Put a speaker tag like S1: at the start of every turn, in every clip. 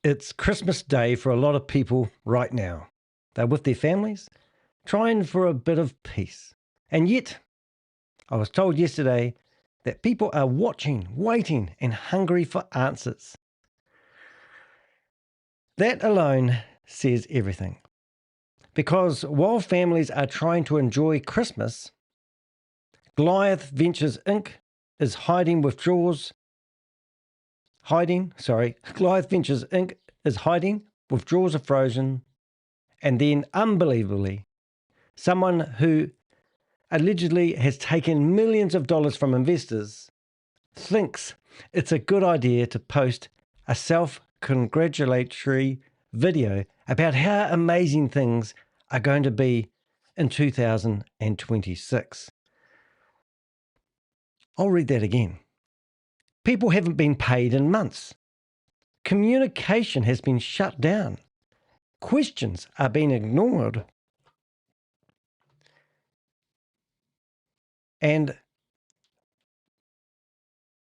S1: It's Christmas Day for a lot of people right now. They're with their families, trying for a bit of peace. And yet, I was told yesterday that people are watching, waiting, and hungry for answers. That alone says everything. Because while families are trying to enjoy Christmas, Goliath Ventures Inc. is Goliath Ventures Inc. is hiding, withdrawals are frozen, and then unbelievably, someone who allegedly has taken millions of dollars from investors thinks it's a good idea to post a self-congratulatory video about how amazing things are going to be in 2026. I'll read that again. People haven't been paid in months. Communication has been shut down. Questions are being ignored. And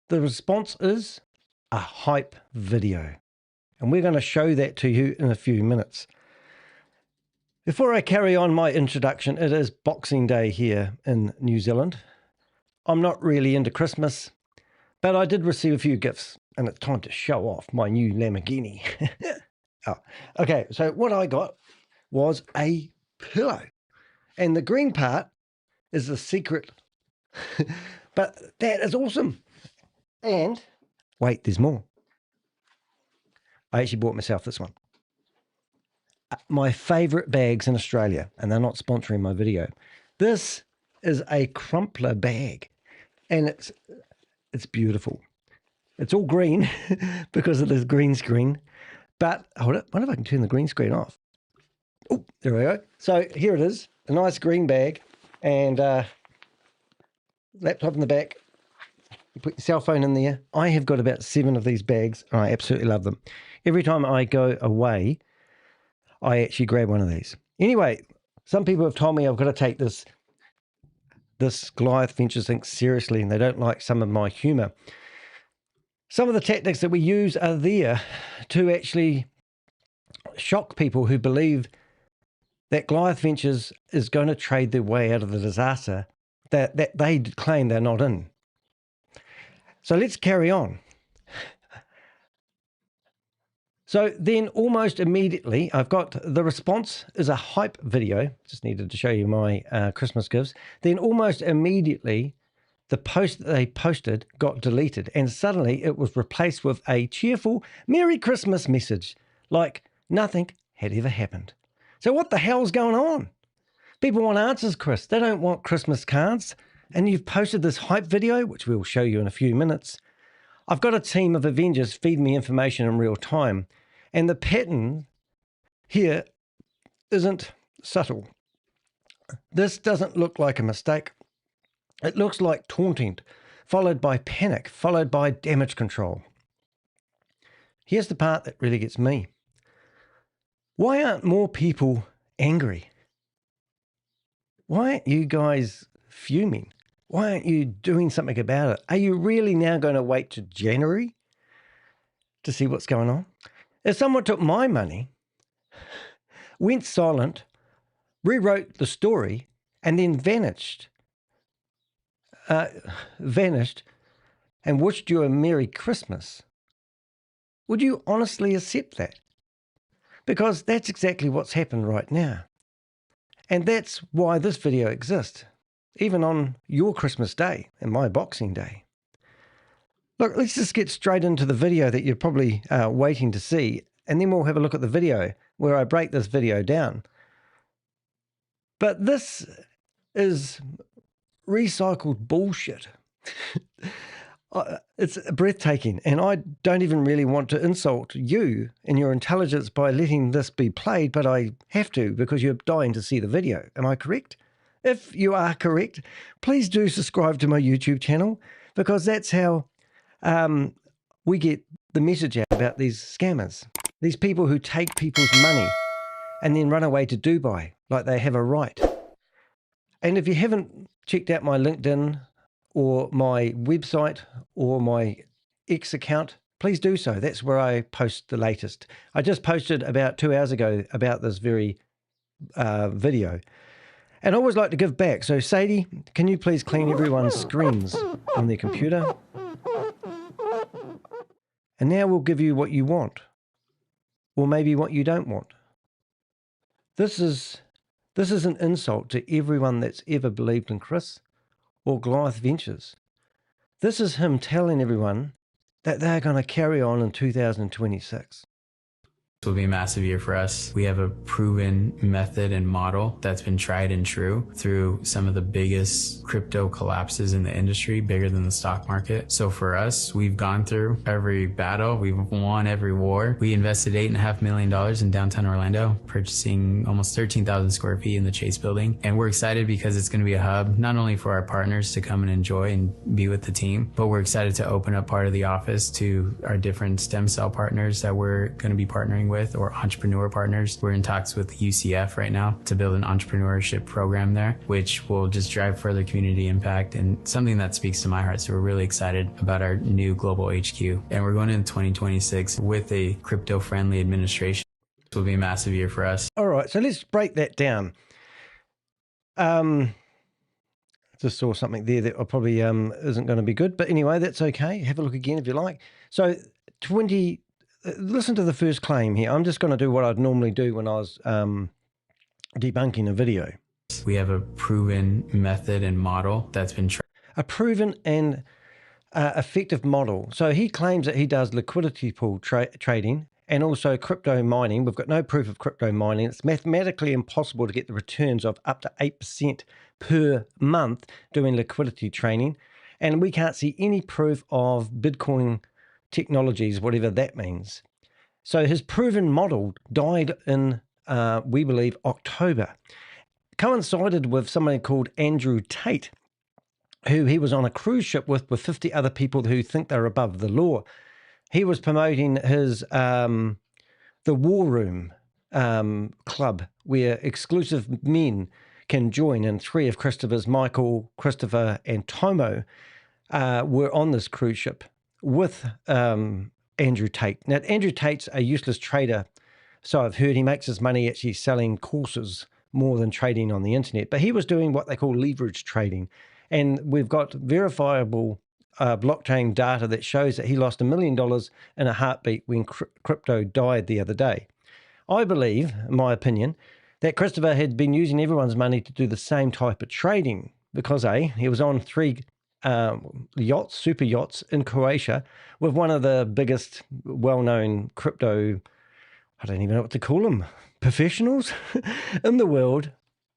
S1: the response is a hype video. And we're going to show that to you in a few minutes. Before I carry on my introduction, it is Boxing Day here in New Zealand. I'm not really into Christmas, but I did receive a few gifts, and it's time to show off my new Lamborghini. Oh, okay, so what I got was a pillow, and the green part is the secret, but that is awesome. And wait, there's more. I actually bought myself this one. My favorite bags in Australia, and they're not sponsoring my video. This is a crumpler bag, and it's beautiful. It's all green because of this green screen. But hold it, I wonder if I can turn the green screen off. Oh, there we go. So here it is, a nice green bag, and laptop in the back. You put your cell phone in there. I have got about 7 of these bags, and I absolutely love them. Every time I go away, I actually grab one of these. Anyway, some people have told me I've got to take this Goliath Ventures Inc. seriously, and they don't like some of my humor. Some of the tactics that we use are there to actually shock people who believe that Goliath Ventures is going to trade their way out of the disaster that they claim they're not in. So let's carry on. So then almost immediately, I've got the response is a hype video. Just needed to show you my Christmas gifts. Then almost immediately, the post that they posted got deleted, and suddenly it was replaced with a cheerful Merry Christmas message, like nothing had ever happened. So what the hell's going on? People want answers, Chris. They don't want Christmas cards. And you've posted this hype video, which we'll show you in a few minutes. I've got a team of Avengers feeding me information in real time. And the pattern here isn't subtle. This doesn't look like a mistake. It looks like taunting, followed by panic, followed by damage control. Here's the part that really gets me. Why aren't more people angry? Why aren't you guys fuming? Why aren't you doing something about it? Are you really now going to wait to January to see what's going on? If someone took my money, went silent, rewrote the story, and then vanished, and wished you a Merry Christmas, would you honestly accept that? Because that's exactly what's happened right now. And that's why this video exists, even on your Christmas Day and my Boxing Day. Look, let's just get straight into the video that you're probably waiting to see, and then we'll have a look at the video where I break this video down. But this is recycled bullshit. It's breathtaking, and I don't even really want to insult you and your intelligence by letting this be played, but I have to because you're dying to see the video. Am I correct? If you are correct, please do subscribe to my YouTube channel, because that's how we get the message out about these scammers, these people who take people's money and then run away to Dubai like they have a right. And if you haven't checked out my LinkedIn or my website or my X account, please do so. That's where I post the latest. I just posted about 2 hours ago about this very video. And I always like to give back. So Sadie, can you please clean everyone's screens on their computer? And now we'll give you what you want, or maybe what you don't want. This is an insult to everyone that's ever believed in Chris or Goliath Ventures. This is him telling everyone that they're going to carry on in 2026.
S2: This will be a massive year for us. We have a proven method and model that's been tried and true through some of the biggest crypto collapses in the industry, bigger than the stock market. So for us, we've gone through every battle. We've won every war. We invested $8.5 million in downtown Orlando, purchasing almost 13,000 square feet in the Chase building. And we're excited because it's going to be a hub, not only for our partners to come and enjoy and be with the team, but we're excited to open up part of the office to our different stem cell partners that we're going to be partnering with, or entrepreneur partners. We're in talks with UCF right now to build an entrepreneurship program there, which will just drive further community impact and something that speaks to my heart. So we're really excited about our new global HQ. And we're going into 2026 with a crypto-friendly administration. This will be a massive year for us.
S1: All right, so let's break that down. Just saw something there that probably isn't going to be good, but anyway, that's okay. Have a look again if you like. So listen to the first claim here. I'm just going to do what I'd normally do when I was debunking a video.
S2: We have a proven method and model that's been
S1: a proven and effective model. So he claims that he does liquidity pool trading and also crypto mining. We've got no proof of crypto mining. It's mathematically impossible to get the returns of up to 8% per month doing liquidity trading. And we can't see any proof of Bitcoin technologies, whatever that means. So his proven model died in, we believe, October. Coincided with somebody called Andrew Tate, who he was on a cruise ship with 50 other people who think they're above the law. He was promoting his the War Room club, where exclusive men can join, and 3 of Christopher's, Michael, Christopher, and Tomo, were on this cruise ship with Andrew Tate. Now, Andrew Tate's a useless trader, so I've heard. He makes his money actually selling courses more than trading on the internet, but he was doing what they call leverage trading. And we've got verifiable blockchain data that shows that he lost $1 million in a heartbeat when crypto died the other day. I believe, in my opinion, that Christopher had been using everyone's money to do the same type of trading because he was on 3 yachts, super yachts in Croatia with one of the biggest well-known crypto, I don't even know what to call them, professionals in the world,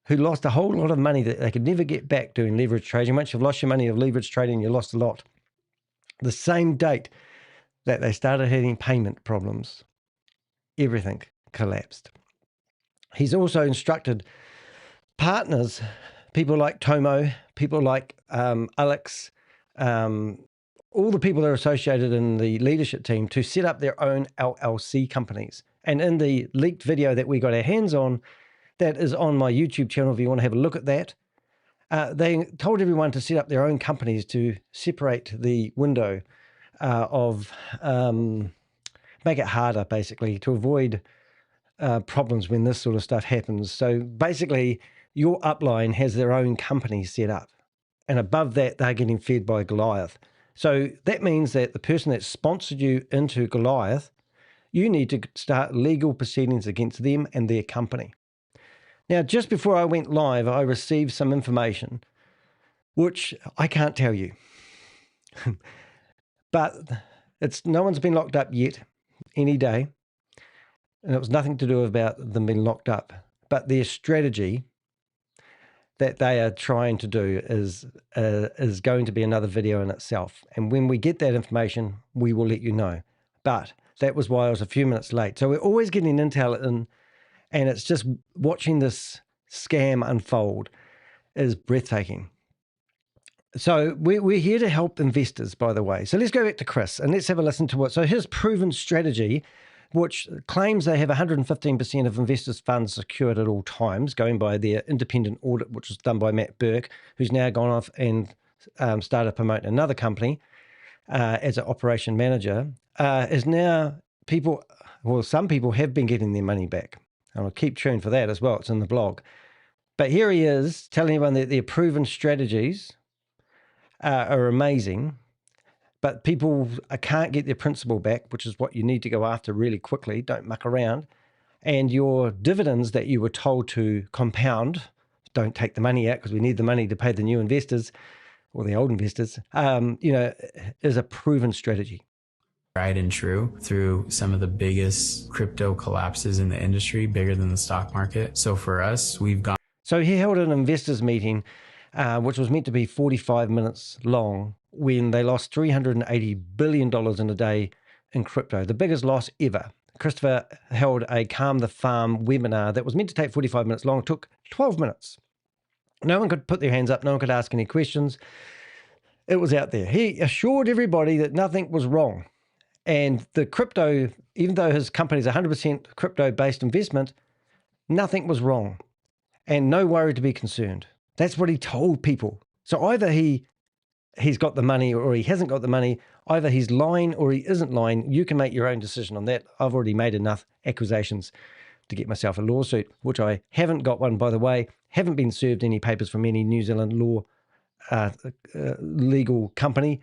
S1: who lost a whole lot of money that they could never get back doing leverage trading. Once you've lost your money of leverage trading, you lost a lot. The same date that they started having payment problems, everything collapsed. He's also instructed partners, people like Tomo, people like Alex, all the people that are associated in the leadership team, to set up their own LLC companies. And in the leaked video that we got our hands on, that is on my YouTube channel if you want to have a look at that, they told everyone to set up their own companies to separate the window make it harder, basically, to avoid problems when this sort of stuff happens. So basically, your upline has their own company set up, and above that, they're getting fed by Goliath. So that means that the person that sponsored you into Goliath, you need to start legal proceedings against them and their company. Now, just before I went live, I received some information, which I can't tell you. But no one's been locked up yet, any day. And it was nothing to do about them being locked up. But their strategy that they are trying to do is going to be another video in itself. And when we get that information, we will let you know. But that was why I was a few minutes late. So we're always getting intel in, and it's just watching this scam unfold is breathtaking. So we're here to help investors, by the way. So let's go back to Chris and let's have a listen to so his proven strategy, which claims they have 115% of investors' funds secured at all times, going by their independent audit, which was done by Matt Burke, who's now gone off and started promoting another company as an operation manager. is now some people have been getting their money back. And I'll keep tuned for that as well. It's in the blog. But here he is telling everyone that their proven strategies are amazing, but people can't get their principal back, which is what you need to go after really quickly. Don't muck around. And your dividends that you were told to compound, don't take the money out because we need the money to pay the new investors or the old investors, is a proven strategy.
S2: Tried and true through some of the biggest crypto collapses in the industry, bigger than the stock market. So for us, we've gone.
S1: So he held an investors meeting, which was meant to be 45 minutes long, when they lost $380 billion in a day in crypto, the biggest loss ever. Christopher held a Calm the Farm webinar that was meant to take 45 minutes long. It took 12 minutes. No one could put their hands up. No one could ask any questions. It was out there. He assured everybody that nothing was wrong. And the crypto, even though his company is 100% crypto-based investment, nothing was wrong and no worry to be concerned. That's what he told people. So either he's got the money or he hasn't got the money. Either he's lying or he isn't lying. You can make your own decision on that. I've already made enough accusations to get myself a lawsuit, which I haven't got one, by the way. Haven't been served any papers from any New Zealand law legal company.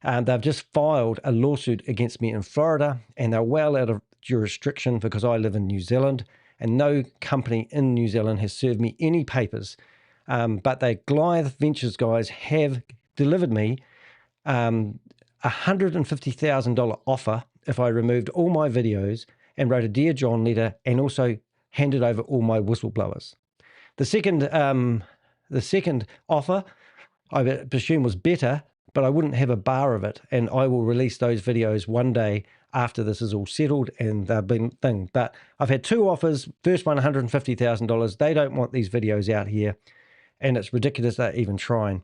S1: They've just filed a lawsuit against me in Florida, and they're well out of jurisdiction because I live in New Zealand, and no company in New Zealand has served me any papers. But the Goliath Ventures guys have delivered me $150,000 offer if I removed all my videos and wrote a Dear John letter and also handed over all my whistleblowers. The second offer, I presume, was better, but I wouldn't have a bar of it, and I will release those videos one day after this is all settled and they've been thing. But I've had two offers. First one, $150,000. They don't want these videos out here, and it's ridiculous they're even trying.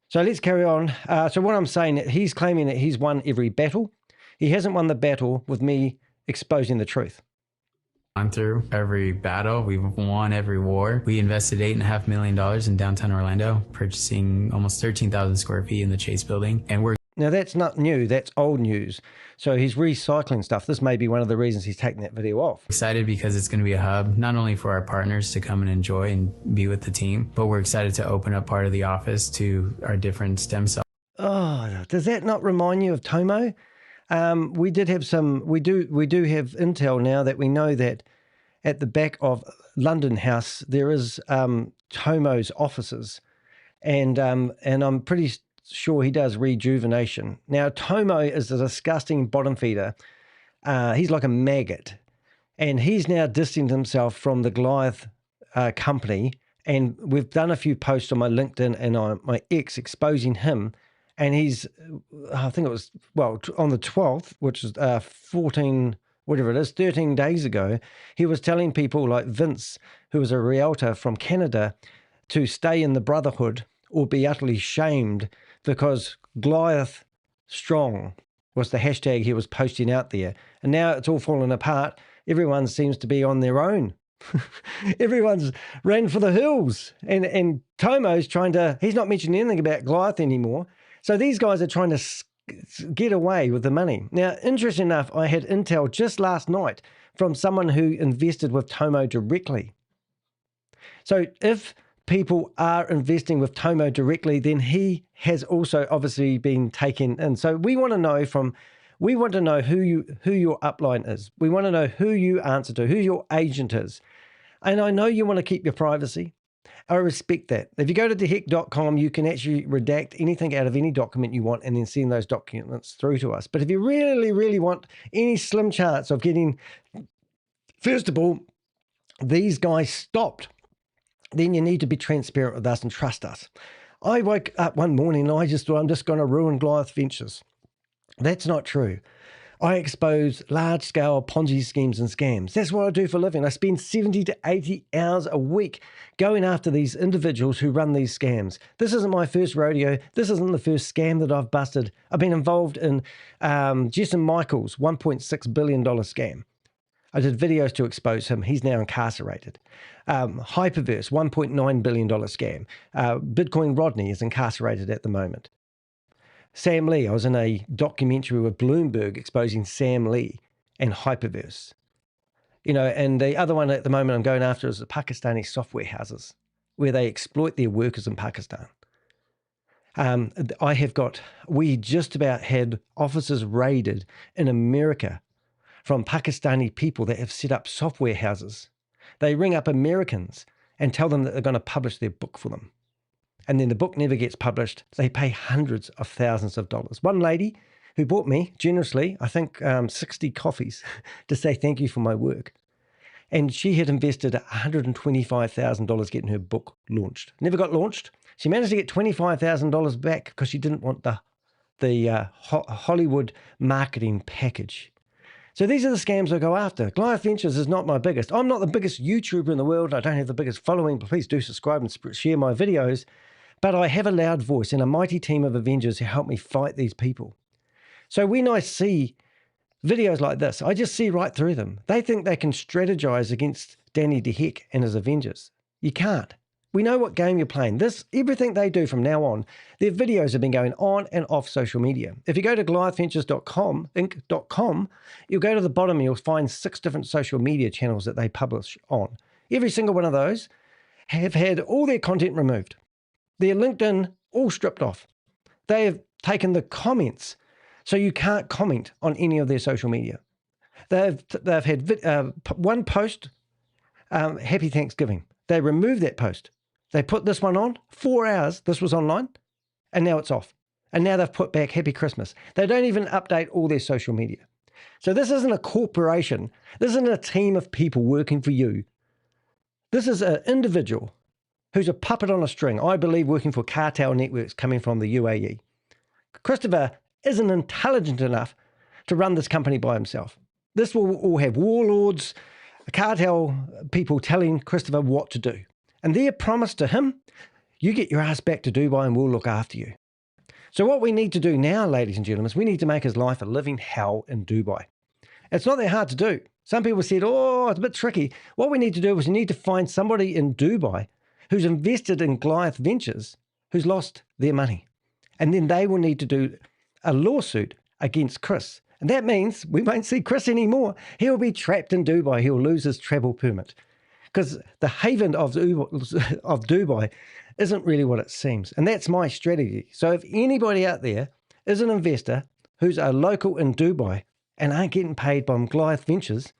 S1: So let's carry on. So what I'm saying, he's claiming that he's won every battle. He hasn't won the battle with me exposing the truth.
S2: Gone through every battle. We've won every war. We invested $8.5 million in downtown Orlando, purchasing almost 13,000 square feet in the Chase building. And
S1: now that's not new, that's old news. So he's recycling stuff. This may be one of the reasons he's taking that video off.
S2: Excited because it's going to be a hub, not only for our partners to come and enjoy and be with the team, but we're excited to open up part of the office to our different stem cells.
S1: Oh, does that not remind you of Tomo? We do have intel now that we know that at the back of London House there is Tomo's offices, and I'm pretty sure he does rejuvenation. Now Tomo is a disgusting bottom feeder. He's like a maggot, and he's now distanced himself from the Goliath company. And we've done a few posts on my LinkedIn and on my X exposing him. And he's, I think it was, well, on the 12th, which is 13 days ago, he was telling people like Vince, who was a realtor from Canada, to stay in the brotherhood or be utterly shamed, because Goliath Strong was the hashtag he was posting out there. And now it's all fallen apart. Everyone seems to be on their own. Everyone's ran for the hills. And Tomo's he's not mentioning anything about Goliath anymore. So these guys are trying to get away with the money. Now, interesting enough, I had intel just last night from someone who invested with Tomo directly. So if people are investing with Tomo directly, then he has also obviously been taken in. So we want to know who your upline is. We want to know who you answer to, who your agent is. And I know you want to keep your privacy. I respect that. If you go to theheck.com, you can actually redact anything out of any document you want and then send those documents through to us. But if you really, really want any slim chance of getting, first of all, these guys stopped, then you need to be transparent with us and trust us. I woke up one morning and I just thought, I'm just going to ruin Goliath Ventures. That's not true. I expose large-scale Ponzi schemes and scams. That's what I do for a living. I spend 70 to 80 hours a week going after these individuals who run these scams. This isn't my first rodeo. This isn't the first scam that I've busted. I've been involved in Jason Michael's $1.6 billion scam. I did videos to expose him. He's now incarcerated. Hyperverse, $1.9 billion scam. Bitcoin Rodney is incarcerated at the moment. Sam Lee. I was in a documentary with Bloomberg exposing Sam Lee and Hyperverse. You know, and the other one at the moment I'm going after is the Pakistani software houses where they exploit their workers in Pakistan. We just about had offices raided in America from Pakistani people that have set up software houses. They ring up Americans and tell them that they're going to publish their book for them. And then the book never gets published. They pay hundreds of thousands of dollars. One lady who bought me generously, I think 60 coffees to say thank you for my work. And she had invested $125,000 getting her book launched. Never got launched. She managed to get $25,000 back because she didn't want the Hollywood marketing package. So these are the scams I go after. Goliath Ventures is not my biggest. I'm not the biggest YouTuber in the world. I don't have the biggest following, but please do subscribe and share my videos. But I have a loud voice and a mighty team of Avengers who help me fight these people. So when I see videos like this, I just see right through them. They think they can strategize against Danny DeHeck and his Avengers. You can't. We know what game you're playing. Everything they do from now on, their videos have been going on and off social media. If you go to GoliathVentures.com, Inc.com, you'll go to the bottom and you'll find 6 different social media channels that they publish on. Every single one of those have had all their content removed. Their LinkedIn all stripped off. They have taken the comments, so you can't comment on any of their social media. They've had one post, Happy Thanksgiving. They removed that post. They put this one on, 4 hours, this was online, and now it's off. And now they've put back Happy Christmas. They don't even update all their social media. So this isn't a corporation. This isn't a team of people working for you. This is an individual who's a puppet on a string, I believe working for cartel networks coming from the UAE. Christopher isn't intelligent enough to run this company by himself. This will all have warlords, cartel people telling Christopher what to do. And their promise to him, you get your ass back to Dubai and we'll look after you. So what we need to do now, ladies and gentlemen, is we need to make his life a living hell in Dubai. It's not that hard to do. Some people said, oh, it's a bit tricky. What we need to do is we need to find somebody in Dubai who's invested in Goliath Ventures, who's lost their money. And then they will need to do a lawsuit against Chris. And that means we won't see Chris anymore. He'll be trapped in Dubai. He'll lose his travel permit. Because the haven of Dubai isn't really what it seems. And that's my strategy. So if anybody out there is an investor who's a local in Dubai and aren't getting paid by Goliath Ventures,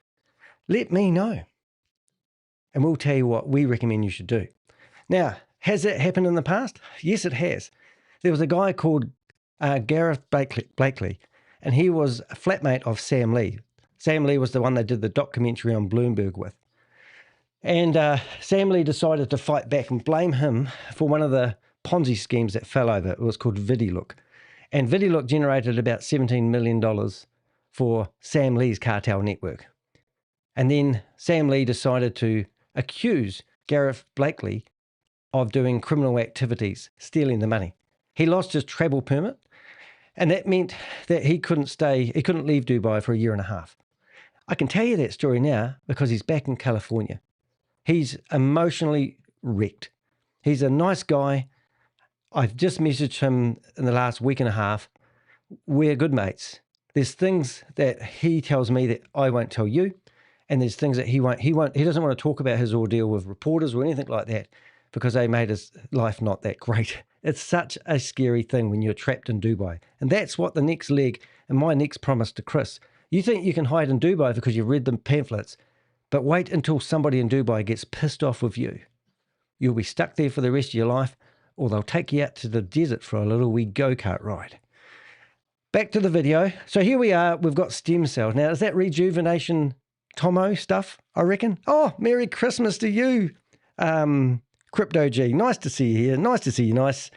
S1: let me know. And we'll tell you what we recommend you should do. Now, has that happened in the past? Yes, it has. There was a guy called Gareth Blakely, and he was a flatmate of Sam Lee. Sam Lee was the one they did the documentary on Bloomberg with. And Sam Lee decided to fight back and blame him for one of the Ponzi schemes that fell over. It was called VidiLook. And VidiLook generated about $17 million for Sam Lee's cartel network. And then Sam Lee decided to accuse Gareth Blakely of doing criminal activities, stealing the money. He lost his travel permit, and that meant that he couldn't leave Dubai for a year and a half. I can tell you that story now because he's back in California. He's emotionally wrecked. He's a nice guy. I've just messaged him in the last week and a half. We're good mates. There's things that he tells me that I won't tell you, and there's things that he doesn't want to talk about his ordeal with reporters or anything like that because they made his life not that great. It's such a scary thing when you're trapped in Dubai. And that's what the next leg and my next promise to Chris. You think you can hide in Dubai because you've read the pamphlets, but wait until somebody in Dubai gets pissed off with you. You'll be stuck there for the rest of your life, or they'll take you out to the desert for a little wee go-kart ride. Back to the video. So here we are. We've got stem cells. Now, is that rejuvenation Tomo stuff, I reckon? Oh, Merry Christmas to you, Crypto G. Nice to see you here. Nice to see you. Nice.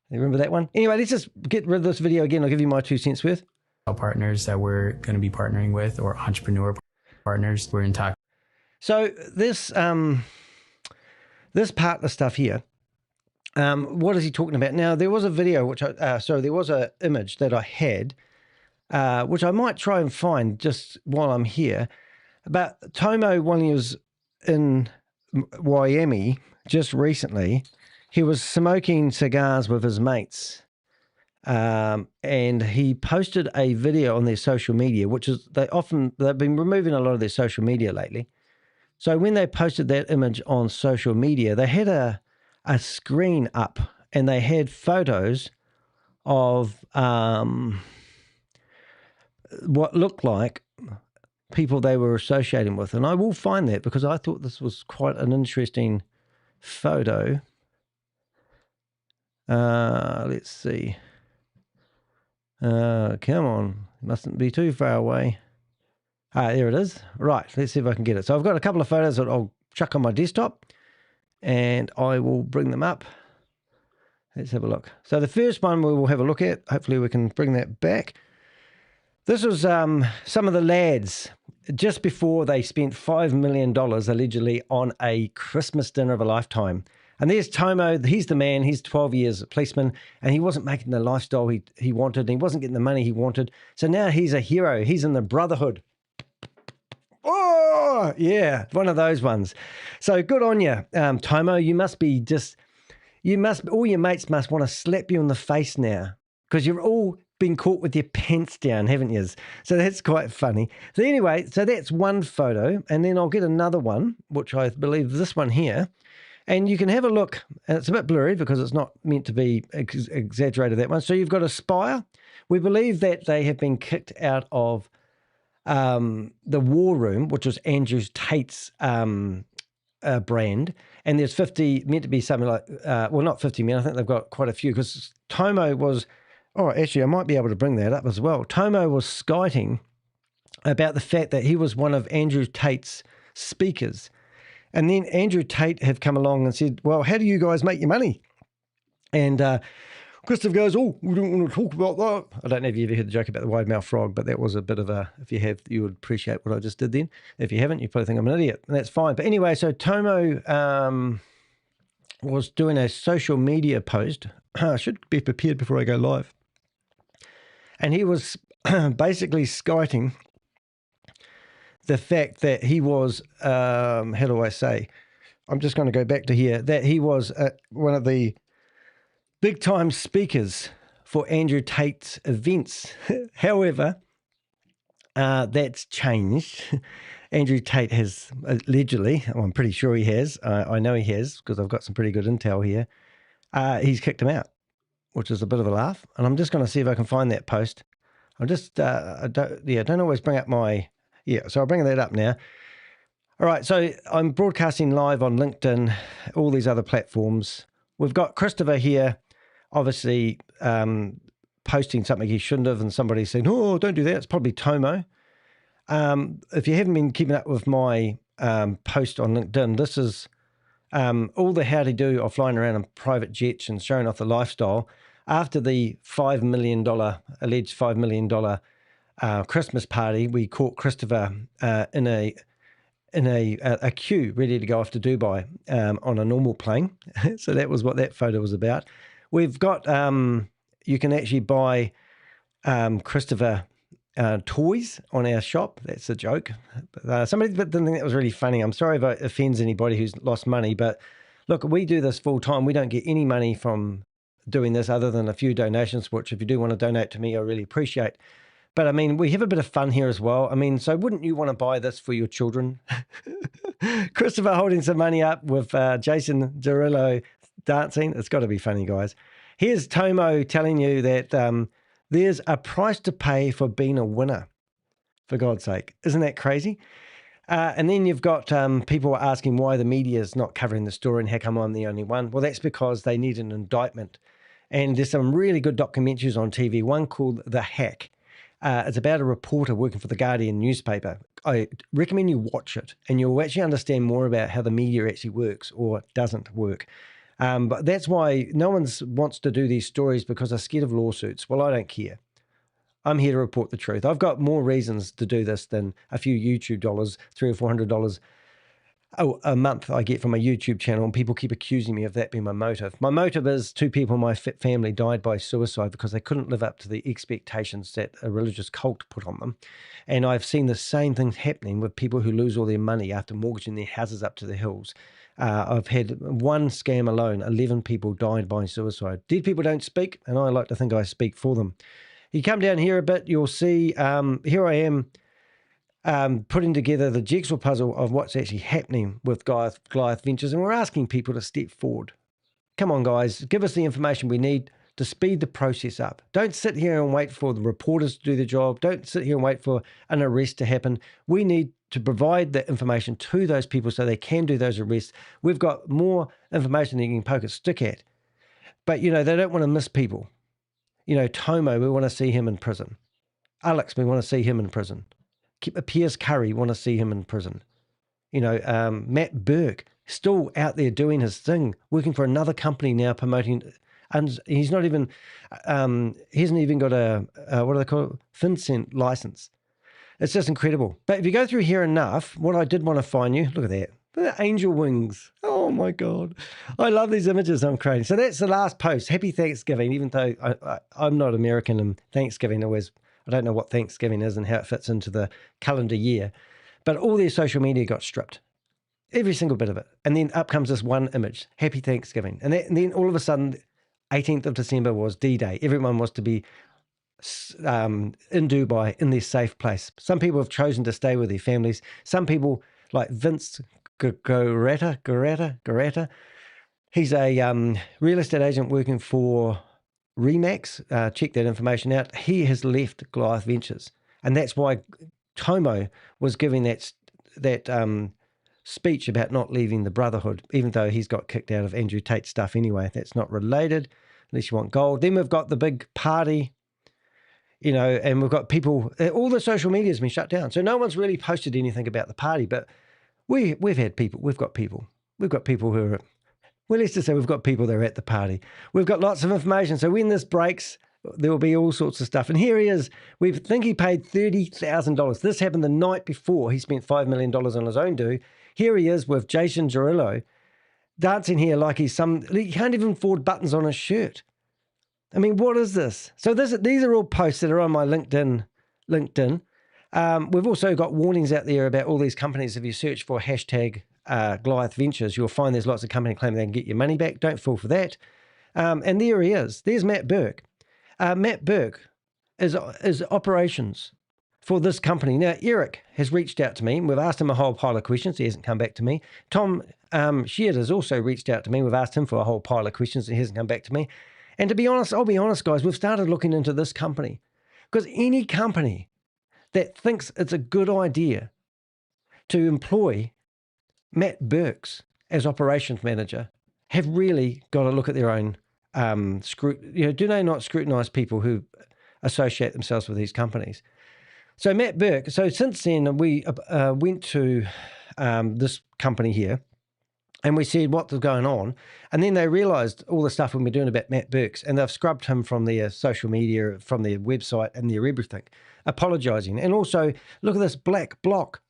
S1: You remember that one? Anyway, let's just get rid of this video again. I'll give you my 2 cents worth.
S2: Partners that we're going to be partnering with, or entrepreneur partners we're in talk.
S1: So this partner stuff here, what is he talking about? Now, there was a video, which there was an image that I had, which I might try and find just while I'm here, about Tomo when he was in Miami just recently. He was smoking cigars with his mates and he posted a video on their social media, which is they've been removing a lot of their social media lately. So when they posted that image on social media, they had a screen up and they had photos of what looked like people they were associating with. And I will find that because I thought this was quite an interesting photo. Let's see. Come on. Mustn't be too far away. There it is. Right, let's see if I can get it. So I've got a couple of photos that I'll chuck on my desktop and I will bring them up. Let's have a look. So the first one we will have a look at. Hopefully we can bring that back. This was some of the lads just before they spent $5 million allegedly on a Christmas dinner of a lifetime. And there's Tomo. He's the man. He's 12 years a policeman, and he wasn't making the lifestyle he wanted. And he wasn't getting the money he wanted. So now he's a hero. He's in the brotherhood. Oh, yeah, one of those ones. So good on you, Tomo. You must be all your mates must want to slap you in the face now because you've all been caught with your pants down, haven't you? So that's quite funny. So anyway, so that's one photo, and then I'll get another one, which I believe this one here. And you can have a look, and it's a bit blurry because it's not meant to be exaggerated, that one. So you've got Aspire. We believe that they have been kicked out of the War Room, which was Andrew Tate's brand. And there's 50, meant to be something like, well, not 50 men. I think they've got quite a few because Tomo was, actually, I might be able to bring that up as well. Tomo was skiting about the fact that he was one of Andrew Tate's speakers. And then Andrew Tate have come along and said, well, how do you guys make your money? And Christopher goes, oh, we don't want to talk about that. I don't know if you ever heard the joke about the wide-mouthed frog, but that was a bit of a, if you have, you would appreciate what I just did then. If you haven't, you probably think I'm an idiot, and that's fine. But anyway, so Tomo was doing a social media post. I should be prepared before I go live. And he was basically skiting the fact that he was, how do I say? I'm just going to go back to here, that he was one of the big-time speakers for Andrew Tate's events. However, that's changed. Andrew Tate has allegedly, I'm pretty sure he has, I know he has because I've got some pretty good intel here, he's kicked him out, which is a bit of a laugh. And I'm just going to see if I can find that post. I'm just, I don't always bring up my, so I'll bring that up now. All right, so I'm broadcasting live on LinkedIn, all these other platforms. We've got Christopher here, obviously posting something he shouldn't have, and somebody saying, oh, don't do that. It's probably Tomo. If you haven't been keeping up with my post on LinkedIn, this is all the how-to-do of flying around in private jets and showing off the lifestyle after the alleged $5 million Christmas party. We caught Christopher in a queue ready to go off to Dubai on a normal plane. So that was what that photo was about. We've got, you can actually buy Christopher toys on our shop. That's a joke. Somebody didn't think that was really funny. I'm sorry if it offends anybody who's lost money, but look, we do this full time. We don't get any money from doing this other than a few donations, which if you do want to donate to me, I really appreciate. But I mean, we have a bit of fun here as well. I mean, so wouldn't you want to buy this for your children? Christopher holding some money up with Jason Derulo dancing. It's got to be funny, guys. Here's Tomo telling you that there's a price to pay for being a winner, for God's sake. Isn't that crazy? And then you've got people asking why the media is not covering the story and how come I'm the only one. Well, that's because they need an indictment. And there's some really good documentaries on TV, one called The Hack. It's about a reporter working for the Guardian newspaper. I recommend you watch it, and you'll actually understand more about how the media actually works or doesn't work. But that's why no one wants to do these stories, because they're scared of lawsuits. Well, I don't care. I'm here to report the truth. I've got more reasons to do this than a few YouTube dollars, $300 or $400 a month I get from a YouTube channel, and people keep accusing me of that being my motive. My motive is 2 people in my family died by suicide because they couldn't live up to the expectations that a religious cult put on them. And I've seen the same things happening with people who lose all their money after mortgaging their houses up to the hills. I've had one scam alone, 11 people died by suicide. Dead people don't speak, and I like to think I speak for them. You come down here a bit, you'll see here I am putting together the jigsaw puzzle of what's actually happening with Goliath Ventures, and we're asking people to step forward. Come on, guys, give us the information we need to speed the process up. Don't sit here and wait for the reporters to do the job. Don't sit here and wait for an arrest to happen. We need to provide that information to those people so they can do those arrests. We've got more information than you can poke a stick at. But, they don't want to miss people. Tomo, we want to see him in prison. Alex, we want to see him in prison. Piers Curry, want to see him in prison. Matt Burke, still out there doing his thing, working for another company now, promoting, and he's not even, he hasn't even got a, what do they call it, FinCEN license. It's just incredible. But if you go through here enough, what I did want to find you, look at that. The angel wings. Oh my God. I love these images I'm creating. So that's the last post. Happy Thanksgiving, even though I'm not American and Thanksgiving always, I don't know what Thanksgiving is and how it fits into the calendar year. But all their social media got stripped. Every single bit of it. And then up comes this one image. Happy Thanksgiving. And then all of a sudden, 18th of December was D-Day. Everyone was to be in Dubai, in their safe place. Some people have chosen to stay with their families. Some people, like Vince Goretta, he's a real estate agent working for Remax. Check that information out. He has left Goliath Ventures. And that's why Tomo was giving that speech about not leaving the Brotherhood, even though he's got kicked out of Andrew Tate's stuff anyway. That's not related, unless you want gold. Then we've got the big party, and we've got people, all the social media has been shut down. So no one's really posted anything about the party, but we've got people who are, well, let's just say we've got people that are at the party. We've got lots of information. So when this breaks, there will be all sorts of stuff. And here he is. We think he paid $30,000. This happened the night before he spent $5 million on his own do. Here he is with Jason Derulo dancing here like he can't even afford buttons on his shirt. I mean, what is this? So these are all posts that are on my LinkedIn. We've also got warnings out there about all these companies. If you search for hashtag Goliath Ventures, you'll find there's lots of companies claiming they can get your money back. Don't fall for that. And there he is. There's Matt Burke. Matt Burke is operations for this company. Now, Eric has reached out to me. We've asked him a whole pile of questions. He hasn't come back to me. Tom Sheard has also reached out to me. We've asked him for a whole pile of questions. He hasn't come back to me. And to be honest, I'll be honest, guys, we've started looking into this company because any company that thinks it's a good idea to employ Matt Burks as operations manager have really got to look at their own do they not scrutinize people who associate themselves with these companies? So Matt Burke, so since then we went to this company here and we said what was going on, and then they realized all the stuff we've been doing about Matt Burks, and they've scrubbed him from their social media, from their website and their everything, apologizing. And also, look at this black block.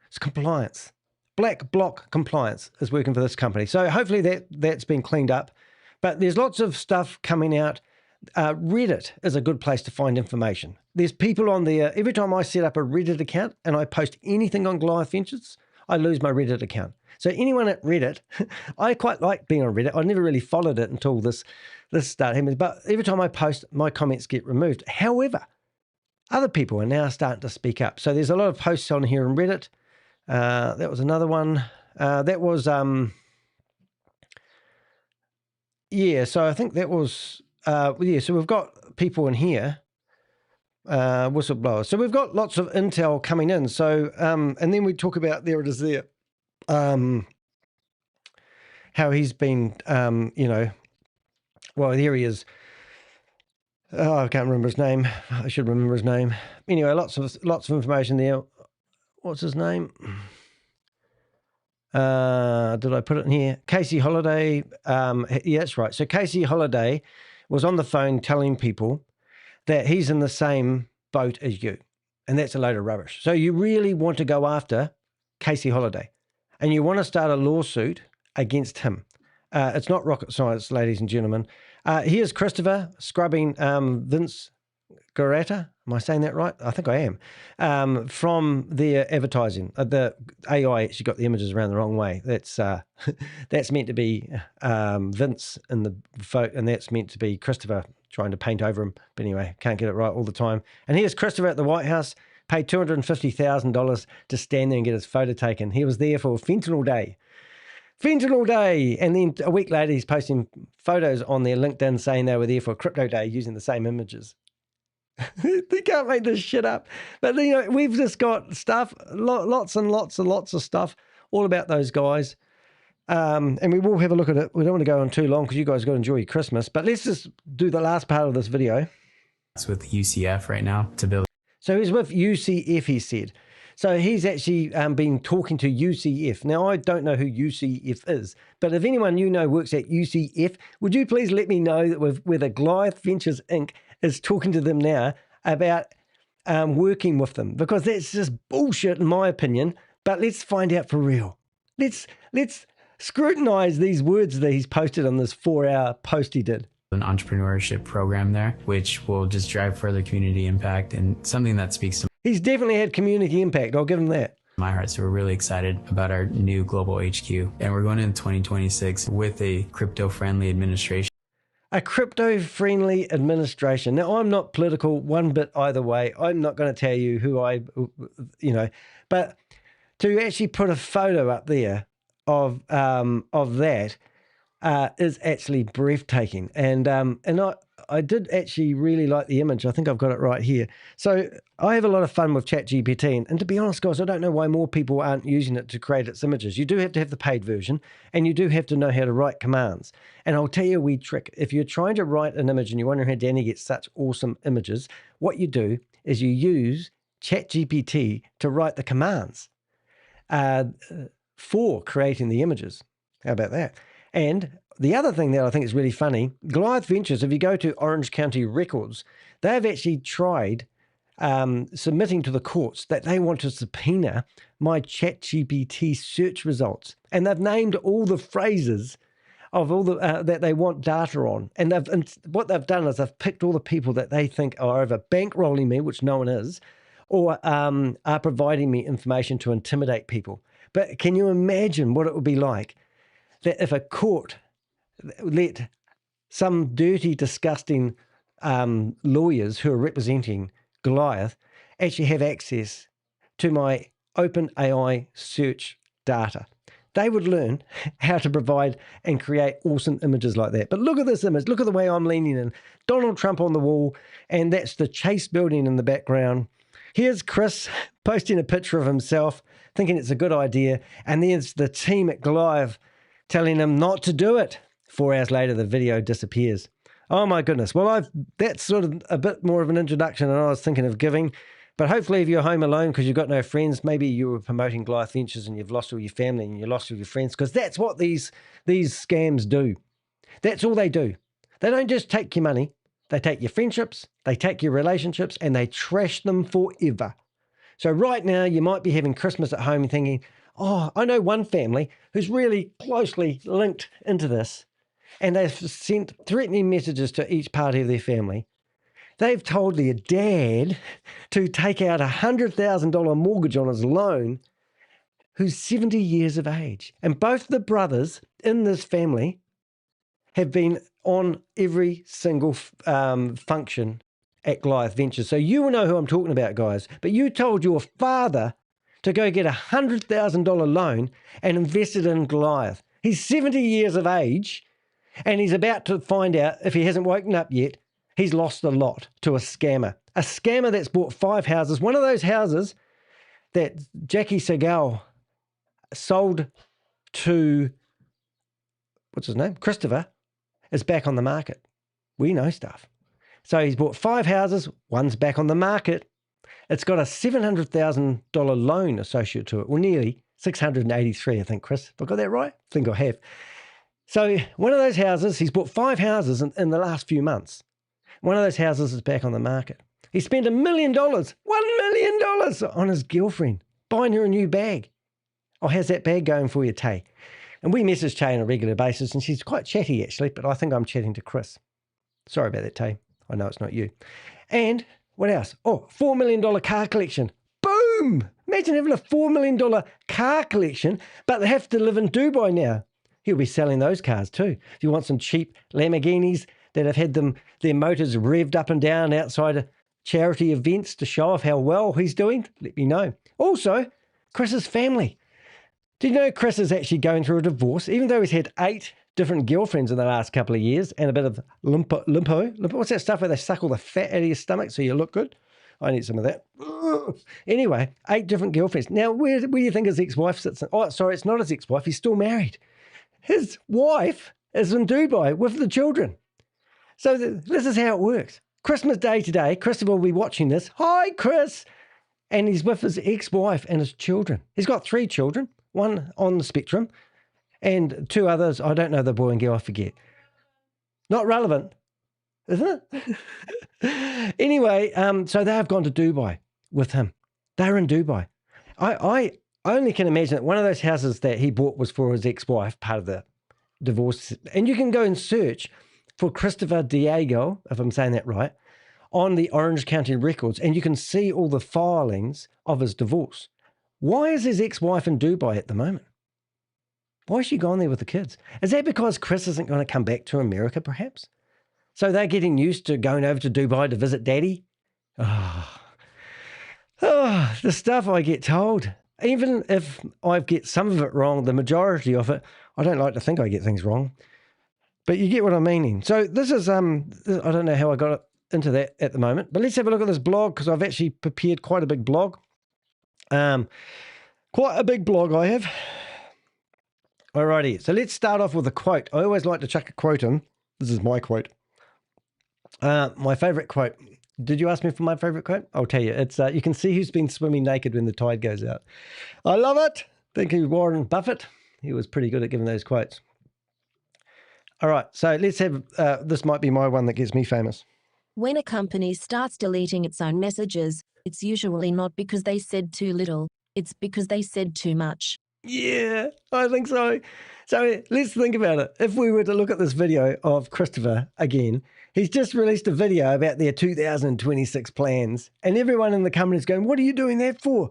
S1: It's compliance. Black block compliance is working for this company. So hopefully that's been cleaned up. But there's lots of stuff coming out. Reddit is a good place to find information. There's people on there. Every time I set up a Reddit account and I post anything on Goliath Ventures, I lose my Reddit account. So anyone at Reddit, I quite like being on Reddit. I never really followed it until this started happening. But every time I post, my comments get removed. However, other people are now starting to speak up. So there's a lot of posts on here on Reddit. That was another one. That was... yeah, so I think that was, so we've got people in here, whistleblowers. So we've got lots of intel coming in. So, and then we talk about, there it is there, how he's been, well, here he is. Oh, I can't remember his name. I should remember his name. Anyway, lots of information there. What's his name? Did I put it in here? Casey Holiday. Yeah, that's right. So Casey Holiday was on the phone telling people that he's in the same boat as you. And that's a load of rubbish. So you really want to go after Casey Holiday and you want to start a lawsuit against him. It's not rocket science, ladies and gentlemen. Here's Christopher scrubbing Vince Gorata. Am I saying that right? I think I am. From their advertising. The AI actually got the images around the wrong way. That's that's meant to be Vince in the photo, and that's meant to be Christopher trying to paint over him. But anyway, can't get it right all the time. And here's Christopher at the White House, paid $250,000 to stand there and get his photo taken. He was there for Fentanyl Day. Fentanyl Day. And then a week later, he's posting photos on their LinkedIn saying they were there for Crypto Day using the same images. They can't make this shit up. But, you know, we've just got stuff, lots and lots and lots of stuff all about those guys. And we will have a look at it. We don't want to go on too long because you guys got to enjoy your Christmas. But let's just do the last part of this video.
S2: It's with UCF right now to build.
S1: So he's with UCF, he said. So he's actually been talking to UCF. Now, I don't know who UCF is, but if anyone you know works at UCF, would you please let me know that whether Goliath Ventures Inc. is talking to them now about working with them? Because that's just bullshit in my opinion, but let's find out for real. Let's scrutinize these words that he's posted on this 4-hour post he did.
S2: An entrepreneurship program there, which will just drive further community impact and something that speaks to
S1: He's definitely had community impact. I'll give him that.
S2: my heart. So we're really excited about our new global HQ. And we're going into 2026 with a crypto-friendly administration.
S1: A crypto-friendly administration. Now, I'm not political one bit either way. I'm not going to tell you who but to actually put a photo up there of that is actually breathtaking. And I did actually really like the image. I think I've got it right here. So I have a lot of fun with ChatGPT. And to be honest, guys, I don't know why more people aren't using it to create its images. You do have to have the paid version, and you do have to know how to write commands. And I'll tell you a wee trick. If you're trying to write an image and you're wondering how Danny gets such awesome images, what you do is you use ChatGPT to write the commands for creating the images. How about that? And the other thing that I think is really funny, Goliath Ventures, if you go to Orange County Records, they've actually tried submitting to the courts that they want to subpoena my ChatGPT search results. And they've named all the phrases of all the that they want data on. And what they've done is they've picked all the people that they think are either bankrolling me, which no one is, or are providing me information to intimidate people. But can you imagine what it would be like that if a court let some dirty, disgusting lawyers who are representing Goliath actually have access to my OpenAI search data? They would learn how to provide and create awesome images like that. But look at this image. Look at the way I'm leaning in. Donald Trump on the wall, and that's the Chase building in the background. Here's Chris posting a picture of himself, thinking it's a good idea, and there's the team at Goliath telling him not to do it. 4 hours later, the video disappears. Oh my goodness. Well, that's sort of a bit more of an introduction than I was thinking of giving. But hopefully if you're home alone because you've got no friends, maybe you were promoting Goliath Ventures and you've lost all your family and you lost all your friends, because that's what these scams do. That's all they do. They don't just take your money. They take your friendships, they take your relationships, and they trash them forever. So right now you might be having Christmas at home and thinking, oh, I know one family who's really closely linked into this, and they've sent threatening messages to each party of their family. They've told their dad to take out a $100,000 mortgage on his loan, who's 70 years of age. And both the brothers in this family have been on every single function at Goliath Ventures. So you will know who I'm talking about, guys. But you told your father to go get a $100,000 loan and invest it in Goliath. He's 70 years of age, and he's about to find out, if he hasn't woken up yet, he's lost a lot to a scammer. A scammer that's bought 5 houses. One of those houses that Jackie Segal sold to, what's his name? Christopher, is back on the market. We know stuff. So he's bought 5 houses. One's back on the market. It's got a $700,000 loan associated to it. Well, nearly 683, I think, Chris. Have I got that right? I think I have. So one of those houses, he's bought 5 houses in the last few months. One of those houses is back on the market. He spent $1 million, $1 million on his girlfriend, buying her a new bag. Oh, how's that bag going for you, Tay? And we message Tay on a regular basis, and she's quite chatty, actually, but I think I'm chatting to Chris. Sorry about that, Tay. I know it's not you. And What else? Oh, $4 million car collection. Boom! Imagine having a $4 million car collection, but they have to live in Dubai now. He'll be selling those cars too. If you want some cheap Lamborghinis that have had their motors revved up and down outside charity events to show off how well he's doing, let me know. Also, Chris's family. Did you know Chris is actually going through a divorce, even though he's had 8 different girlfriends in the last couple of years and a bit of limpo. What's that stuff where they suck all the fat out of your stomach so you look good? I need some of that. Anyway, 8 different girlfriends. Now, where do you think his ex-wife sits? Oh, sorry, it's not his ex-wife. He's still married. His wife is in Dubai with the children. So this is how it works. Christmas Day today, Christopher will be watching this. Hi, Chris. And he's with his ex-wife and his children. He's got 3 children, 1 on the spectrum, and 2 others. I don't know the boy and girl, I forget. Not relevant, isn't it? Anyway, so they have gone to Dubai with him. They're in Dubai. I only can imagine that one of those houses that he bought was for his ex-wife, part of the divorce. And you can go and search for Christopher Diego, if I'm saying that right, on the Orange County records, and you can see all the filings of his divorce. Why is his ex-wife in Dubai at the moment? Why is she gone there with the kids? Is that because Chris isn't going to come back to America, perhaps? So they're getting used to going over to Dubai to visit Daddy? Oh, the stuff I get told. Even if I get some of it wrong, the majority of it, I don't like to think I get things wrong. But you get what I'm meaning. So this is, I don't know how I got into that at the moment, but let's have a look at this blog because I've actually prepared quite a big blog. Quite a big blog I have. Alrighty, so let's start off with a quote. I always like to chuck a quote in. This is my quote. My favorite quote. Did you ask me for my favorite quote? I'll tell you. It's you can see who's been swimming naked when the tide goes out. I love it. Thank you, Warren Buffett. He was pretty good at giving those quotes. All right, so let's have, this might be my one that gets me famous.
S3: When a company starts deleting its own messages, it's usually not because they said too little, it's because they said too much.
S1: Yeah, I think so. So let's think about it. If we were to look at this video of Christopher again, he's just released a video about their 2026 plans, and everyone in the company is going, what are you doing that for?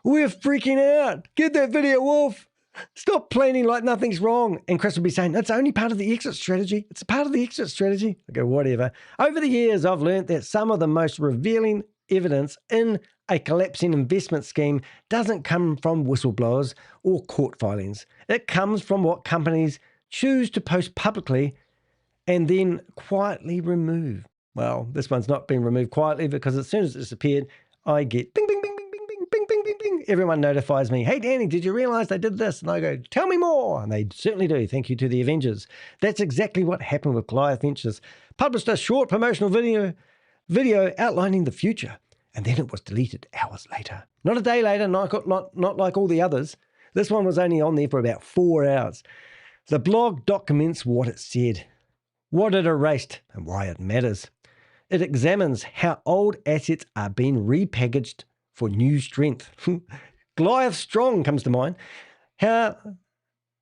S1: We're freaking out. Get that video off. Stop planning like nothing's wrong. And Chris will be saying, it's only part of the exit strategy. It's a part of the exit strategy. I go, whatever. Over the years, I've learned that some of the most revealing evidence in a collapsing investment scheme doesn't come from whistleblowers or court filings. It comes from what companies choose to post publicly and then quietly remove. Well, this one's not been removed quietly because as soon as it's appeared, I get bing, bing, bing, bing, bing, bing, bing, bing, bing, bing. Everyone notifies me, hey, Danny, did you realize they did this? And I go, tell me more. And they certainly do. Thank you to the Avengers. That's exactly what happened with Goliath Ventures. Published a short promotional video outlining the future. And then it was deleted hours later. Not a day later, not like all the others. This one was only on there for about 4 hours. The blog documents what it said, what it erased, and why it matters. It examines how old assets are being repackaged for new strength. Goliath Strong comes to mind. How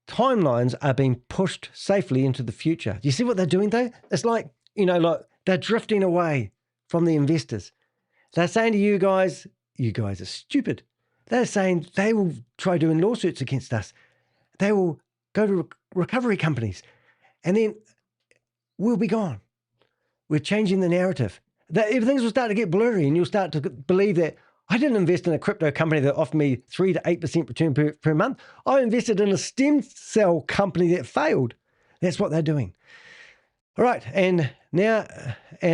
S1: timelines are being pushed safely into the future. Do you see what they're doing though? It's like, like they're drifting away from the investors. They're saying to you guys are stupid. They're saying they will try doing lawsuits against us. They will go to recovery companies and then we'll be gone. We're changing the narrative. Things will start to get blurry and you'll start to believe that I didn't invest in a crypto company that offered me 3 to 8% return per month. I invested in a stem cell company that failed. That's what they're doing. All right, and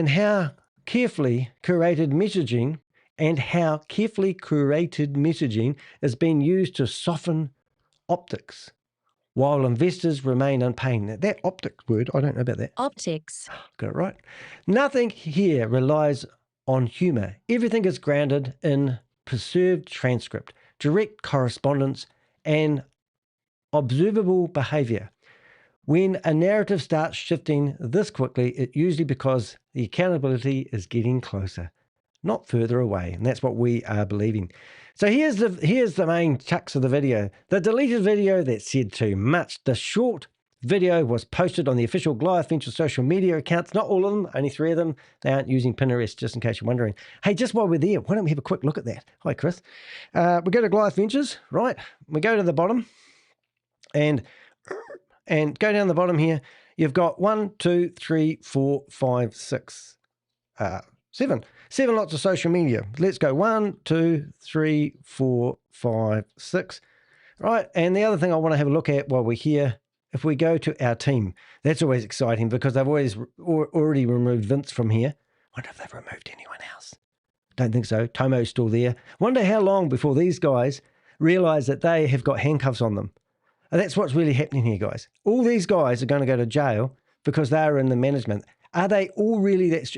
S1: how carefully curated messaging is being used to soften optics while investors remain unpaid. That optics word, I don't know about that.
S3: Optics.
S1: Got it right. Nothing here relies on humor. Everything is grounded in preserved transcript, direct correspondence, and observable behavior. When a narrative starts shifting this quickly, it's usually because the accountability is getting closer, not further away. And that's what we are believing. So here's the main chunks of the video. The deleted video that said too much, the short video was posted on the official Goliath Ventures social media accounts. Not all of them, only 3 of them. They aren't using Pinterest, just in case you're wondering. Hey, just while we're there, why don't we have a quick look at that? Hi, Chris. We go to Goliath Ventures, right? We go to the bottom and go down the bottom here. You've got 1, 2, 3, 4, 5, 6, 7. 7 lots of social media. Let's go 1, 2, 3, 4, 5, 6. Right, and the other thing I want to have a look at while we're here, if we go to our team, that's always exciting because they've already removed Vince from here. Wonder if they've removed anyone else. Don't think so. Tomo's still there. Wonder how long before these guys realize that they have got handcuffs on them. And that's what's really happening here, guys. All these guys are going to go to jail because they are in the management. Are they all really that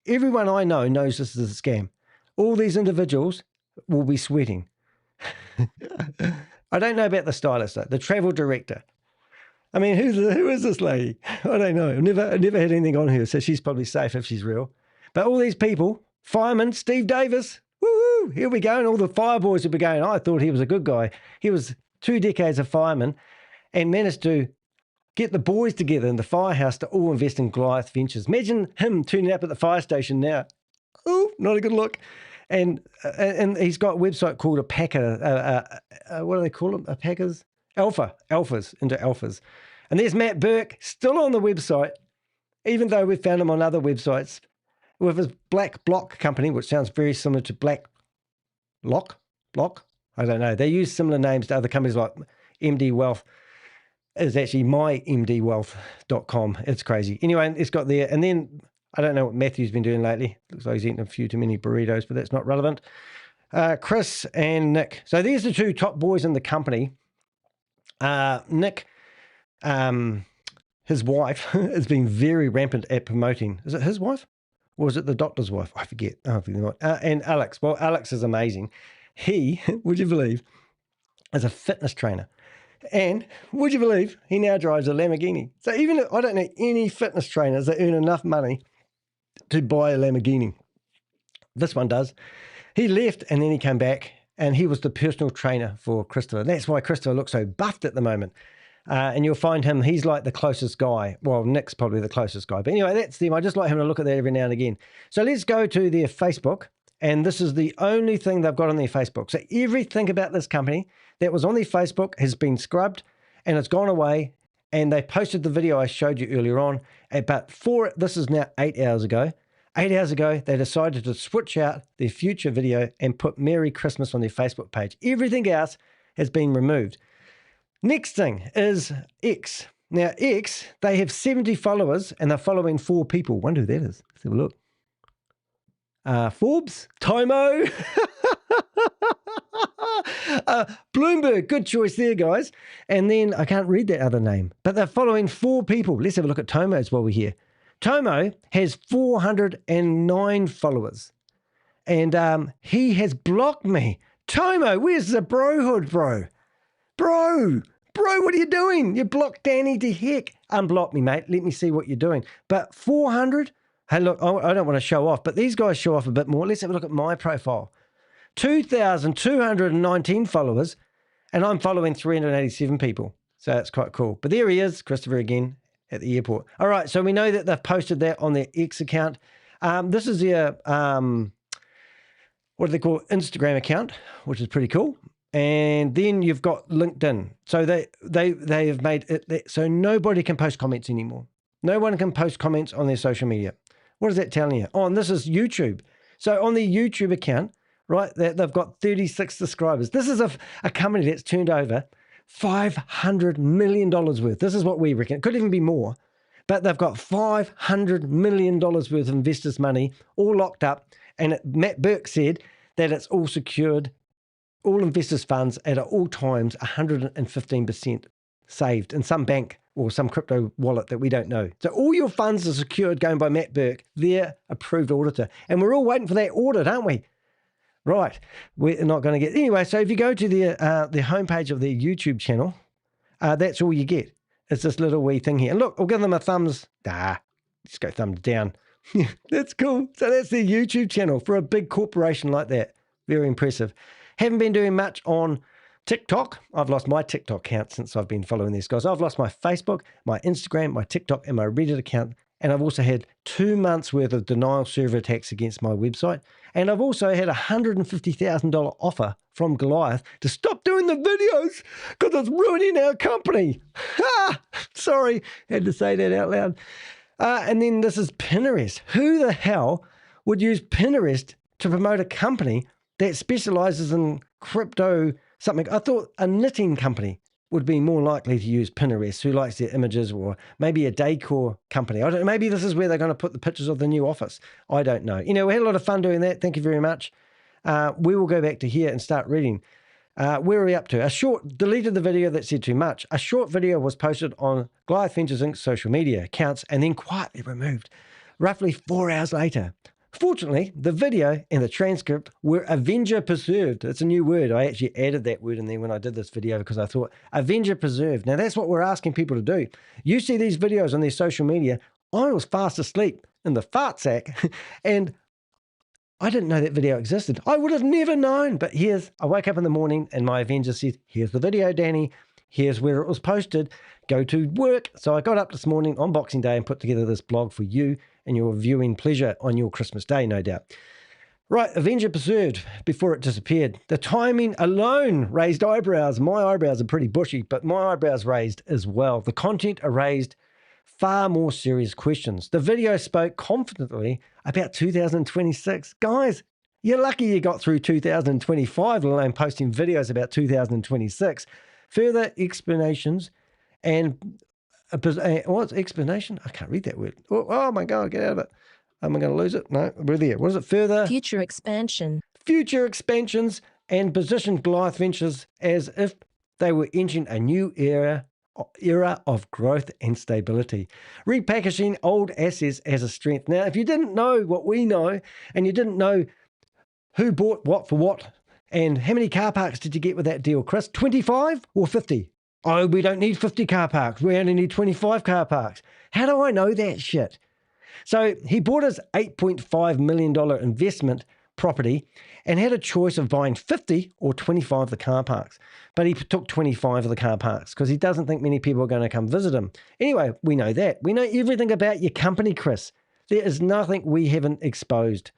S1: everyone I know knows this is a scam. All these individuals will be sweating. I don't know about the stylist, though. The travel director. I mean, who is this lady? I don't know. I've never had anything on her, so she's probably safe if she's real. But all these people, fireman, Steve Davis, woo, here we go. And all the fire boys will be going, I thought he was a good guy. He was 2 decades of fireman and managed to get the boys together in the firehouse to all invest in Goliath Ventures. Imagine him turning up at the fire station now. Oh, not a good look. And he's got a website called what do they call them? Alphas into alphas. And there's Matt Burke still on the website, even though we've found him on other websites with his Black Block company, which sounds very similar to Black Block. I don't know. They use similar names to other companies like MD Wealth. It's actually mymdwealth.com. It's crazy. Anyway, it's got there. And then I don't know what Matthew's been doing lately. Looks like he's eaten a few too many burritos, but that's not relevant. Chris and Nick. So there's the 2 top boys in the company. Nick, his wife has been very rampant at promoting. Is it his wife? Or is it the doctor's wife? I forget. And Alex. Well, Alex is amazing. He, would you believe, is a fitness trainer. And would you believe, he now drives a Lamborghini. So even if I don't know any fitness trainers that earn enough money to buy a Lamborghini. This one does. He left and then he came back and he was the personal trainer for Christopher. That's why Christopher looks so buffed at the moment. And you'll find him, he's like the closest guy. Well, Nick's probably the closest guy. But anyway, that's them. I just like having a look at that every now and again. So let's go to their Facebook. And this is the only thing they've got on their Facebook. So everything about this company that was on their Facebook has been scrubbed and it's gone away. And they posted the video I showed you earlier on. But this is now 8 hours ago. 8 hours ago, they decided to switch out their future video and put Merry Christmas on their Facebook page. Everything else has been removed. Next thing is X. Now, X, they have 70 followers and they're following 4 people. Wonder who that is. Let's have a look. Forbes, Tomo, Bloomberg, good choice there, guys. And then I can't read that other name, but they're following 4 people. Let's have a look at Tomo's while we're here. Tomo has 409 followers, and he has blocked me. Tomo, where's the brohood, bro? Bro, what are you doing? You blocked Danny to heck. Unblock me, mate. Let me see what you're doing. But 400? Hey, look, I don't want to show off, but these guys show off a bit more. Let's have a look at my profile. 2,219 followers, and I'm following 387 people. So that's quite cool. But there he is, Christopher again, at the airport. All right, so we know that they've posted that on their X account. This is their, what do they call it? Instagram account, which is pretty cool. And then you've got LinkedIn. So they have made it so nobody can post comments anymore. No one can post comments on their social media. What is that telling you? Oh, and this is YouTube. So on their YouTube account, right, they've got 36 subscribers. This is a company that's turned over $500 million worth. This is what we reckon. It could even be more. But they've got $500 million worth of investors' money all locked up. And Matt Burke said that it's all secured, all investors' funds at all times 115% saved in some bank or some crypto wallet that we don't know. So all your funds are secured going by Matt Burke, their approved auditor. And we're all waiting for that audit, aren't we? Right. We're not going to get... Anyway, so if you go to the homepage of their YouTube channel, that's all you get. It's this little wee thing here. And look, I'll give them a thumbs... Just go thumbs down. That's cool. So that's their YouTube channel for a big corporation like that. Very impressive. Haven't been doing much on TikTok, I've lost my TikTok account since I've been following these guys. I've lost my Facebook, my Instagram, my TikTok, and my Reddit account. And I've also had 2 months worth of denial server attacks against my website. And I've also had a $150,000 offer from Goliath to stop doing the videos because it's ruining our company. Sorry, had to say that out loud. And then this is Pinterest. Who the hell would use Pinterest to promote a company that specializes in crypto something? I thought a knitting company would be more likely to use Pinterest, who likes their images, or maybe a decor company. I don't know, maybe this is where they're going to put the pictures of the new office. I don't know. We had a lot of fun doing that. Thank you very much. We will go back to here and start reading. Where are we up to? Deleted the video that said too much. A short video was posted on Goliath Ventures Inc. social media accounts and then quietly removed roughly 4 hours later. Fortunately, the video and the transcript were Avenger preserved. It's a new word. I actually added that word in there when I did this video because I thought Avenger preserved. Now, that's what we're asking people to do. You see these videos on their social media. I was fast asleep in the fart sack and I didn't know that video existed. I would have never known. But I woke up in the morning and my Avenger said, here's the video, Danny. Here's where it was posted. Go to work. So I got up this morning on Boxing Day and put together this blog for you and your viewing pleasure on your Christmas Day, no doubt. Right, Avenger preserved before it disappeared. The timing alone raised eyebrows. My eyebrows are pretty bushy, but my eyebrows raised as well. The content raised far more serious questions. The video spoke confidently about 2026. Guys, you're lucky you got through 2025, let alone posting videos about 2026. Further explanations and what's explanation? I can't read that word. Oh my God, get out of it. Am I going to lose it? No, we're there. What is it? Further?
S3: Future expansion. Future
S1: expansions and positioned Goliath Ventures as if they were entering a new era of growth and stability. Repackaging old assets as a strength. Now, if you didn't know what we know and you didn't know who bought what for what and how many car parks did you get with that deal, Chris? 25 or 50? Oh, we don't need 50 car parks. We only need 25 car parks. How do I know that shit? So he bought his $8.5 million investment property and had a choice of buying 50 or 25 of the car parks. But he took 25 of the car parks because he doesn't think many people are going to come visit him. Anyway, we know that. We know everything about your company, Chris. There is nothing we haven't exposed.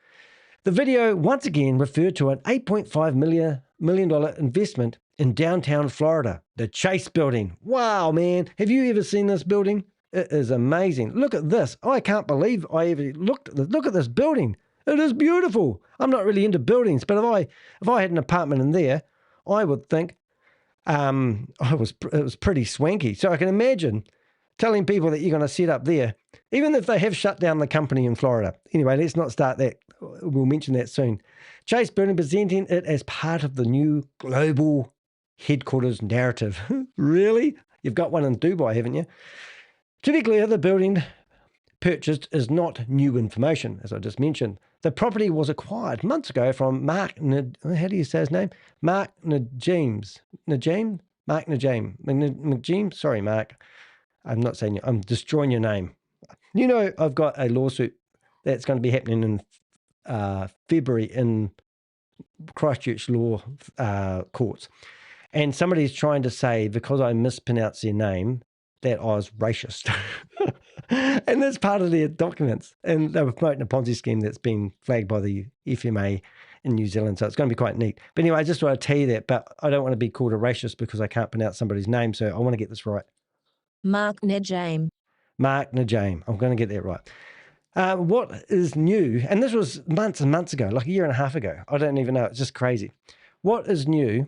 S1: The video once again referred to an $8.5 million investment in downtown Florida, the Chase building. Wow, man. Have you ever seen this building? It is amazing. Look at this. I can't believe I ever look at this building. It is beautiful. I'm not really into buildings, but if I had an apartment in there, I would think it was pretty swanky. So I can imagine telling people that you're going to set up there, even if they have shut down the company in Florida. Anyway, let's not start that. We'll mention that soon. Chase building, presenting it as part of the new global headquarters narrative. Really? You've got one in Dubai, haven't you? To be clear, the building purchased is not new information, as I just mentioned. The property was acquired months ago from Mark, how do you say his name? Mark Nejame. Mark Nejame. Sorry, Mark. I'm not saying I'm destroying your name. You know, I've got a lawsuit that's going to be happening in February in Christchurch law courts. And somebody's trying to say, because I mispronounced their name, that I was racist. And that's part of their documents. And they were promoting a Ponzi scheme that's been flagged by the FMA in New Zealand. So it's going to be quite neat. But anyway, I just want to tell you that. But I don't want to be called a racist because I can't pronounce somebody's name. So I want to get this right.
S3: Mark Nejame.
S1: Mark Nejame. I'm going to get that right. What is new, and this was months and months ago, like a year and a half ago. I don't even know. It's just crazy. What is new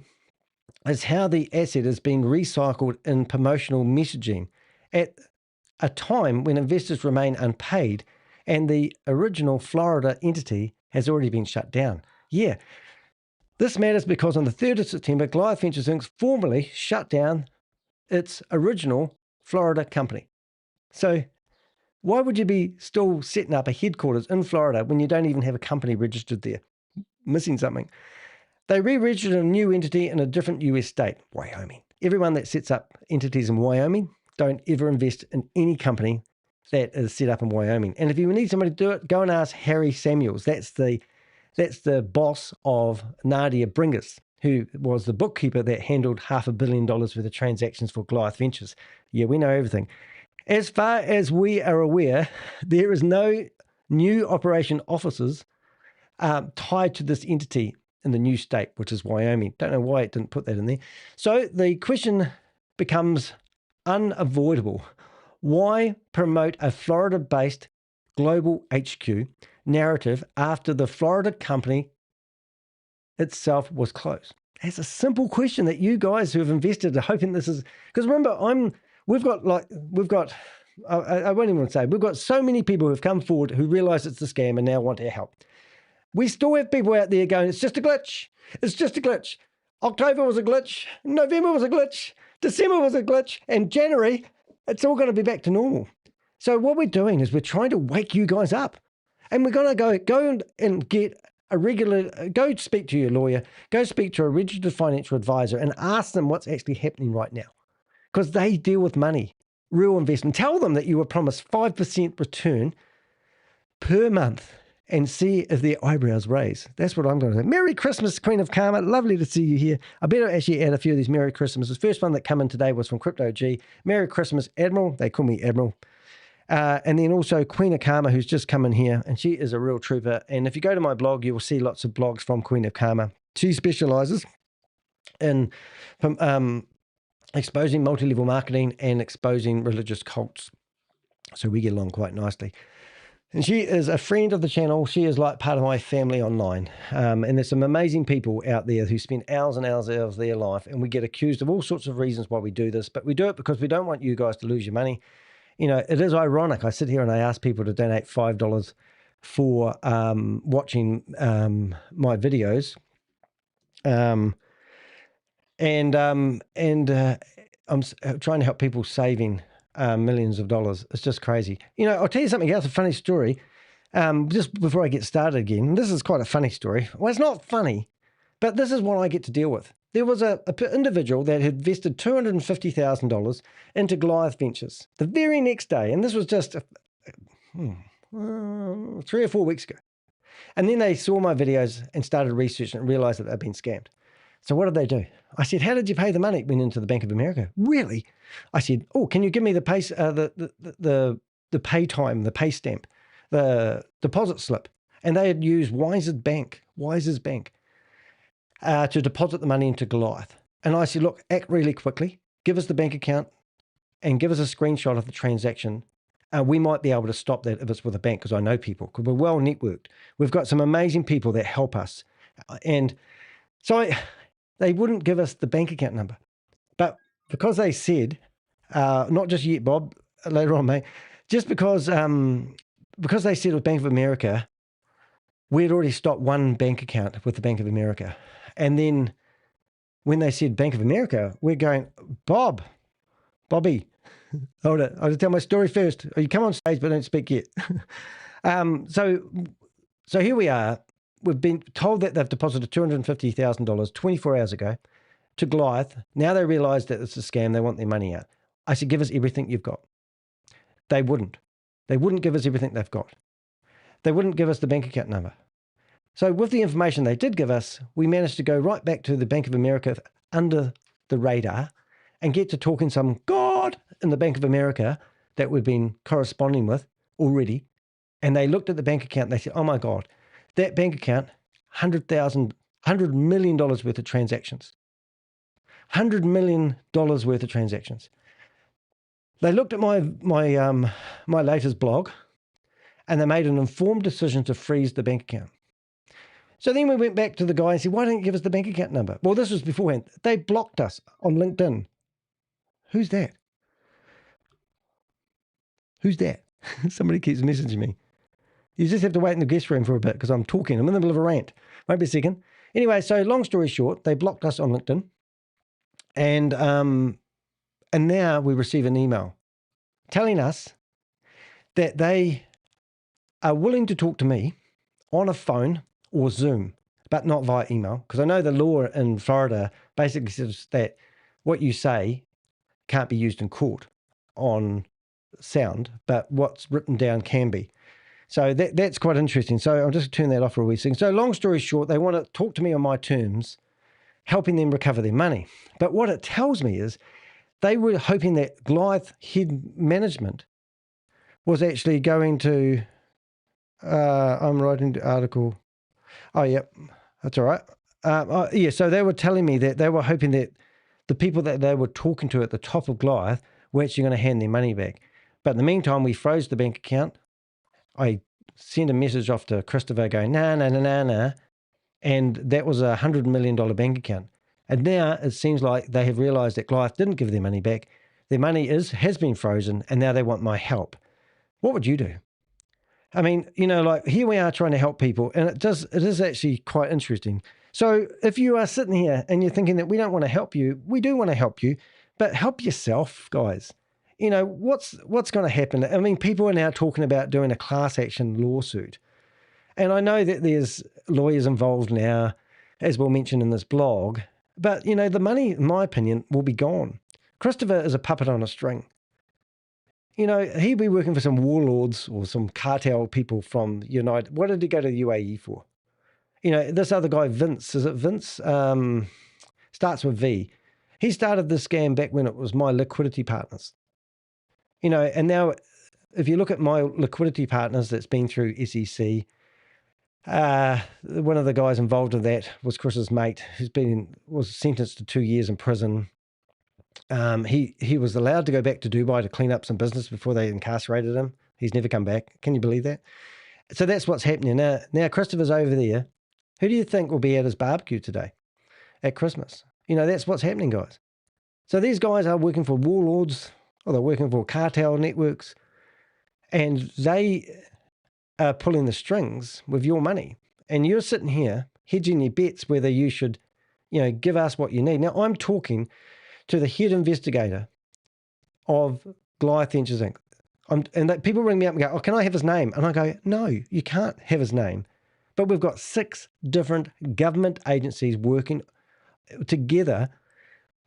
S1: is how the asset is being recycled in promotional messaging at a time when investors remain unpaid and the original Florida entity has already been shut down. Yeah. This matters because on the 3rd of September, Goliath Ventures Inc. formally shut down its original Florida company. So why would you be still setting up a headquarters in Florida when you don't even have a company registered there? Missing something. They re-registered a new entity in a different US state, Wyoming. Everyone that sets up entities in Wyoming, don't ever invest in any company that is set up in Wyoming. And if you need somebody to do it, go and ask Harry Samuels. That's the boss of Nadia Bringus. who was the bookkeeper that handled $500 million worth of transactions for Goliath Ventures. Yeah, we know everything. As far as we are aware, there is no new operation offices tied to this entity in the new state, which is Wyoming. Don't know why it didn't put that in there. So the question becomes unavoidable. Why promote a Florida-based global HQ narrative after the Florida company itself was closed? It's a simple question that you guys who have invested are hoping this is, because remember, we've got, I won't even say, we've got so many people who have come forward who realize it's a scam and now want our help. We still have people out there going, it's just a glitch. It's just a glitch. October was a glitch. November was a glitch. December was a glitch. And January, it's all going to be back to normal. So what we're doing is we're trying to wake you guys up. And we're going to go and get a regular, go speak to your lawyer, go speak to a registered financial advisor and ask them what's actually happening right now. Because they deal with money, real investment. Tell them that you were promised 5% return per month and see if their eyebrows raise. That's what I'm going to do. Merry Christmas, Queen of Karma. Lovely to see you here. I better actually add a few of these Merry Christmases. The first one that come in today was from Crypto G. Merry Christmas, Admiral. They call me Admiral. And then also Queen of Karma, who's just come in here, and she is a real trooper. And if you go to my blog, you will see lots of blogs from Queen of Karma. She specializes in exposing multi-level marketing and exposing religious cults. So we get along quite nicely. And she is a friend of the channel. She is like part of my family online. And there's some amazing people out there who spend hours and hours of their life, and we get accused of all sorts of reasons why we do this, but we do it because we don't want you guys to lose your money. You know, it is ironic. I sit here and I ask people to donate $5 for watching my videos. I'm trying to help people saving millions of dollars. It's just crazy. You know, I'll tell you something else, a funny story. Just before I get started again, this is quite a funny story. Well, it's not funny, but this is what I get to deal with. There was an individual that had invested $250,000 into Goliath Ventures the very next day. And this was just 3 or 4 weeks ago. And then they saw my videos and started researching and realized that they'd been scammed. So what did they do? I said, how did you pay the money? It went into the Bank of America. Really? I said, oh, can you give me the pay, the pay time, the pay stamp, the deposit slip? And they had used Wiser's Bank, to deposit the money into Goliath. And I said, look, act really quickly. Give us the bank account and give us a screenshot of the transaction. We might be able to stop that if it's with a bank, because I know people, because we're well networked. We've got some amazing people that help us. And so they wouldn't give us the bank account number. But because they said, not just yet, Bob, later on, mate, just because they said with Bank of America, we'd already stopped one bank account with the Bank of America. And then when they said Bank of America, we're going, Bobby, hold it. I'll just tell my story first. You come on stage, but don't speak yet. So here we are. We've been told that they've deposited $250,000 24 hours ago to Goliath. Now they realize that it's a scam. They want their money out. I said, give us everything you've got. They wouldn't. They wouldn't give us everything they've got. They wouldn't give us the bank account number. So with the information they did give us, we managed to go right back to the Bank of America under the radar and get to talking some God in the Bank of America that we've been corresponding with already. And they looked at the bank account and they said, oh my God, that bank account, $100 million worth of transactions. $100 million worth of transactions. They looked at my latest blog and they made an informed decision to freeze the bank account. So then we went back to the guy and said, why don't you give us the bank account number? Well, this was beforehand. They blocked us on LinkedIn. Who's that? Who's that? Somebody keeps messaging me. You just have to wait in the guest room for a bit because I'm talking. I'm in the middle of a rant. Won't be a second. Anyway, so long story short, they blocked us on LinkedIn. And now we receive an email telling us that they are willing to talk to me on a phone or Zoom, but not via email. Because I know the law in Florida basically says that what you say can't be used in court on sound, but what's written down can be. So that's quite interesting. So I'll just turn that off for a wee second. So long story short, they want to talk to me on my terms. helping them recover their money. But what it tells me is they were hoping that Goliath head management was actually going to, I'm writing the article. Oh, yep, that's all right. Yeah, so they were telling me that they were hoping that the people that they were talking to at the top of Goliath were actually going to hand their money back. But in the meantime, we froze the bank account. I sent a message off to Christopher going, nah. And that was a $100 million bank account. And now it seems like they have realized that Goliath didn't give their money back. Their money has been frozen, and now they want my help. What would you do? I mean, you know, like here we are trying to help people, and it is actually quite interesting. So if you are sitting here and you're thinking that we don't want to help you, we do want to help you, but help yourself, guys. You know, what's going to happen? I mean, people are now talking about doing a class action lawsuit. And I know that there's lawyers involved now, as we'll mention in this blog, but, you know, the money, in my opinion, will be gone. Christopher is a puppet on a string. You know, he'd be working for some warlords or some cartel people from United. What did he go to the UAE for? You know, this other guy, Vince, is it Vince? Starts with V. He started this scam back when it was My Liquidity Partners. You know, and now if you look at My Liquidity Partners that's been through SEC, one of the guys involved in that was Chris's mate, was sentenced to 2 years in prison. He was allowed to go back to Dubai to clean up some business before they incarcerated him. He's never come back. Can you believe that? So that's what's happening now. Christopher's over there. Who do you think will be at his barbecue today at Christmas? You know, that's what's happening, guys. So these guys are working for warlords, or they're working for cartel networks, and they are pulling the strings with your money. And you're sitting here hedging your bets whether you should, you know, give us what you need. Now, I'm talking to the head investigator of Goliath Ventures Inc. People ring me up and go, oh, can I have his name? And I go, no, you can't have his name. But we've got 6 different government agencies working together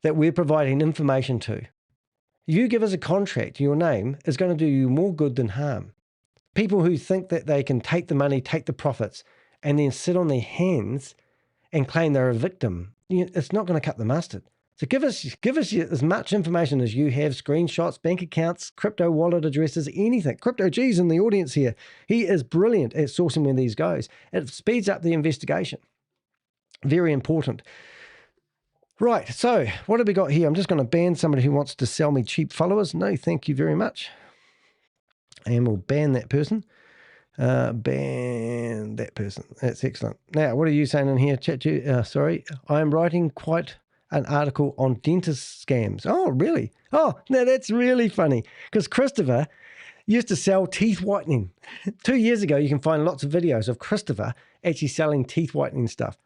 S1: that we're providing information to. You give us a contract, your name is going to do you more good than harm. People who think that they can take the money, take the profits, and then sit on their hands and claim they're a victim, it's not going to cut the mustard. So give us as much information as you have, screenshots, bank accounts, crypto wallet addresses, anything. Crypto G's in the audience here. He is brilliant at sourcing where these goes. It speeds up the investigation. Very important. Right, so what have we got here? I'm just going to ban somebody who wants to sell me cheap followers. No, thank you very much. And we'll ban that person. Ban that person. That's excellent. Now, what are you saying in here? Sorry, I'm writing quite an article on dentist scams. Oh, really? Oh, now that's really funny because Christopher used to sell teeth whitening. 2 years ago, you can find lots of videos of Christopher actually selling teeth whitening stuff.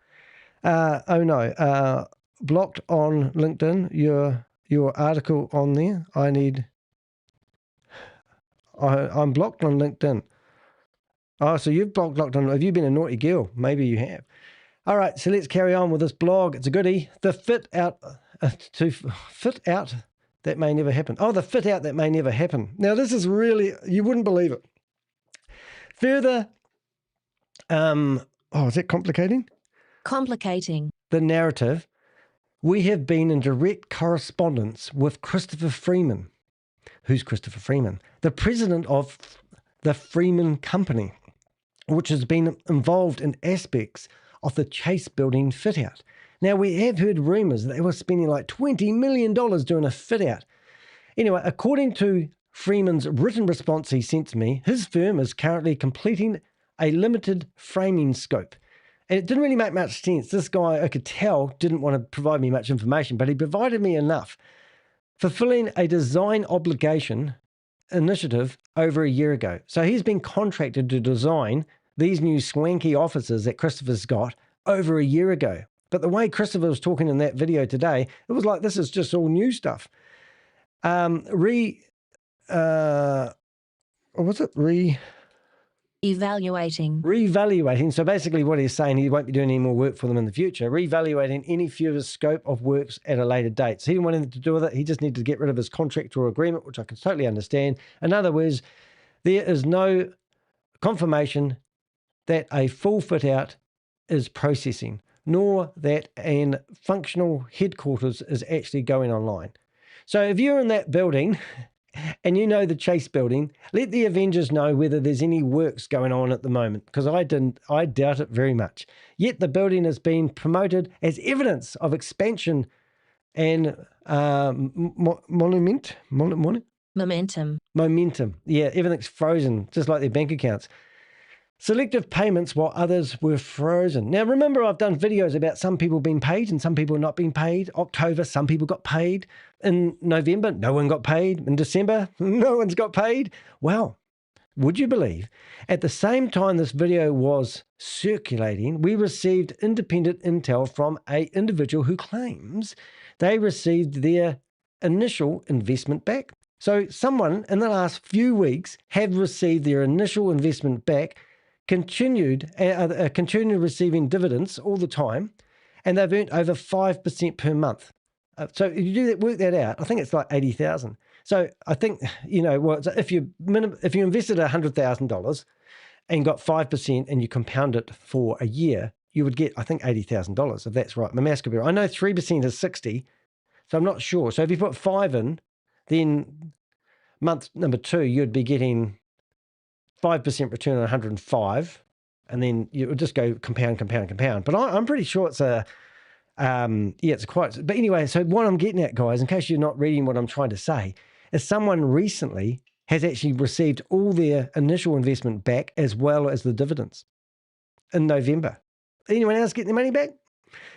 S1: Oh no, blocked on LinkedIn. Your article on there. I'm blocked on LinkedIn. Oh, so you've blocked on. Have you been a naughty girl? Maybe you have. All right, so let's carry on with this blog. It's a goodie. The fit out that may never happen. Oh, the fit out that may never happen. Now, this is really, you wouldn't believe it. Further, is that complicating?
S3: Complicating.
S1: The narrative. We have been in direct correspondence with Christopher Freeman. Who's Christopher Freeman? The president of the Freeman Company, which has been involved in aspects of the Chase building fit out. Now, we have heard rumors that they were spending like $20 million doing a fit out. Anyway, according to Freeman's written response he sent to me, his firm is currently completing a limited framing scope. And it didn't really make much sense. This guy, I could tell, didn't want to provide me much information, but he provided me enough. Fulfilling a design obligation initiative over a year ago. So he's been contracted to design these new swanky offices that Christopher's got over a year ago. But the way Christopher was talking in that video today, it was like, this is just all new stuff. Reevaluating. So basically what he's saying, he won't be doing any more work for them in the future. Reevaluating any further scope of works at a later date. So he didn't want anything to do with it. He just needed to get rid of his contract or agreement, which I can totally understand. In other words, there is no confirmation that a full fit out is processing. nor that an functional headquarters is actually going online. So if you're in that building and you know the Chase building, let the Avengers know whether there's any works going on at the moment, because I doubt it very much. Yet the building has been promoted as evidence of expansion and
S3: Momentum.
S1: Yeah, everything's frozen, just like their bank accounts. Selective payments while others were frozen. Now, remember, I've done videos about some people being paid and some people not being paid. October, some people got paid. In November, no one got paid. In December, no one's got paid. Well, would you believe, at the same time this video was circulating, we received independent intel from an individual who claims they received their initial investment back. So someone in the last few weeks have received their initial investment back, continued receiving dividends all the time, and they've earned over 5% per month. So if you do that, work that out, I think it's like 80,000. So I think, if you invested $100,000 and got 5% and you compound it for a year, you would get, I think, $80,000, if that's right. My maths could be right. I know 3% is 60, so I'm not sure. So if you put 5 in, then month number 2, you'd be getting 5% return on 105, and then you would just go compound. But I'm pretty sure it's it's quite. But anyway, so what I'm getting at, guys, in case you're not reading what I'm trying to say, is someone recently has actually received all their initial investment back as well as the dividends in November. Anyone else getting their money back?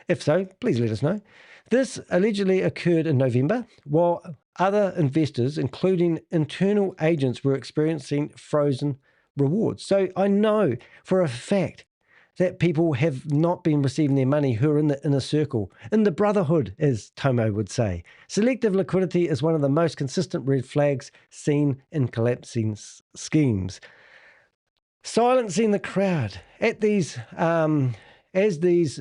S1: If so, please let us know. This allegedly occurred in November, while other investors, including internal agents, were experiencing frozen rewards. So I know for a fact that people have not been receiving their money who are in the inner circle, in the brotherhood, as Tomo would say. Selective liquidity is one of the most consistent red flags seen in collapsing schemes. Silencing the crowd at these as these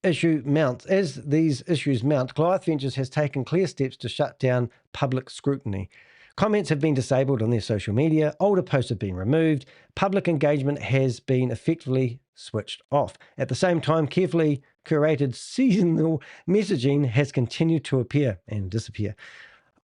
S1: issues mount, Goliath Ventures has taken clear steps to shut down public scrutiny. Comments have been disabled on their social media, older posts have been removed, public engagement has been effectively switched off. At the same time, carefully curated seasonal messaging has continued to appear and disappear.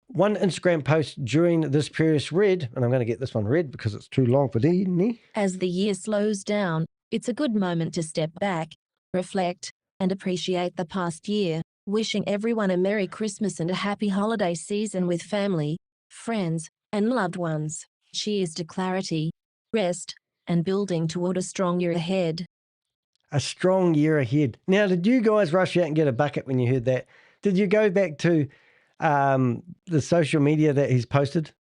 S1: One Instagram post during this period read, and I'm going to get this one read because it's too long for Disney.
S3: As the year slows down, it's a good moment to step back, reflect, and appreciate the past year. Wishing everyone a Merry Christmas and a happy holiday season with family, friends, and loved ones. Cheers to clarity, rest, and building toward a strong year ahead.
S1: A strong year ahead. Now, did you guys rush out and get a bucket when you heard that? Did you go back to the social media that he's posted?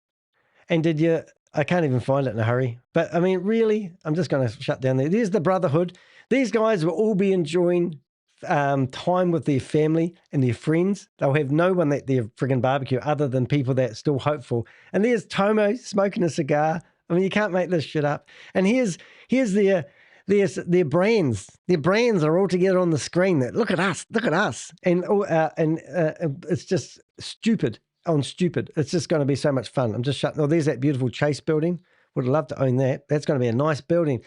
S1: And did you, I can't even find it in a hurry, but I mean, really, I'm just going to shut down there. There's the brotherhood. These guys will all be enjoying time with their family and their friends. They'll have no one at their friggin' barbecue other than people that are still hopeful. And there's Tomo smoking a cigar. I mean, you can't make this shit up. And here's their brands. Their brands are all together on the screen. That look at us, and it's just stupid on stupid. It's just going to be so much fun. I'm just shutting. Oh, there's that beautiful Chase building. Would love to own that. That's going to be a nice building.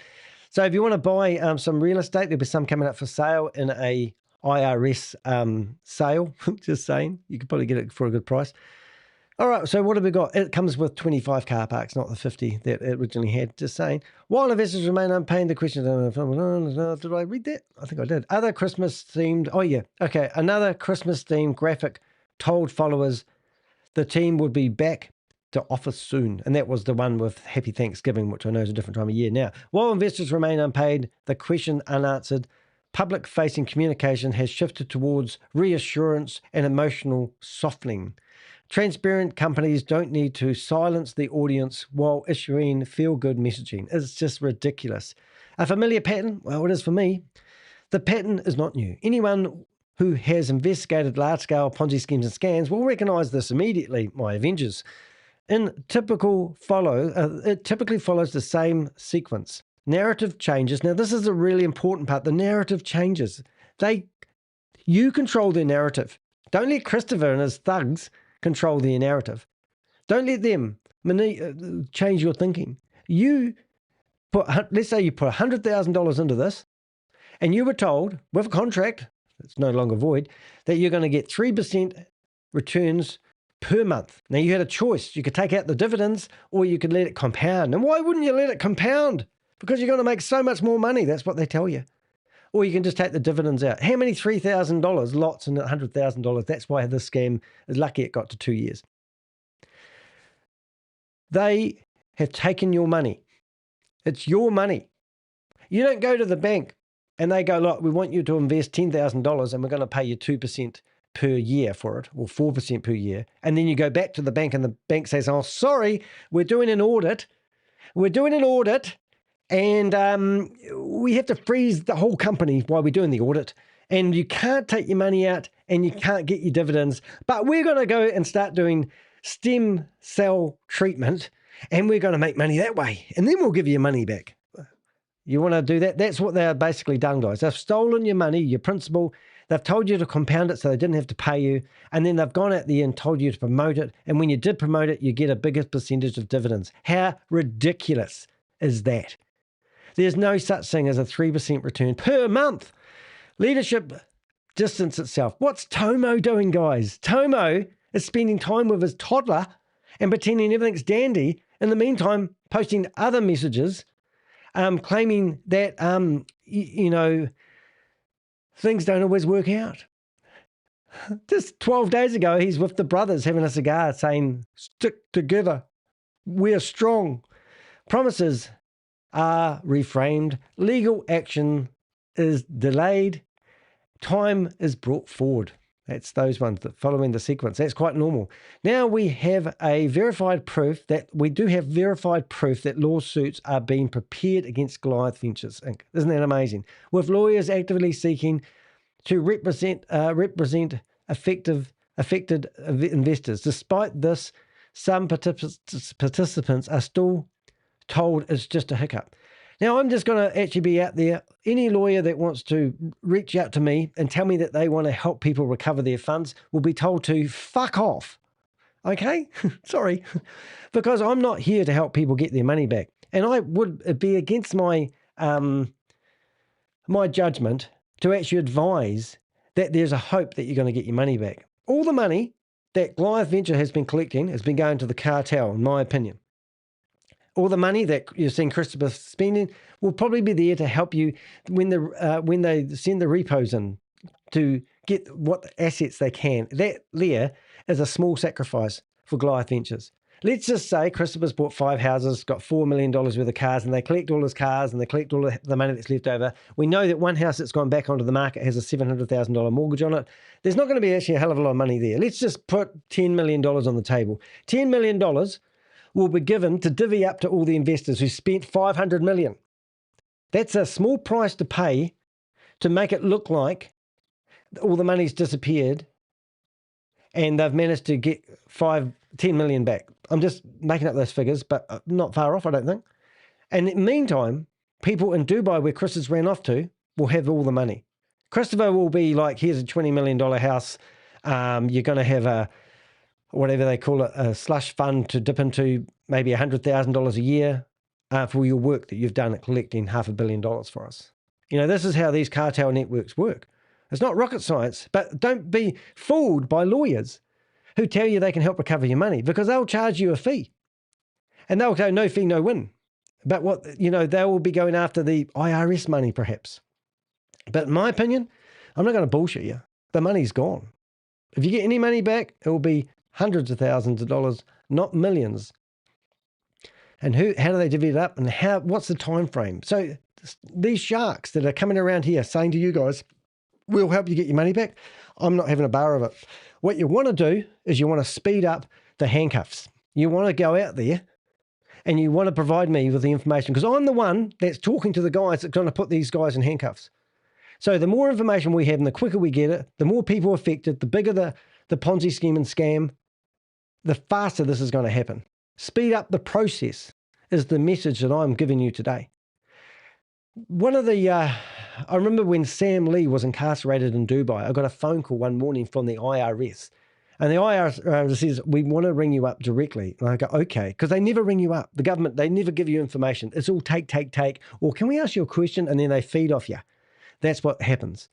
S1: So if you want to buy some real estate, there'll be some coming up for sale in a IRS sale. Just saying, you could probably get it for a good price. All right, so what have we got? It comes with 25 car parks, not the 50 that it originally had. Just saying. While investors remain unpaid, the question, did I read that? I think I did. Other Christmas themed, oh yeah, okay. Another Christmas themed graphic told followers the team would be back to office soon. And that was the one with Happy Thanksgiving, which I know is a different time of year now. While investors remain unpaid, the question unanswered, public-facing communication has shifted towards reassurance and emotional softening. Transparent companies don't need to silence the audience while issuing feel-good messaging. It's just ridiculous. A familiar pattern? Well, it is for me. The pattern is not new. Anyone who has investigated large-scale Ponzi schemes and scams will recognize this immediately, my Avengers. It typically follows the same sequence. Narrative changes. Now, this is a really important part. The narrative changes. You control their narrative. Don't let Christopher and his thugs control their narrative. Don't let them change your thinking. Let's say you put $100,000 into this, And you were told with a contract, it's no longer void, that you're going to get 3% returns per month. Now, you had a choice. You could take out the dividends or you could let it compound. And why wouldn't you let it compound? Because you're going to make so much more money. That's what they tell you. Or you can just take the dividends out. How many $3,000 lots and $100,000? That's why this scam is lucky it got to 2 years. They have taken your money. It's your money. You don't go to the bank and they go, look, we want you to invest $10,000 and we're going to pay you 2% per year for it, or 4% per year. And then you go back to the bank and the bank says, oh, sorry, we're doing an audit. And we have to freeze the whole company while we're doing the audit. And you can't take your money out and you can't get your dividends. But we're going to go and start doing stem cell treatment and we're going to make money that way. And then we'll give you your money back. You want to do that? That's what they're basically done, guys. They've stolen your money, your principal. They've told you to compound it so they didn't have to pay you. And then they've gone out there and told you to promote it. And when you did promote it, you get a bigger percentage of dividends. How ridiculous is that? There's no such thing as a 3% return per month. Leadership distance itself. What's Tomo doing, guys? Tomo is spending time with his toddler and pretending everything's dandy. In the meantime, posting other messages, claiming that, things don't always work out. Just 12 days ago, he's with the brothers having a cigar saying, stick together. We're strong. Promises are reframed. Legal action is delayed. Time is brought forward. That's those ones that following the sequence. That's quite normal. Now we have a verified proof that lawsuits are being prepared against Goliath Ventures Inc. Isn't that amazing? With lawyers actively seeking to represent affected investors. Despite this, some participants are still told it's just a hiccup. Now, I'm just going to actually be out there. Any lawyer that wants to reach out to me and tell me that they want to help people recover their funds will be told to fuck off. Okay? Sorry. Because I'm not here to help people get their money back. And I would be against my judgment to actually advise that there's a hope that you're going to get your money back. All the money that Goliath Venture has been collecting has been going to the cartel, in my opinion. All the money that you're seeing Christopher spending will probably be there to help you when they send the repos in to get what assets they can. That there is a small sacrifice for Goliath Ventures. Let's just say Christopher's bought 5 houses, got $4 million worth of cars, and they collect all his cars and they collect all the money that's left over. We know that one house that's gone back onto the market has a $700,000 mortgage on it. There's not going to be actually a hell of a lot of money there. Let's just put $10 million on the table. $10 million will be given to divvy up to all the investors who spent $500 million. That's a small price to pay to make it look like all the money's disappeared and they've managed to get $10 million back. I'm just making up those figures, but not far off, I don't think. And in the meantime, people in Dubai, where Chris has ran off to, will have all the money. Christopher will be like, here's a $20 million house. You're going to have a, whatever they call it, a slush fund to dip into, maybe $100,000 a year for your work that you've done at collecting $500 million for us. You know, this is how these cartel networks work. It's not rocket science, but don't be fooled by lawyers who tell you they can help recover your money, because they'll charge you a fee and they'll go no fee, no win. But they will be going after the IRS money perhaps. But in my opinion, I'm not going to bullshit you. The money's gone. If you get any money back, it will be hundreds of thousands of dollars, not millions. And how do they divvy it up, and what's the time frame? So these sharks that are coming around here saying to you guys, we'll help you get your money back, I'm not having a bar of it. What you want to do is you want to speed up the handcuffs. You want to go out there and you want to provide me with the information, because I'm the one that's talking to the guys that's going to put these guys in handcuffs. So the more information we have and the quicker we get it, the more people affected, the bigger the Ponzi scheme and scam, the faster this is going to happen. Speed up the process is the message that I'm giving you today. One of the, I remember when Sam Lee was incarcerated in Dubai, I got a phone call one morning from the IRS. And the IRS says, we want to ring you up directly. And I go, okay, because they never ring you up. The government, they never give you information. It's all take. Or can we ask you a question? And then they feed off you. That's what happens.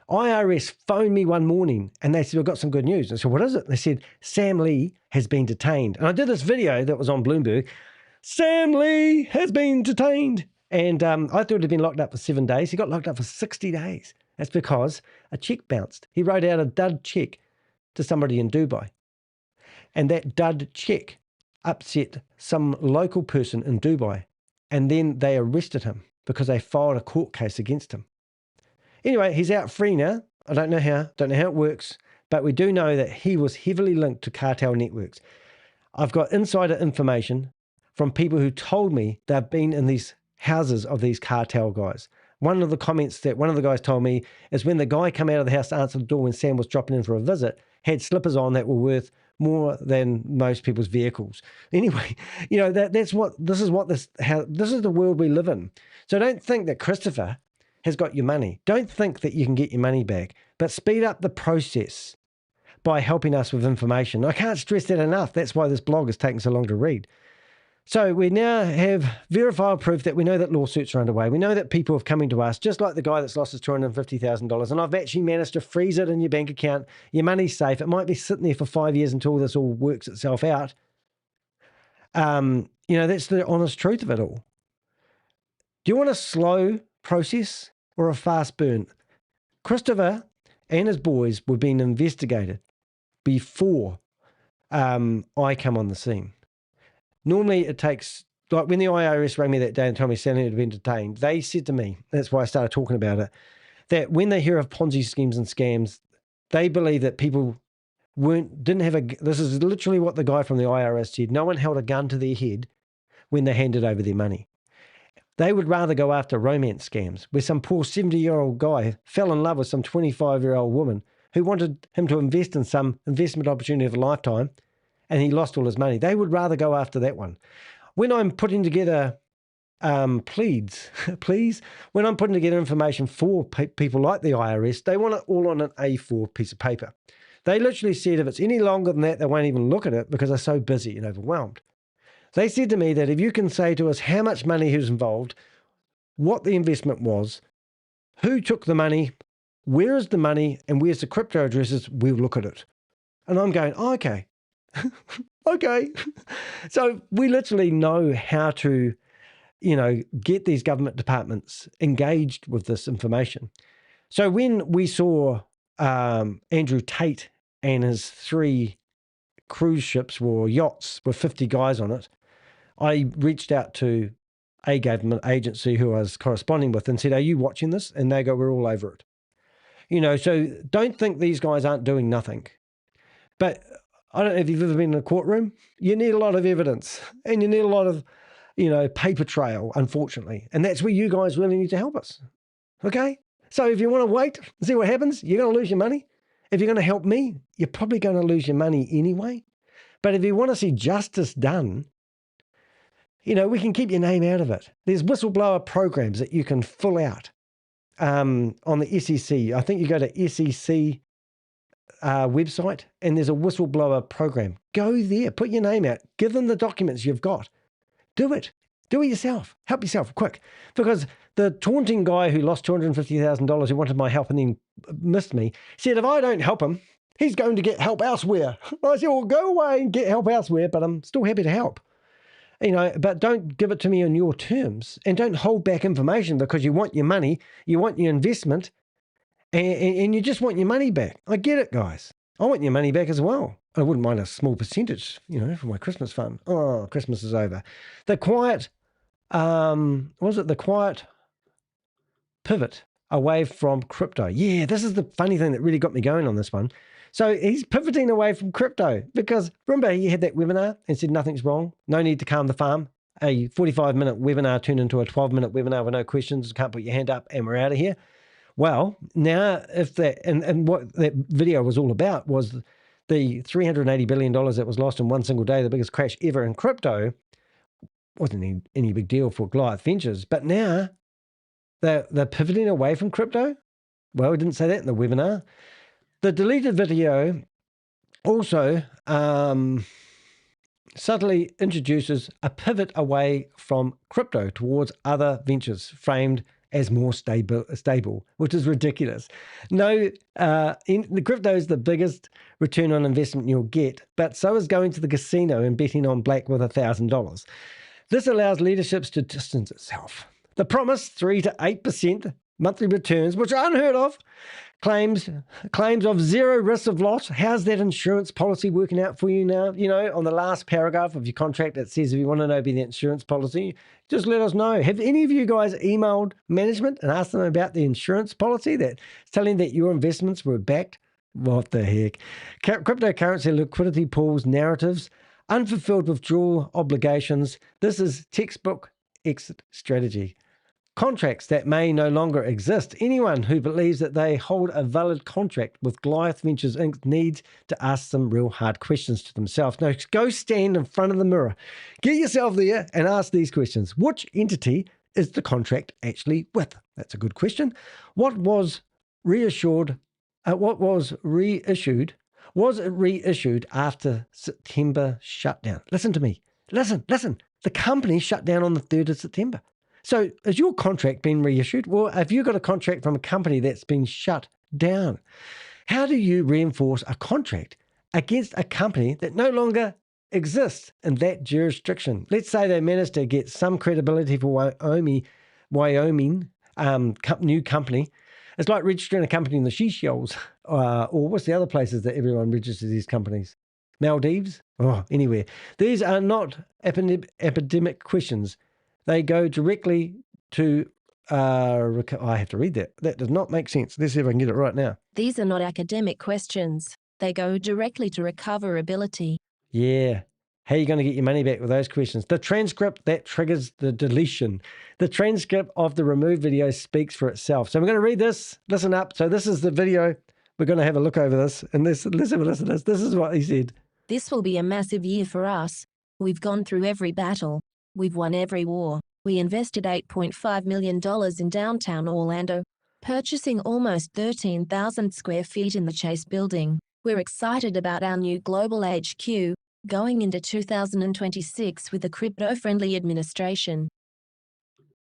S1: IRS phoned me one morning and they said, we've got some good news. I said, what is it? They said, Sam Lee has been detained. And I did this video that was on Bloomberg. Sam Lee has been detained. And I thought he'd been locked up for 7 days. He got locked up for 60 days. That's because a check bounced. He wrote out a dud check to somebody in Dubai. And that dud check upset some local person in Dubai. And then they arrested him because they filed a court case against him. Anyway, he's out free now. I don't know how it works, but we do know that he was heavily linked to cartel networks. I've got insider information from people who told me they've been in these houses of these cartel guys. One of the comments that one of the guys told me is when the guy came out of the house to answer the door when Sam was dropping in for a visit, had slippers on that were worth more than most people's vehicles. Anyway, you know, this is the world we live in. So don't think that Christopher has got your money. Don't think that you can get your money back, but speed up the process by helping us with information. I can't stress that enough. That's why this blog is taking so long to read. So we now have verifiable proof that we know that lawsuits are underway. We know that people are coming to us, just like the guy that's lost his $250,000. And I've actually managed to freeze it in your bank account. Your money's safe. It might be sitting there for 5 years until this all works itself out. You know, that's the honest truth of it all. Do you want a slow process or a fast burn? Christopher and his boys were being investigated before I come on the scene. Normally it takes, like when the IRS rang me that day and told me Sally had been detained, they said to me, that's why I started talking about it, that when they hear of Ponzi schemes and scams, they believe that people this is literally what the guy from the IRS said, no one held a gun to their head when they handed over their money. They would rather go after romance scams where some poor 70-year-old guy fell in love with some 25-year-old woman who wanted him to invest in some investment opportunity of a lifetime and he lost all his money. They would rather go after that one. When I'm putting together when I'm putting together information for people like the IRS, they want it all on an A4 piece of paper. They literally said if it's any longer than that, they won't even look at it because they're so busy and overwhelmed. They said to me that if you can say to us how much money was involved, what the investment was, who took the money, where is the money, and where's the crypto addresses, we'll look at it. And I'm going, oh, okay. Okay. So we literally know how to, you know, get these government departments engaged with this information. So when we saw Andrew Tate and his 3 cruise ships or yachts with 50 guys on it, I reached out to a government agency who I was corresponding with and said, are you watching this? And they go, we're all over it. You know, so don't think these guys aren't doing nothing. But I don't know if you've ever been in a courtroom. You need a lot of evidence and you need a lot of, you know, paper trail, unfortunately. And that's where you guys really need to help us. Okay? So if you want to wait and see what happens, you're going to lose your money. If you're going to help me, you're probably going to lose your money anyway. But if you want to see justice done, you know, we can keep your name out of it. There's whistleblower programs that you can fill out on the SEC. I think you go to SEC website and there's a whistleblower program. Go there, put your name out, give them the documents you've got. Do it. Do it yourself. Help yourself quick. Because the taunting guy who lost $250,000 who wanted my help and then missed me said, if I don't help him, he's going to get help elsewhere. I said, well, go away and get help elsewhere, but I'm still happy to help. You know, but don't give it to me on your terms and don't hold back information because you want your money, you want your investment, and you just want your money back. I get it, guys. I want your money back as well. I wouldn't mind a small percentage, you know, for my Christmas fund. Oh, Christmas is over. The quiet, the quiet pivot away from crypto. Yeah, this is the funny thing that really got me going on this one. So he's pivoting away from crypto because remember he had that webinar and said nothing's wrong, no need to calm the farm. A 45-minute webinar turned into a 12-minute webinar with no questions, can't put your hand up and we're out of here. Well, now if that, and what that video was all about was the $380 billion that was lost in one single day, the biggest crash ever in crypto, wasn't any big deal for Goliath Ventures. But now they're pivoting away from crypto. Well, we didn't say that in the webinar. The deleted video also subtly introduces a pivot away from crypto towards other ventures framed as more stable, which is ridiculous. No, in the crypto is the biggest return on investment you'll get, but so is going to the casino and betting on black with $1,000. This allows leaderships to distance itself. The promised 3 to 8% monthly returns, which are unheard of, claims of zero risk of loss. How's that insurance policy working out for you now? You know, on the last paragraph of your contract, it says if you want to know about the insurance policy, just let us know. Have any of you guys emailed management and asked them about the insurance policy that's telling that your investments were backed? What the heck? Cryptocurrency liquidity pools narratives, unfulfilled withdrawal obligations. This is textbook exit strategy. Contracts that may no longer exist. Anyone who believes that they hold a valid contract with Goliath Ventures Inc. needs to ask some real hard questions to themselves. Now, go stand in front of the mirror. Get yourself there and ask these questions. Which entity is the contract actually with? That's a good question. What was reissued? What was reissued? Was it reissued after September shutdown? Listen to me. Listen. The company shut down on the 3rd of September. So has your contract been reissued? Well, have you got a contract from a company that's been shut down? How do you reinforce a contract against a company that no longer exists in that jurisdiction? Let's say they managed to get some credibility for Wyoming new company. It's like registering a company in the Seychelles, or what's the other places that everyone registers these companies? Maldives? Oh, anywhere. These are not epidemic questions. They go directly to, I have to read that. That does not make sense. Let's see if I can get it right now.
S3: These are not academic questions. They go directly to recoverability.
S1: Yeah. How are you going to get your money back with those questions? The transcript that triggers the deletion. The transcript of the removed video speaks for itself. So I'm going to read this. Listen up. So this is the video. We're going to have a look over this. And let's have a listen to this. This is what he said.
S3: This will be a massive year for us. We've gone through every battle. We've won every war. We invested $8.5 million in downtown Orlando, purchasing almost 13,000 square feet in the Chase building. We're excited about our new global HQ, going into 2026 with a crypto-friendly administration.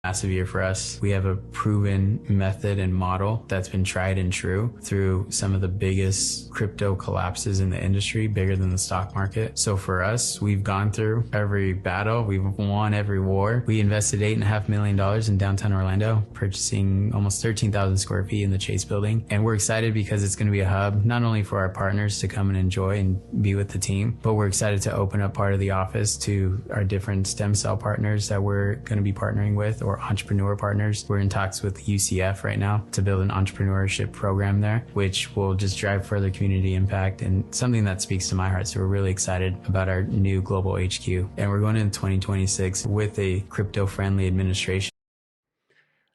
S2: Massive year for us. We have a proven method and model that's been tried and true through some of the biggest crypto collapses in the industry, bigger than the stock market. So for us, we've gone through every battle. We've won every war. We invested $8.5 million in downtown Orlando, purchasing almost 13,000 square feet in the Chase building. And we're excited because it's going to be a hub, not only for our partners to come and enjoy and be with the team, but we're excited to open up part of the office to our different stem cell partners that we're going to be partnering with, or entrepreneur partners. We're in talks with UCF right now to build an entrepreneurship program there, which will just drive further community impact and something that speaks to my heart. So we're really excited about our new global HQ. And we're going into 2026 with a crypto-friendly administration.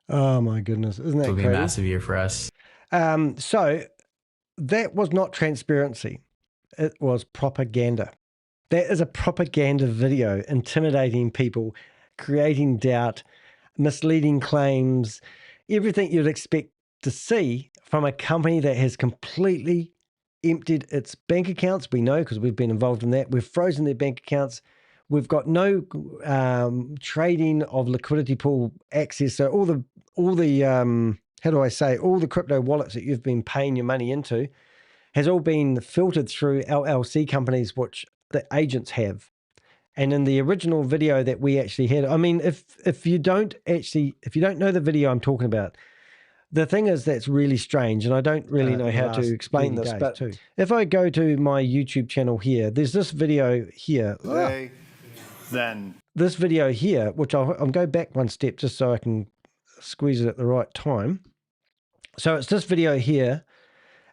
S1: Oh my goodness. Isn't that
S2: crazy? It'll be
S1: crazy?
S2: a massive year for us.
S1: So that was not transparency. It was propaganda. That is a propaganda video, intimidating people, creating doubt, misleading claims, everything you'd expect to see from a company that has completely emptied its bank accounts. We know because we've been involved in that. We've frozen their bank accounts. We've got no trading of liquidity pool access. So all the how do I say, all the crypto wallets that you've been paying your money into has all been filtered through LLC companies, which the agents have. And in the original video that we actually had, I mean, if you don't know the video I'm talking about, the thing is that's really strange, and I don't really know how to explain this, but if I go to my YouTube channel here, there's this video here. This video here, which I'll go back one step just so I can squeeze it at the right time. So it's this video here,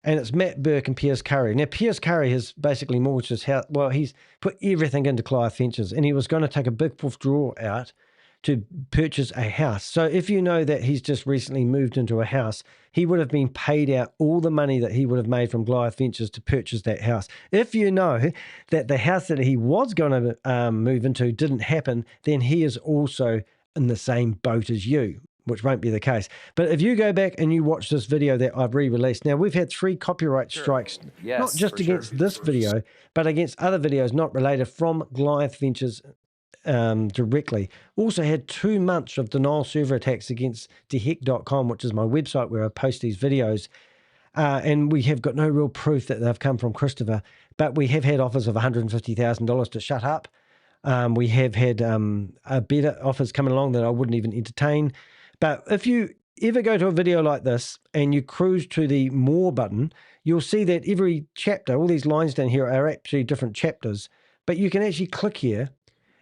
S1: and it's Matt Burke and Piers Curry. Now, Piers Curry has basically mortgaged his house. Well, he's put everything into Goliath Ventures, and he was going to take a big withdrawal out to purchase a house. So if you know that he's just recently moved into a house, he would have been paid out all the money that he would have made from Goliath Ventures to purchase that house. If you know that the house that he was going to move into didn't happen, then he is also in the same boat as you, which won't be the case. But if you go back and you watch this video that I've re-released, now we've had 3 copyright strikes, not just against this video, but against other videos not related from Goliath Ventures directly. Also had 2 months of denial server attacks against deheck.com, which is my website where I post these videos. And we have got no real proof that they've come from Christopher, but we have had offers of $150,000 to shut up. We have had better offers coming along that I wouldn't even entertain. But if you ever go to a video like this and you cruise to the More button, you'll see that every chapter, all these lines down here are actually different chapters. But you can actually click here,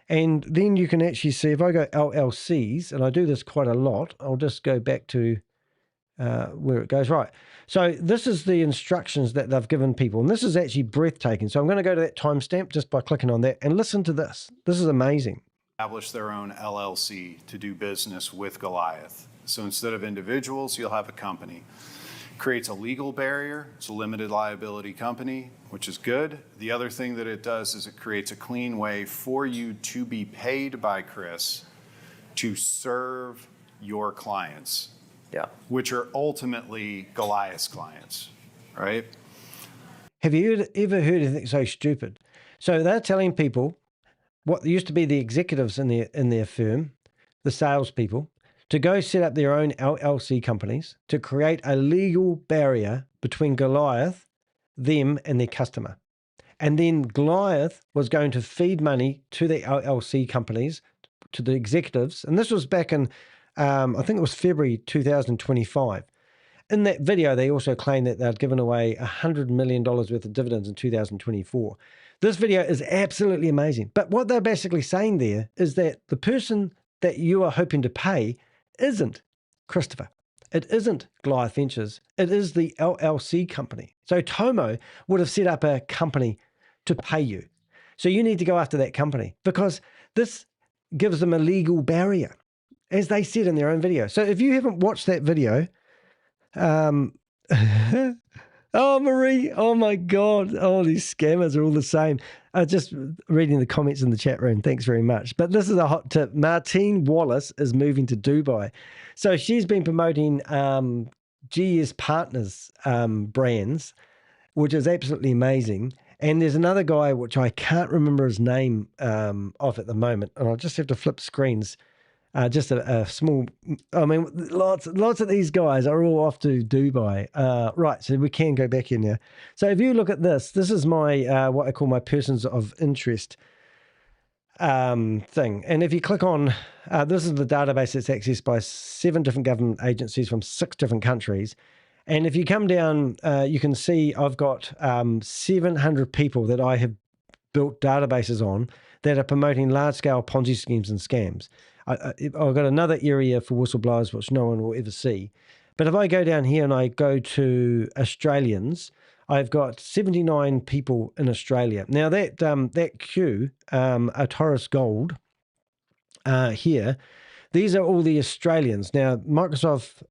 S1: and then you can actually see, if I go LLCs, and I do this quite a lot, I'll just go back to where it goes. Right. So this is the instructions that they've given people, and this is actually breathtaking. So I'm going to go to that timestamp just by clicking on that and listen to this. This is amazing.
S4: Establish their own LLC to do business with Goliath. So instead of individuals, you'll have a company. Creates a legal barrier. It's a limited liability company, which is good. The other thing that it does is it creates a clean way for you to be paid by Chris to serve your clients.
S5: Yeah.
S4: Which are ultimately Goliath's clients, right?
S1: Have you ever heard anything so stupid? So they're telling people, what used to be the executives in their firm, the salespeople, to go set up their own LLC companies to create a legal barrier between Goliath, them, and their customer. And then Goliath was going to feed money to the LLC companies, to the executives. And this was back in, I think it was February 2025. In that video, they also claimed that they'd given away $100 million worth of dividends in 2024. This video is absolutely amazing. But what they're basically saying there is that the person that you are hoping to pay isn't Christopher. It isn't Goliath Ventures. It is the LLC company. So Tomo would have set up a company to pay you. So you need to go after that company because this gives them a legal barrier, as they said in their own video. So if you haven't watched that video, oh, Marie, oh my God. Oh, these scammers are all the same. Just reading the comments in the chat room. Thanks very much. But this is a hot tip. Martine Wallace is moving to Dubai. So she's been promoting GS Partners brands, which is absolutely amazing. And there's another guy, which I can't remember his name of at the moment. And I'll just have to flip screens. Just a small, I mean, lots of these guys are all off to Dubai. Right, so we can go back in now. So if you look at this is my, what I call my persons of interest thing. And if you click on, this is the database that's accessed by 7 different government agencies from 6 different countries. And if you come down, you can see I've got 700 people that I have built databases on that are promoting large-scale Ponzi schemes and scams. I've got another area for whistleblowers, which no one will ever see. But if I go down here and I go to Australians, I've got 79 people in Australia. Now that queue, a Taurus Gold here, these are all the Australians. Now, Microsoft,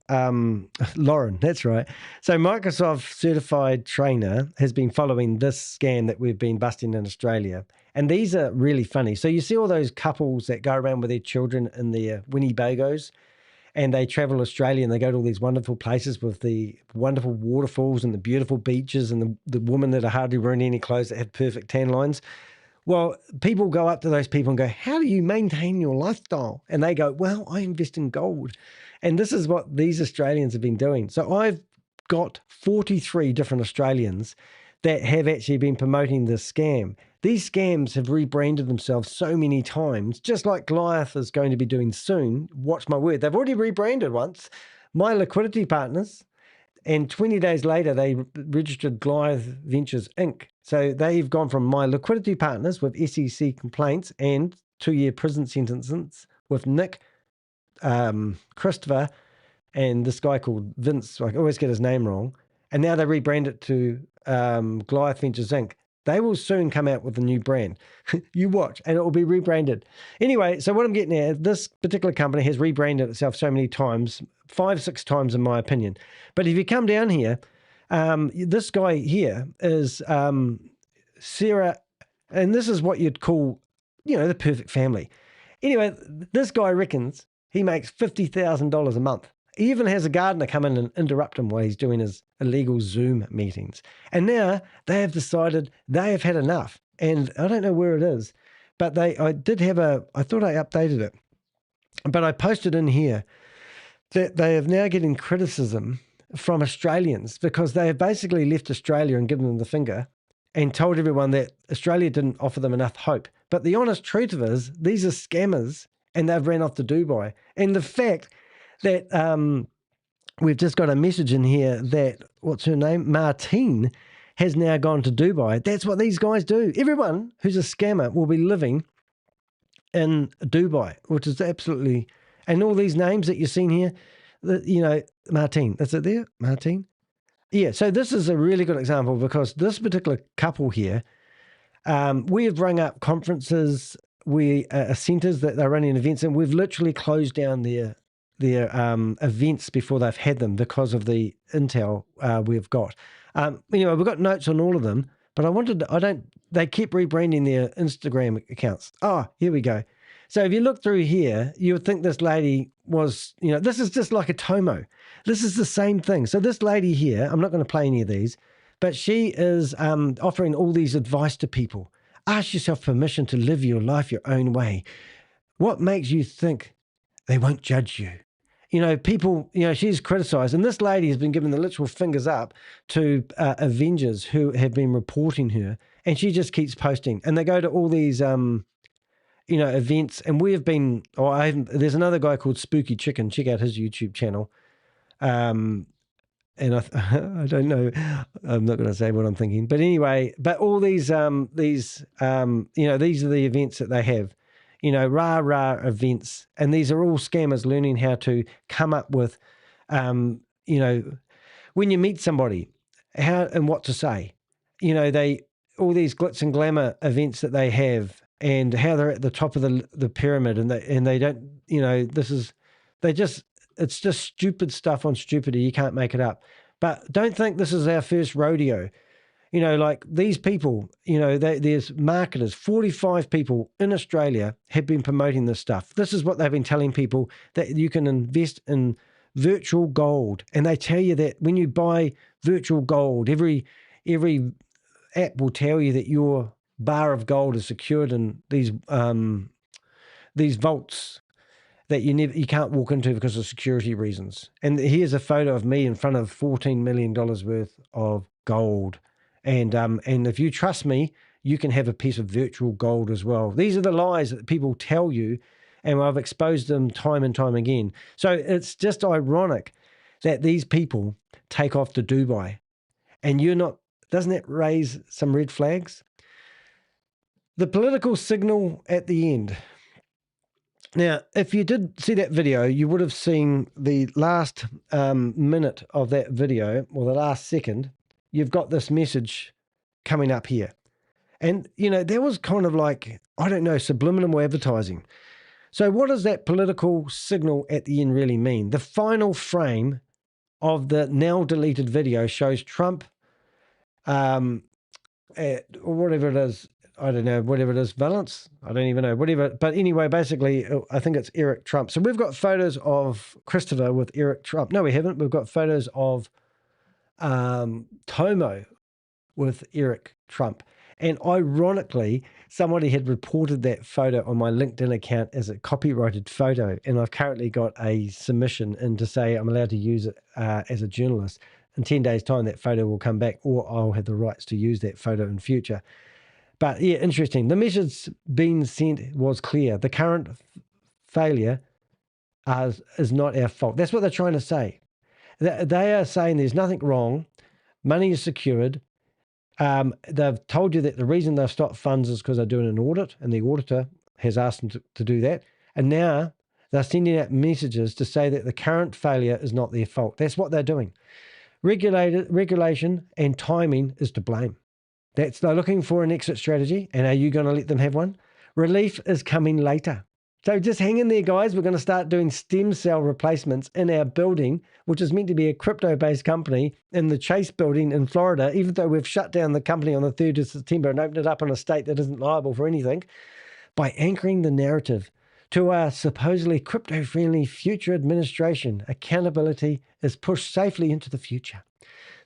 S1: Lauren, that's right. So Microsoft certified trainer has been following this scam that we've been busting in Australia. And these are really funny. So you see all those couples that go around with their children in their Winnebagos, and they travel Australia and they go to all these wonderful places with the wonderful waterfalls and the beautiful beaches and the women that are hardly wearing any clothes that have perfect tan lines. Well, people go up to those people and go, how do you maintain your lifestyle? And they go, well, I invest in gold. And this is what these Australians have been doing. So I've got 43 different Australians that have actually been promoting this scam. These scams have rebranded themselves so many times, just like Goliath is going to be doing soon. Watch my word. They've already rebranded once. My Liquidity Partners, and 20 days later, they registered Goliath Ventures Inc. So they've gone from My Liquidity Partners with SEC complaints and 2-year prison sentences with Nick, Christopher, and this guy called Vince. I always get his name wrong. And now they rebrand it to Goliath Ventures Inc. They will soon come out with a new brand. You watch, and it will be rebranded. Anyway, so what I'm getting at, this particular company has rebranded itself so many times, 5-6 times in my opinion. But if you come down here, this guy here is Sarah, and this is what you'd call, the perfect family. Anyway, this guy reckons he makes $50,000 a month. He even has a gardener come in and interrupt him while he's doing his illegal Zoom meetings. And now they have decided they have had enough. And I don't know where it is, but I did have I thought I updated it, but I posted in here that they are now getting criticism from Australians because they have basically left Australia and given them the finger and told everyone that Australia didn't offer them enough hope. But the honest truth of it is these are scammers and they've ran off to Dubai. And the fact that we've just got a message in here that, what's her name? Martine has now gone to Dubai. That's what these guys do. Everyone who's a scammer will be living in Dubai, which is absolutely, and all these names that you're seeing here, Martine, is it there? Martine? Yeah, so this is a really good example because this particular couple here, we have rung up conferences, centres that they're running events in. We've literally closed down their events before they've had them because of the intel we've got. We've got notes on all of them, but they keep rebranding their Instagram accounts. Oh, here we go. So if you look through here, you would think this lady was, this is just like a Tomo. This is the same thing. So this lady here, I'm not going to play any of these, but she is offering all these advice to people. Ask yourself permission to live your life your own way. What makes you think they won't judge you? People, she's criticized. And this lady has been given the literal fingers up to Avengers who have been reporting her. And she just keeps posting. And they go to all these, events. And we have been, there's another guy called Spooky Chicken. Check out his YouTube channel. And I don't know, I'm not going to say what I'm thinking. But anyway, all these these are the events that they have. Rah events. And these are all scammers learning how to come up with, when you meet somebody, how and what to say. All these glitz and glamour events that they have and how they're at the top of the pyramid and they don't, it's just stupid stuff on stupidity. You can't make it up. But don't think this is our first rodeo. Like these people, there's marketers, 45 people in Australia have been promoting this stuff. This is what they've been telling people, that you can invest in virtual gold. And they tell you that when you buy virtual gold, every app will tell you that your bar of gold is secured in these vaults that you can't walk into because of security reasons. And here's a photo of me in front of $14 million worth of gold. And if you trust me, you can have a piece of virtual gold as well. These are the lies that people tell you, and I've exposed them time and time again. So it's just ironic that these people take off to Dubai, and doesn't that raise some red flags? The political signal at the end. Now, if you did see that video, you would have seen the last minute of that video, or the last second. You've got this message coming up here. And, there was kind of like, I don't know, subliminal advertising. So what does that political signal at the end really mean? The final frame of the now deleted video shows Trump, or whatever it is, I don't know, whatever it is, Valence? I don't even know, whatever. But anyway, basically, I think it's Eric Trump. So we've got photos of Christopher with Eric Trump. No, we haven't. We've got photos of Tomo with Eric Trump. And ironically, somebody had reported that photo on my LinkedIn account as a copyrighted photo. And I've currently got a submission in to say I'm allowed to use it as a journalist. In 10 days' time, that photo will come back, or I'll have the rights to use that photo in future. But yeah, interesting. The message being sent was clear. The current failure is not our fault. That's what they're trying to say. They are saying there's nothing wrong. Money is secured. They've told you that the reason they've stopped funds is because they're doing an audit, and the auditor has asked them to do that. And now they're sending out messages to say that the current failure is not their fault. That's what they're doing. Regulation and timing is to blame. They're looking for an exit strategy, and are you going to let them have one? Relief is coming later. So just hang in there, guys. We're going to start doing stem cell replacements in our building, which is meant to be a crypto-based company in the Chase building in Florida, even though we've shut down the company on the 3rd of September and opened it up in a state that isn't liable for anything, by anchoring the narrative to our supposedly crypto-friendly future administration. Accountability is pushed safely into the future.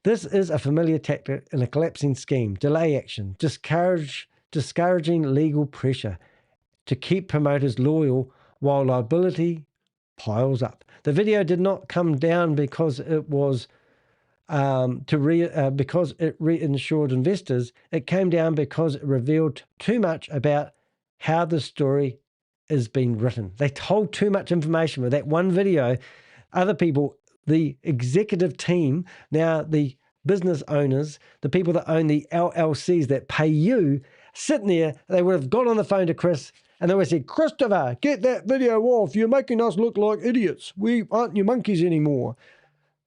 S1: This is a familiar tactic in a collapsing scheme. Delay action, discouraging legal pressure, to keep promoters loyal while liability piles up. The video did not come down because it was because it reinsured investors. It came down because it revealed too much about how the story is being written. They told too much information with that one video. Other people, the executive team, now the business owners, the people that own the LLCs that pay you, sitting there, they would have got on the phone to Chris and they would have said, Christopher, get that video off. You're making us look like idiots. We aren't your monkeys anymore.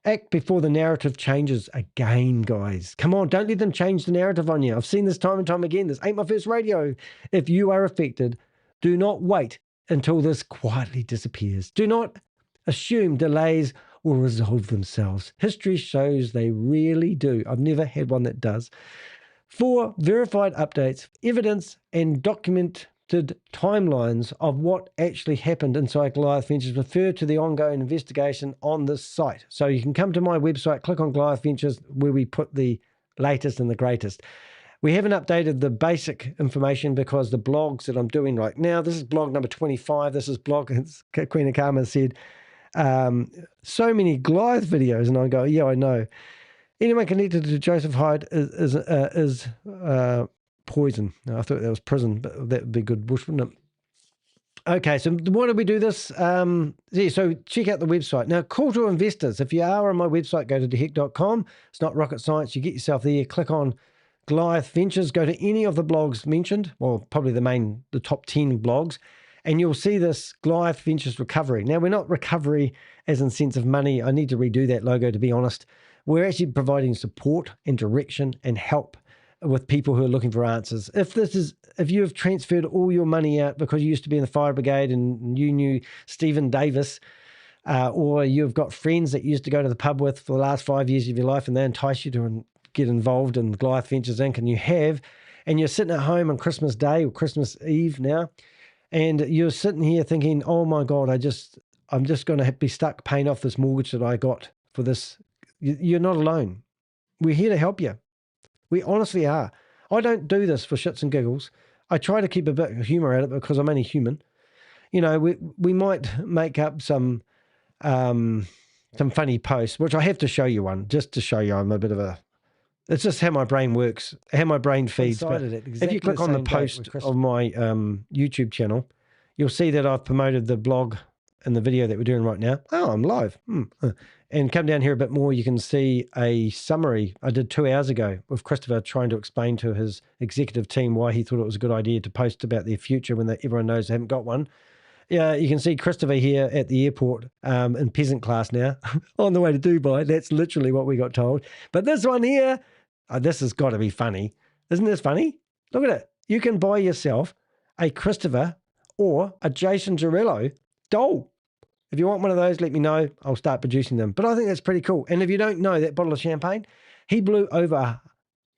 S1: Act before the narrative changes again, guys. Come on, don't let them change the narrative on you. I've seen this time and time again. This ain't my first radio. If you are affected, do not wait until this quietly disappears. Do not assume delays will resolve themselves. History shows they really do. I've never had one that does. 4, verified updates, evidence, and documented timelines of what actually happened inside Goliath Ventures refer to the ongoing investigation on this site. So you can come to my website, click on Goliath Ventures, where we put the latest and the greatest. We haven't updated the basic information because the blogs that I'm doing right now, this is blog number 25. This is blog, Queen of Karma said, so many Goliath videos. And I go, yeah, I know. Anyone connected to Joseph Hyde is poison. I thought that was prison, but that would be good bush, wouldn't it? Okay, so why do we do this? Yeah, so check out the website. Now, call to investors. If you are on my website, go to deheck.com. It's not rocket science. You get yourself there, click on Goliath Ventures, go to any of the blogs mentioned, well, probably the top 10 blogs, and you'll see this Goliath Ventures recovery. Now, we're not recovery as in sense of money. I need to redo that logo, to be honest. We're actually providing support and direction and help with people who are looking for answers. If you have transferred all your money out because you used to be in the fire brigade and you knew Stephen Davis, or you've got friends that you used to go to the pub with for the last 5 years of your life and they entice you to get involved in Goliath Ventures Inc. and you're sitting at home on Christmas Day or Christmas Eve now, and you're sitting here thinking, oh my God, I'm just going to be stuck paying off this mortgage that I got for this. You're not alone. We're here to help you. We honestly are. I don't do this for shits and giggles. I try to keep a bit of humor at it because I'm only human. You know, we might make up some funny posts, which I have to show you one, just to show you I'm a bit of a... It's just how my brain works, how my brain feeds. If you click on the post of my YouTube channel, you'll see that I've promoted the blog and the video that we're doing right now. Oh, I'm live. And come down here a bit more, you can see a summary I did 2 hours ago with Christopher trying to explain to his executive team why he thought it was a good idea to post about their future when everyone knows they haven't got one. Yeah, you can see Christopher here at the airport in peasant class now on the way to Dubai. That's literally what we got told. But this one here, this has got to be funny. Isn't this funny? Look at it. You can buy yourself a Christopher or a Jason Girillo doll. If you want one of those, let me know. I'll start producing them. But I think that's pretty cool. And if you don't know, that bottle of champagne, he blew over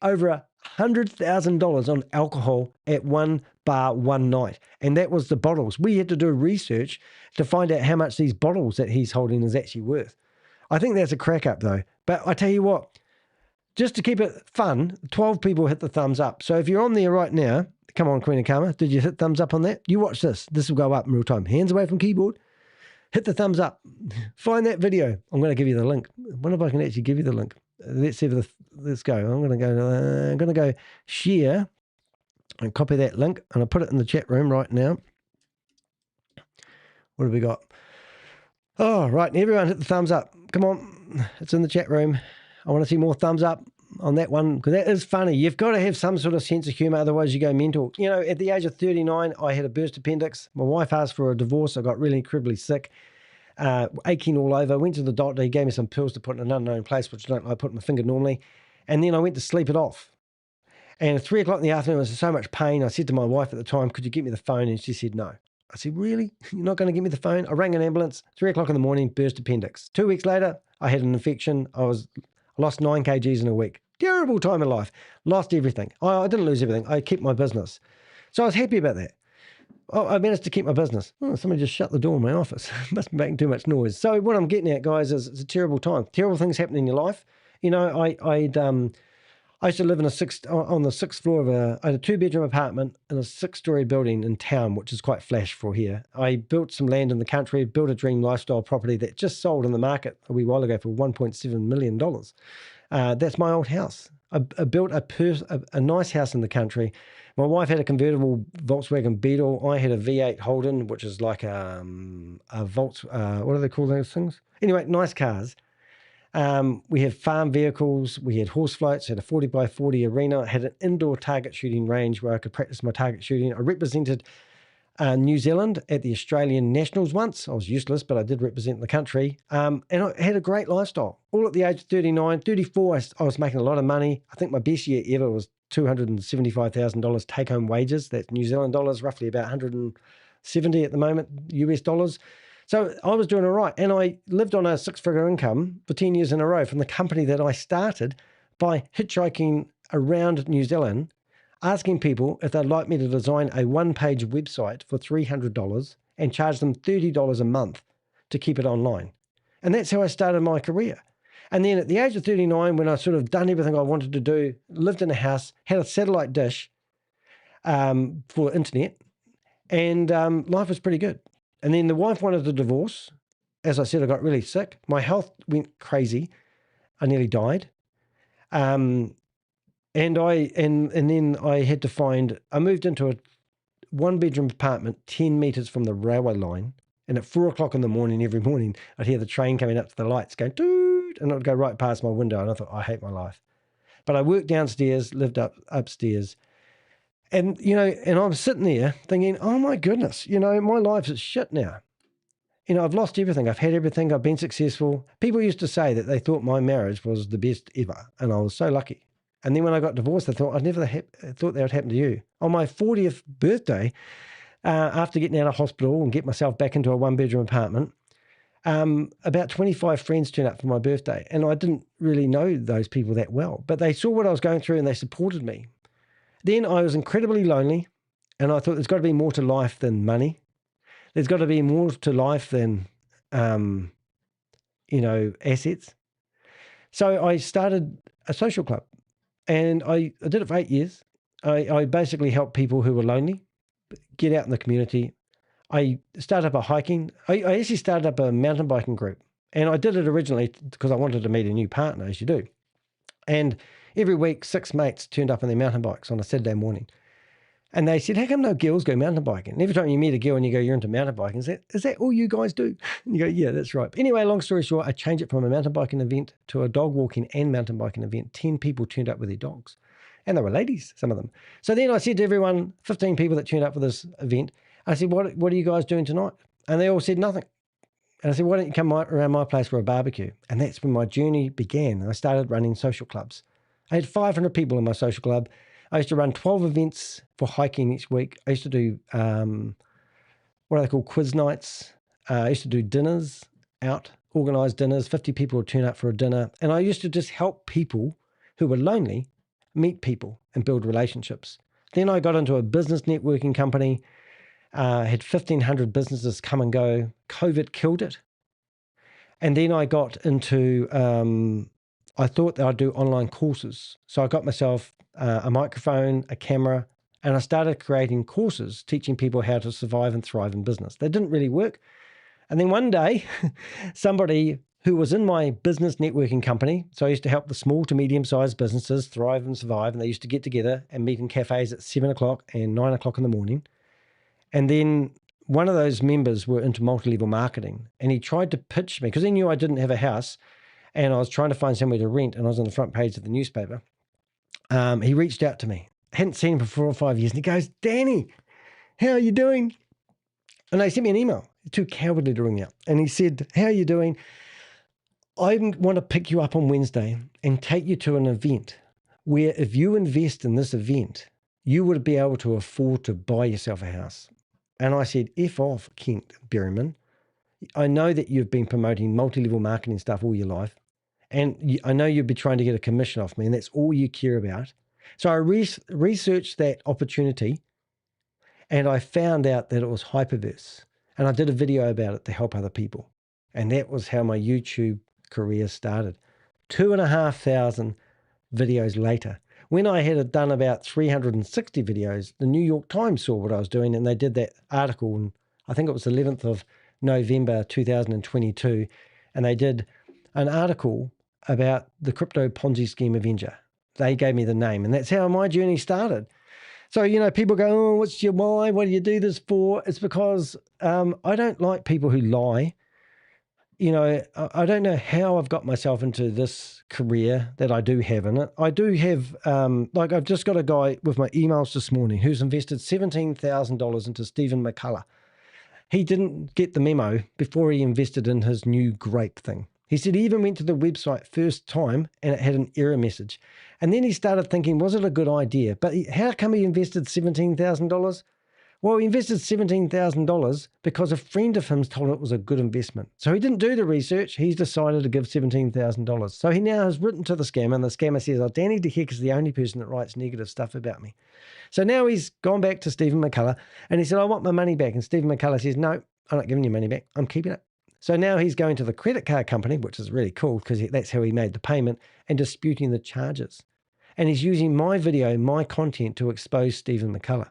S1: $100,000 on alcohol at one bar one night. And that was the bottles. We had to do research to find out how much these bottles that he's holding is actually worth. I think that's a crack up though. But I tell you what, just to keep it fun, 12 people hit the thumbs up. So if you're on there right now, come on, Queen of Karma, did you hit thumbs up on that? You watch this. This will go up in real time. Hands away from keyboard. Hit the thumbs up. Find that video. I'm going to give you the link. I wonder if I can actually give you the link. Let's see if let's go. I'm going to go share and copy that link, and I'll put it in the chat room right now. What have we got? Oh, right. Everyone hit the thumbs up. Come on. It's in the chat room. I want to see more thumbs up on that one because that is funny. You've got to have some sort of sense of humor, otherwise you go mental. You know, at the age of 39, I had a burst appendix. My wife asked for a divorce. I got really incredibly sick, aching all over. Went to the doctor. He gave me some pills to put in an unknown place, which I don't like putting my finger normally. And then I went to sleep it off. And at 3 o'clock in the afternoon, I was in so much pain. I said to my wife at the time, could you get me the phone? And she said, no. I said, really? You're not going to give me the phone? I rang an ambulance. 3 o'clock in the morning, burst appendix. 2 weeks later, I had an infection. I lost 9 kgs in a week. Terrible time of life. Lost everything. I didn't lose everything. I kept my business. So I was happy about that. I managed to keep my business. Oh, somebody just shut the door in my office. Must be making too much noise. So what I'm getting at, guys, is it's a terrible time. Terrible things happen in your life. You know, I used to live in on the sixth floor of I had a 2-bedroom apartment in a 6-story building in town, which is quite flash for here. I built some land in the country, built a dream lifestyle property that just sold in the market a wee while ago for $1.7 million. That's my old house. I built a nice house in the country. My wife had a convertible Volkswagen Beetle. I had a V8 Holden, which is like a what do they call those things? Anyway, nice cars. We had farm vehicles, we had horse floats, had a 40x40 arena, had an indoor target shooting range where I could practice my target shooting. I represented New Zealand at the Australian Nationals once. I was useless, but I did represent the country. And I had a great lifestyle. All at the age of 39, 34, I was making a lot of money. I think my best year ever was $275,000 take-home wages. That's New Zealand dollars, roughly about 170 at the moment, US dollars. So I was doing all right. And I lived on a 6-figure income for 10 years in a row from the company that I started by hitchhiking around New Zealand, asking people if they'd like me to design a 1-page website for $300 and charge them $30 a month to keep it online. And that's how I started my career. And then at the age of 39, when I sort of done everything I wanted to do, lived in a house, had a satellite dish for internet, and life was pretty good. And then the wife wanted a divorce. As I said, I got really sick. My health went crazy. I nearly died. And then I had to I moved into a 1-bedroom apartment 10 meters from the railway line. And at 4 o'clock in the morning, every morning, I'd hear the train coming up to the lights going, toot, and it would go right past my window. And I thought, I hate my life. But I worked downstairs, lived upstairs. And, and I'm sitting there thinking, oh my goodness, my life is shit now. I've lost everything. I've had everything. I've been successful. People used to say that they thought my marriage was the best ever. And I was so lucky. And then when I got divorced, I thought, I never thought that would happen to you. On my 40th birthday, after getting out of hospital and get myself back into a 1-bedroom apartment, about 25 friends turned up for my birthday. And I didn't really know those people that well. But they saw what I was going through and they supported me. Then I was incredibly lonely, and I thought there's got to be more to life than money. There's got to be more to life than, assets. So I started a social club, and I did it for 8 years. I basically helped people who were lonely get out in the community. I started up a hiking. I actually started up a mountain biking group, and I did it originally because I wanted to meet a new partner, as you do. And every week, 6 mates turned up on their mountain bikes on a Saturday morning. And they said, how come no girls go mountain biking? And every time you meet a girl and you go, you're into mountain biking, is that all you guys do? And you go, yeah, that's right. But anyway, long story short, I changed it from a mountain biking event to a dog walking and mountain biking event. 10 people turned up with their dogs. And they were ladies, some of them. So then I said to everyone, 15 people that turned up for this event, I said, what are you guys doing tonight? And they all said nothing. And I said, why don't you come around my place for a barbecue? And that's when my journey began. I started running social clubs. I had 500 people in my social club. I used to run 12 events for hiking each week. I used to do, what are they called, quiz nights. I used to do dinners out, organised dinners. 50 people would turn up for a dinner. And I used to just help people who were lonely meet people and build relationships. Then I got into a business networking company, had 1,500 businesses come and go. COVID killed it. And then I got into, I thought that I'd do online courses. So I got myself a microphone, a camera, and I started creating courses teaching people how to survive and thrive in business. They didn't really work. And then one day, somebody who was in my business networking company, so I used to help the small to medium-sized businesses thrive and survive, and they used to get together and meet in cafes at 7 o'clock and 9 o'clock in the morning. And then one of those members were into multi-level marketing, and he tried to pitch me, because he knew I didn't have a house, and I was trying to find somewhere to rent, and I was on the front page of the newspaper. He reached out to me. I hadn't seen him for 4 or 5 years, and he goes, Danny, how are you doing? And they sent me an email, too cowardly to ring me up. And he said, how are you doing? I want to pick you up on Wednesday and take you to an event where if you invest in this event, you would be able to afford to buy yourself a house. And I said, F off, Kent Berryman. I know that you've been promoting multi-level marketing stuff all your life. And I know you'd be trying to get a commission off me, and that's all you care about. So I researched that opportunity, and I found out that it was Hyperverse. And I did a video about it to help other people. And that was how my YouTube career started. 2,500 videos later, When I had done about 360 videos, the New York Times saw what I was doing, and they did that article, and I think it was the 11th of November 2022, and they did an article about the crypto Ponzi scheme Avenger. They gave me the name, and that's how my journey started. So, you know, people go, oh, what's your why? What do you do this for? It's because I don't like people who lie. You know, I don't know how I've got myself into this career that I do have in it. I do have, like I've just got a guy with my emails this morning who's invested $17,000 into Stephen McCullough. He didn't get the memo before he invested in his new grape thing. He said he even went to the website first time and it had an error message. And then he started thinking, was it a good idea? But how come he invested $17,000? Well, he invested $17,000 because a friend of him told him it was a good investment. So he didn't do the research. He's decided to give $17,000. So he now has written to the scammer, and the scammer says, oh, Danny DeHeck is the only person that writes negative stuff about me. So now he's gone back to Stephen McCullough, and he said, I want my money back. And Stephen McCullough says, no, I'm not giving you money back. I'm keeping it. So now he's going to the credit card company, which is really cool because that's how he made the payment, and disputing the charges. And he's using my video, my content to expose Stephen McCullough.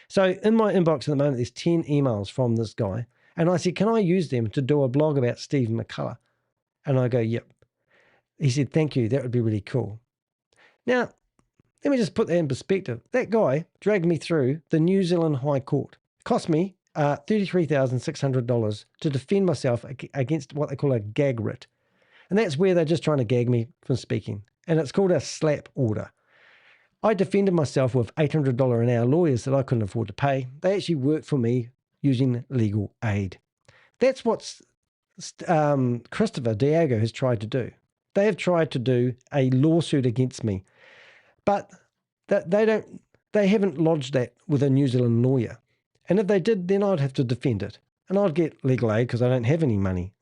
S1: So in my inbox at the moment, there's 10 emails from this guy. And I said, can I use them to do a blog about Stephen McCullough? And I go, yep. He said, thank you. That would be really cool. Now, let me just put that in perspective. That guy dragged me through the New Zealand High Court. It cost me $33,600 to defend myself against what they call a gag writ. And that's where they're just trying to gag me from speaking. And it's called a slap order. I defended myself with $800 an hour lawyers that I couldn't afford to pay. They actually worked for me using legal aid. That's what Christopher Diego has tried to do. They have tried to do a lawsuit against me, but they haven't lodged that with a New Zealand lawyer. And if they did, then I'd have to defend it. And I'd get legal aid because I don't have any money.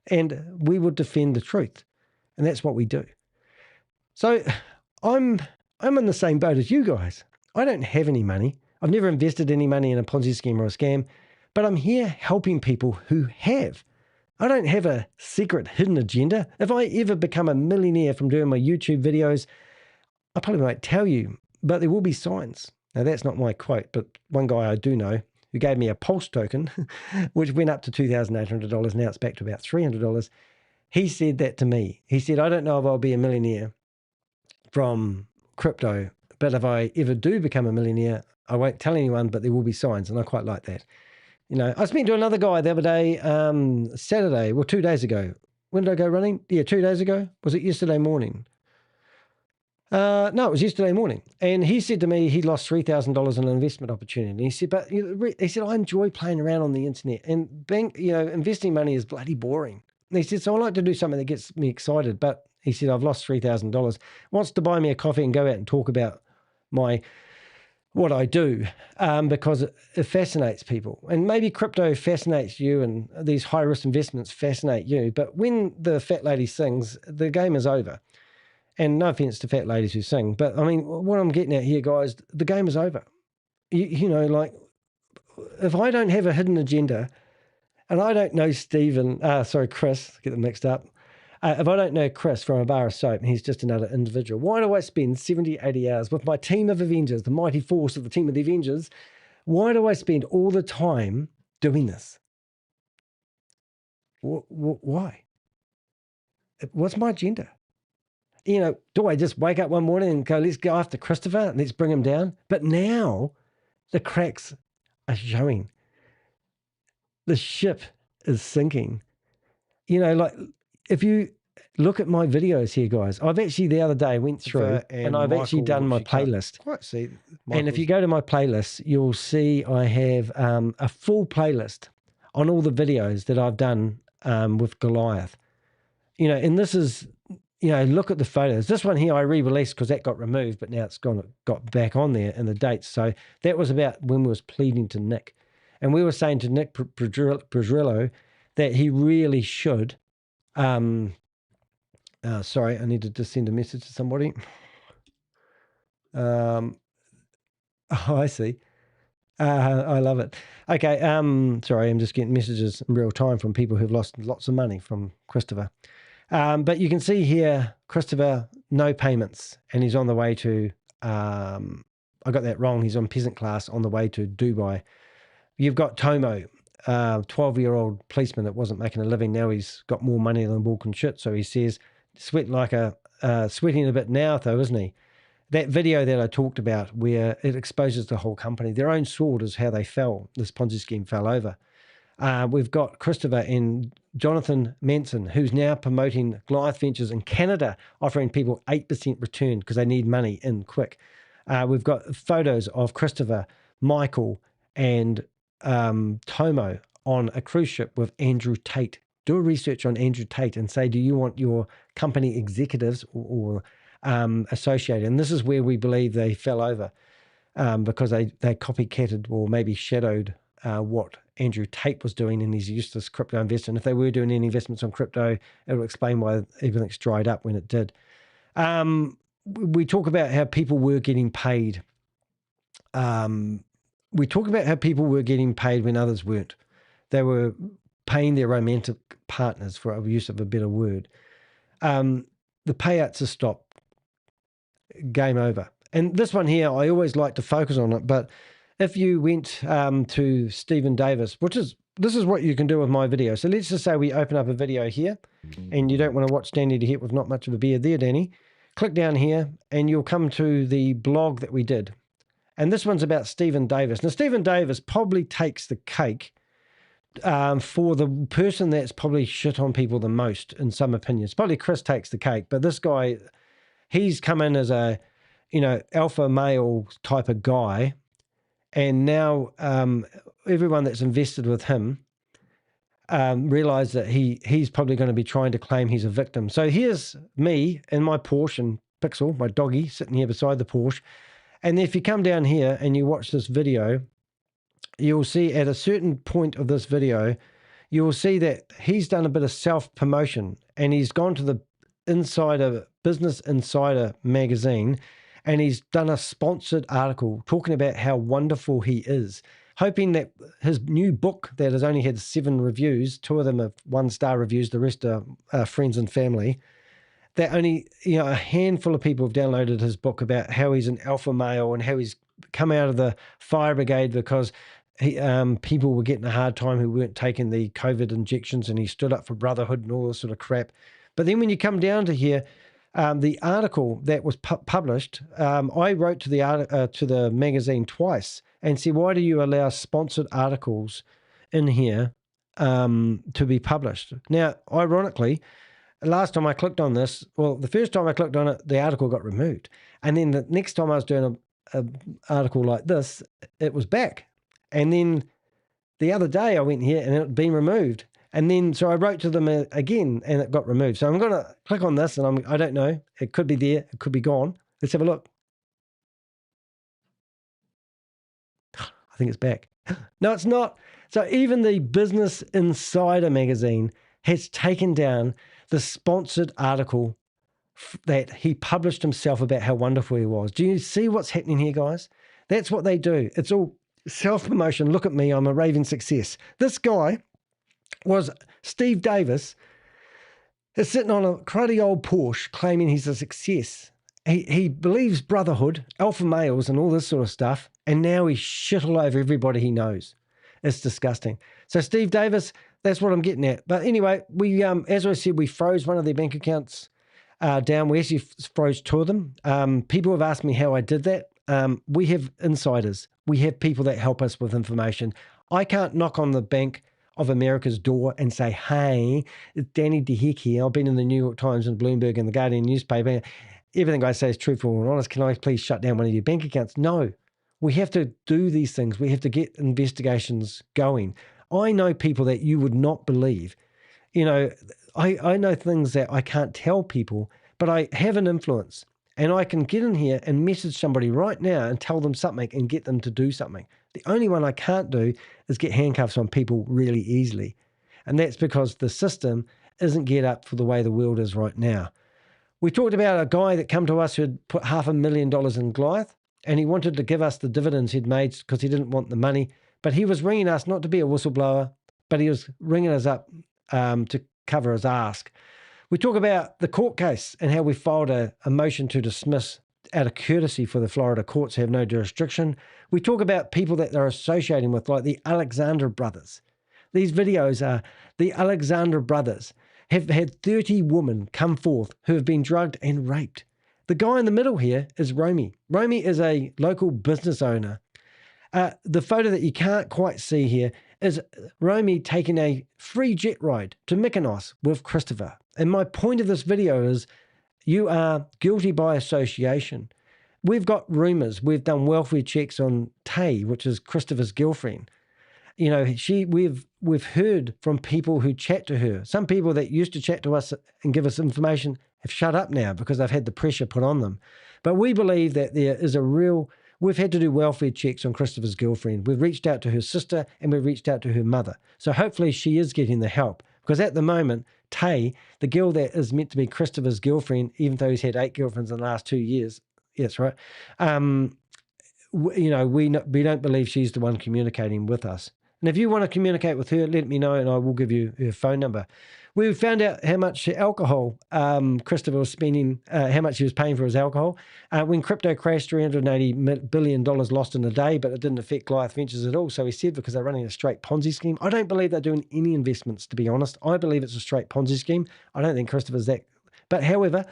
S1: And we would defend the truth. And that's what we do. So I'm in the same boat as you guys. I don't have any money. I've never invested any money in a Ponzi scheme or a scam, but I'm here helping people who have. I don't have a secret hidden agenda. If I ever become a millionaire from doing my YouTube videos, I probably won't tell you, but there will be signs. Now, that's not my quote, but one guy I do know who gave me a Pulse token, which went up to $2,800. Now it's back to about $300. He said that to me. He said, I don't know if I'll be a millionaire from crypto, but if I ever do become a millionaire, I won't tell anyone, but there will be signs. And I quite like that. You know, I was speaking to another guy the other day, Saturday, well, 2 days ago. When did I go running? Yeah, 2 days ago. Was it yesterday morning? No, it was yesterday morning. And he said to me he lost $3,000 in an investment opportunity. And he said, I enjoy playing around on the internet, and investing money is bloody boring. And he said, so I like to do something that gets me excited. But he said, I've lost $3,000. Wants to buy me a coffee and go out and talk about what I do, because it fascinates people. And maybe crypto fascinates you, and these high-risk investments fascinate you. But when the fat lady sings, the game is over. And no offense to fat ladies who sing, but I mean, what I'm getting at here, guys, the game is over. You know, like, if I don't have a hidden agenda, and I don't know Chris, get them mixed up. If I don't know Chris from a bar of soap and he's just another individual, why do I spend 70, 80 hours with my team of Avengers, the mighty force of the team of the Avengers? Why do I spend all the time doing this? Why? What's my agenda? You know, do I just wake up one morning and go, let's go after Christopher and let's bring him down? But now the cracks are showing. The ship is sinking. You know, like, if you look at my videos here, guys, I've actually the other day went through and I've actually done my playlist.
S5: Quite see.
S1: And if you go to my playlist, you'll see I have a full playlist on all the videos that I've done with Goliath. You know, and this is... You know, look at the photos. This one here I re-released because that got removed, but now it's got back on there in the dates. So that was about when we was pleading to Nick. And we were saying to Nick Pedrillo that he really should... sorry, I need to just send a message to somebody. Oh, I see. I love it. Okay, sorry, I'm just getting messages in real time from people who've lost lots of money from Christopher. But you can see here, Christopher, no payments, and he's on the way to I got that wrong. He's on peasant class on the way to Dubai. You've got Tomo, 12-year-old policeman that wasn't making a living. Now he's got more money than walk and shit. So he says, sweating a bit now, though, isn't he? That video that I talked about where it exposes the whole company, their own sword is how they fell. This Ponzi scheme fell over. We've got Christopher and Jonathan Manson, who's now promoting Goliath Ventures in Canada, offering people 8% return because they need money in quick. We've got photos of Christopher, Michael, and Tomo on a cruise ship with Andrew Tate. Do a research on Andrew Tate and say, do you want your company executives or associated? And this is where we believe they fell over because they copycatted or maybe shadowed what Andrew Tate was doing in his useless crypto investing. And if they were doing any investments on crypto, it will explain why everything's dried up when it did. We talk about how people were getting paid. We talk about how people were getting paid when others weren't. They were paying their romantic partners, for a use of a better word. The payouts have stopped. Game over. And this one here, I always like to focus on it, but if you went to Stephen Davis, this is what you can do with my video. So let's just say we open up a video here, and you don't want to watch Danny the Hit with not much of a beard there, Danny. Click down here, and you'll come to the blog that we did. And this one's about Stephen Davis. Now, Stephen Davis probably takes the cake for the person that's probably shit on people the most, in some opinions. Probably Chris takes the cake, but this guy, he's come in as a, alpha male type of guy. And now everyone that's invested with him realized that he's probably going to be trying to claim he's a victim. So here's me in my Porsche and Pixel, my doggy, sitting here beside the Porsche. And if you come down here and you watch this video, you'll see at a certain point of this video, you'll see that he's done a bit of self-promotion, and he's gone to the Business Insider magazine, and he's done a sponsored article talking about how wonderful he is, hoping that his new book that has only had 7 reviews, 2 of them are 1-star reviews, the rest are friends and family, that only a handful of people have downloaded his book about how he's an alpha male and how he's come out of the fire brigade because people were getting a hard time who weren't taking the COVID injections, and he stood up for brotherhood and all this sort of crap. But then when you come down to here, the article that was published, I wrote to the magazine twice and said, why do you allow sponsored articles in here to be published? Now, ironically, last time I clicked on this, the first time I clicked on it, the article got removed. And then the next time I was doing an article like this, it was back. And then the other day I went here and it had been removed. And then, so I wrote to them again and it got removed. So I'm going to click on this and I don't know. It could be there. It could be gone. Let's have a look. I think it's back. No, it's not. So even the Business Insider magazine has taken down the sponsored article that he published himself about how wonderful he was. Do you see what's happening here, guys? That's what they do. It's all self-promotion. Look at me. I'm a raving success. This guy was Steve Davis, is sitting on a cruddy old Porsche claiming he's a success. He believes brotherhood, alpha males and all this sort of stuff, and now he's shit all over everybody he knows. It's disgusting. So Steve Davis, that's what I'm getting at. But anyway, we as I said, we froze one of their bank accounts down. We actually froze 2 of them. People have asked me how I did that. We have insiders. We have people that help us with information. I can't knock on the Bank of America's door and say, hey, it's Danny DeHick here. I've been in the New York Times and Bloomberg and the Guardian newspaper. Everything I say is truthful and honest. Can I please shut down one of your bank accounts? No. We have to do these things. We have to get investigations going. I know people that you would not believe. I know things that I can't tell people, but I have an influence. And I can get in here and message somebody right now and tell them something and get them to do something. The only one I can't do is get handcuffs on people really easily. And that's because the system isn't geared up for the way the world is right now. We talked about a guy that came to us who had put $500,000 in Goliath, and he wanted to give us the dividends he'd made because he didn't want the money. But he was ringing us not to be a whistleblower, but he was ringing us up to cover his ask. We talk about the court case and how we filed a motion to dismiss out of courtesy for the Florida courts have no jurisdiction. We talk about people that they're associating with, like the Alexander brothers. These videos are the Alexander brothers have had 30 women come forth who have been drugged and raped. The guy in the middle here is Romy. Romy is a local business owner. The photo that you can't quite see here is Romy taking a free jet ride to Mykonos with Christopher. And my point of this video is you are guilty by association. We've got rumors. We've done welfare checks on Tay, which is Christopher's girlfriend. You know, we've heard from people who chat to her. Some people that used to chat to us and give us information have shut up now because they've had the pressure put on them. But we believe that there is we've had to do welfare checks on Christopher's girlfriend. We've reached out to her sister and we've reached out to her mother. So hopefully she is getting the help, because at the moment, Tay, the girl that is meant to be Christopher's girlfriend, even though he's had 8 girlfriends in the last 2 years, yes, right. You know, we don't believe she's the one communicating with us. And if you want to communicate with her, let me know and I will give you her phone number. We found out how much alcohol Christopher was spending, how much he was paying for his alcohol. When crypto crashed, $380 billion lost in a day, but it didn't affect Goliath Ventures at all. So he said because they're running a straight Ponzi scheme. I don't believe they're doing any investments, to be honest. I believe it's a straight Ponzi scheme. I don't think Christopher's that. But however,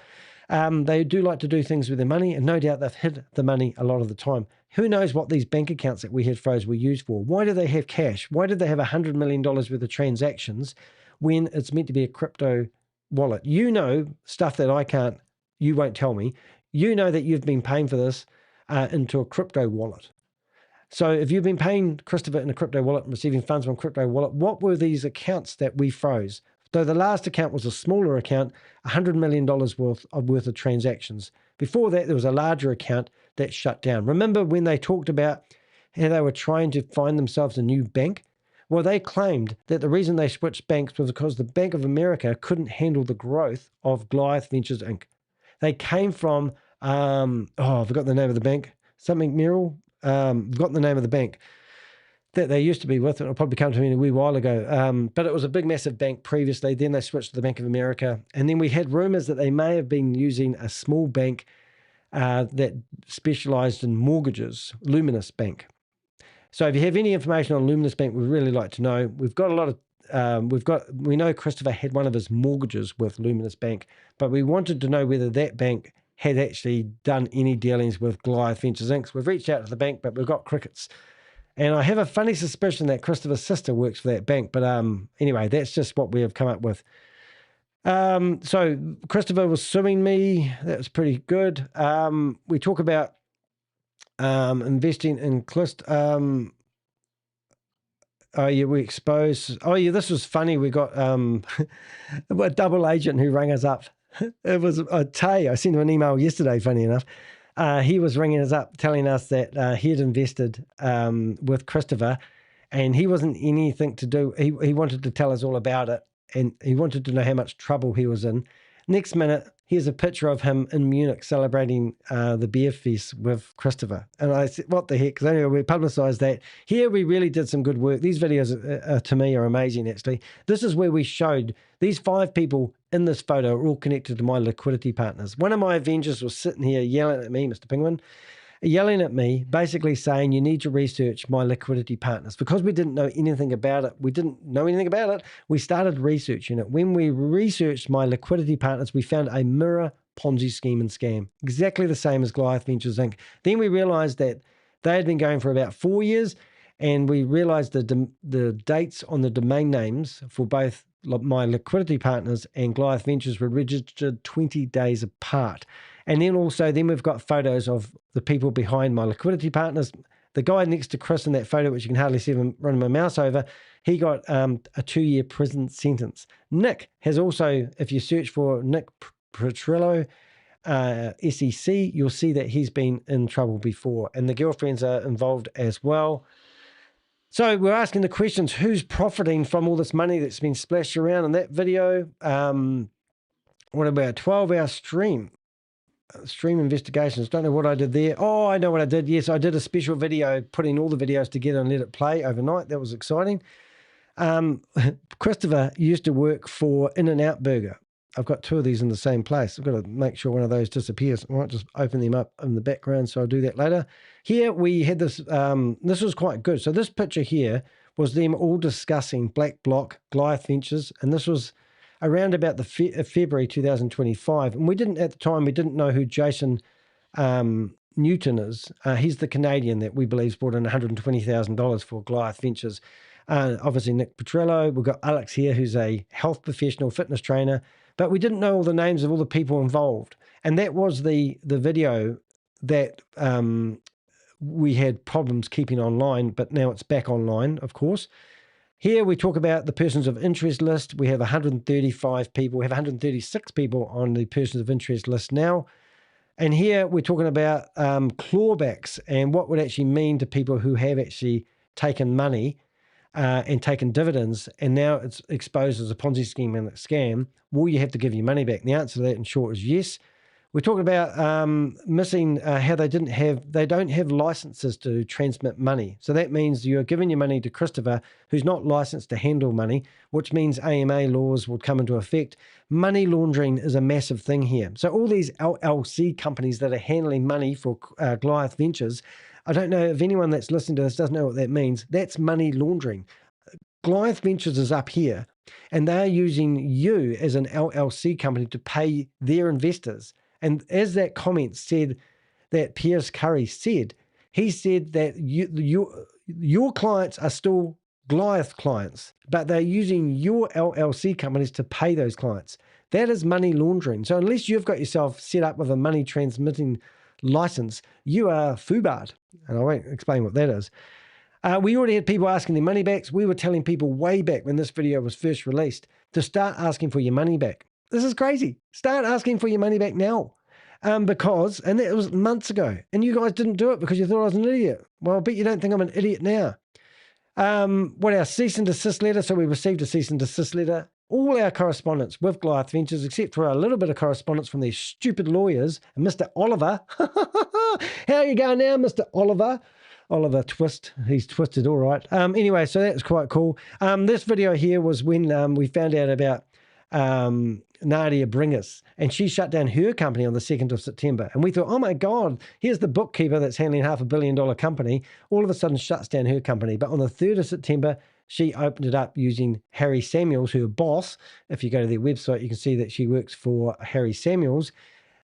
S1: they do like to do things with their money, and no doubt they've hid the money a lot of the time. Who knows what these bank accounts that we had froze were used for? Why do they have cash? Why did they have $100 million worth of transactions when it's meant to be a crypto wallet? You know stuff that you won't tell me. You know that you've been paying for this into a crypto wallet. So if you've been paying Christopher in a crypto wallet and receiving funds from a crypto wallet, what were these accounts that we froze? Though the last account was a smaller account, $100 million worth of transactions. Before that, there was a larger account that shut down. Remember when they talked about how they were trying to find themselves a new bank? Well, they claimed that the reason they switched banks was because the Bank of America couldn't handle the growth of Goliath Ventures Inc. They came from, I forgot the name of the bank, something Merrill, forgot the name of the bank that they used to be with. It'll probably come to me a wee while ago. But it was a big, massive bank previously. Then they switched to the Bank of America. And then we had rumors that they may have been using a small bank that specialized in mortgages, Luminous Bank. So if you have any information on Luminous Bank, we'd really like to know. We've got a lot of, we know Christopher had one of his mortgages with Luminous Bank, but we wanted to know whether that bank had actually done any dealings with Goliath Ventures Inc. We've reached out to the bank, but we've got crickets. And I have a funny suspicion that Christopher's sister works for that bank. But anyway, that's just what we have come up with. So Christopher was suing me. That was pretty good. We talk about investing in Clist. Oh, yeah, we exposed. Oh, yeah, this was funny. We got a double agent who rang us up. It was Tay. I sent him an email yesterday, funny enough. He was ringing us up, telling us that he had invested with Christopher, and he wasn't anything to do. He wanted to tell us all about it, and he wanted to know how much trouble he was in. Next minute, here's a picture of him in Munich celebrating the beer feast with Christopher. And I said, what the heck? Because anyway, we publicized that. Here we really did some good work. These videos, to me, are amazing, actually. This is where we showed these 5 people in this photo are all connected to my liquidity partners. One of my Avengers was sitting here yelling at me, Mr. Penguin, yelling at me, basically saying you need to research my liquidity partners. Because we didn't know anything about it, we started researching it. When we researched my liquidity partners, we found a mirror Ponzi scheme and scam, exactly the same as Goliath Ventures Inc. Then we realized that they had been going for about 4 years, and we realized the dates on the domain names for both my liquidity partners and Goliath Ventures were registered 20 days apart. And then we've got photos of the people behind my liquidity partners. The guy next to Chris in that photo, which you can hardly see him running my mouse over, he got a 2-year prison sentence. Nick has also, if you search for Nick Petrillo, SEC, you'll see that he's been in trouble before, and the girlfriends are involved as well. So we're asking the questions, who's profiting from all this money that's been splashed around in that video? What about a 12-hour stream investigations? Don't know what I did there. Oh, I know what I did. Yes, I did a special video, putting all the videos together and let it play overnight. That was exciting. Christopher used to work for In-N-Out Burger. I've got two of these in the same place. I've got to make sure one of those disappears. I might just open them up in the background, so I'll do that later. Here we had this, this was quite good. So this picture here was them all discussing Black Block, Goliath Ventures, and this was around about the February 2025. And we didn't, at the time, we didn't know who Jason Newton is. He's the Canadian that we believe brought in $120,000 for Goliath Ventures. Obviously Nick Petrello. We've got Alex here, who's a health professional, fitness trainer, but we didn't know all the names of all the people involved. And that was the video that we had problems keeping online, but now it's back online, of course. Here we talk about the persons of interest list. We have 135 people. We have 136 people on the persons of interest list now. And here we're talking about clawbacks and what would actually mean to people who have actually taken money and taken dividends, and now it's exposed as a Ponzi scheme and a scam. Will you have to give your money back? And the answer to that in short is yes. We're talking about missing how they don't have licenses to transmit money. So that means you're giving your money to Christopher, who's not licensed to handle money, which means AMA laws would come into effect. Money laundering is a massive thing here. So all these LLC companies that are handling money for Goliath Ventures, I don't know if anyone that's listening to this doesn't know what that means. That's money laundering. Goliath Ventures is up here, and they're using you as an LLC company to pay their investors. And as that comment said, that Piers Curry said, he said that your clients are still Goliath clients, but they're using your LLC companies to pay those clients. That is money laundering. So unless you've got yourself set up with a money transmitting license, you are FUBARD. And I won't explain what that is. We already had people asking their money backs. We were telling people way back when this video was first released to start asking for your money back. This is crazy. Start asking for your money back now. And that was months ago, and you guys didn't do it because you thought I was an idiot. Well, I bet you don't think I'm an idiot now. What our cease and desist letter, so we received a cease and desist letter. All our correspondence with Goliath Ventures, except for a little bit of correspondence from these stupid lawyers, and Mr. Oliver. How are you going now, Mr. Oliver? Oliver Twist. He's twisted all right. Anyway, so that's quite cool. This video here was when we found out about Nadia Bringers, and she shut down her company on the 2nd of September. And we thought, oh my God, here's the bookkeeper that's handling $500 million company, all of a sudden shuts down her company. But on the 3rd of September, she opened it up using Harry Samuels, her boss. If you go to their website, you can see that she works for Harry Samuels.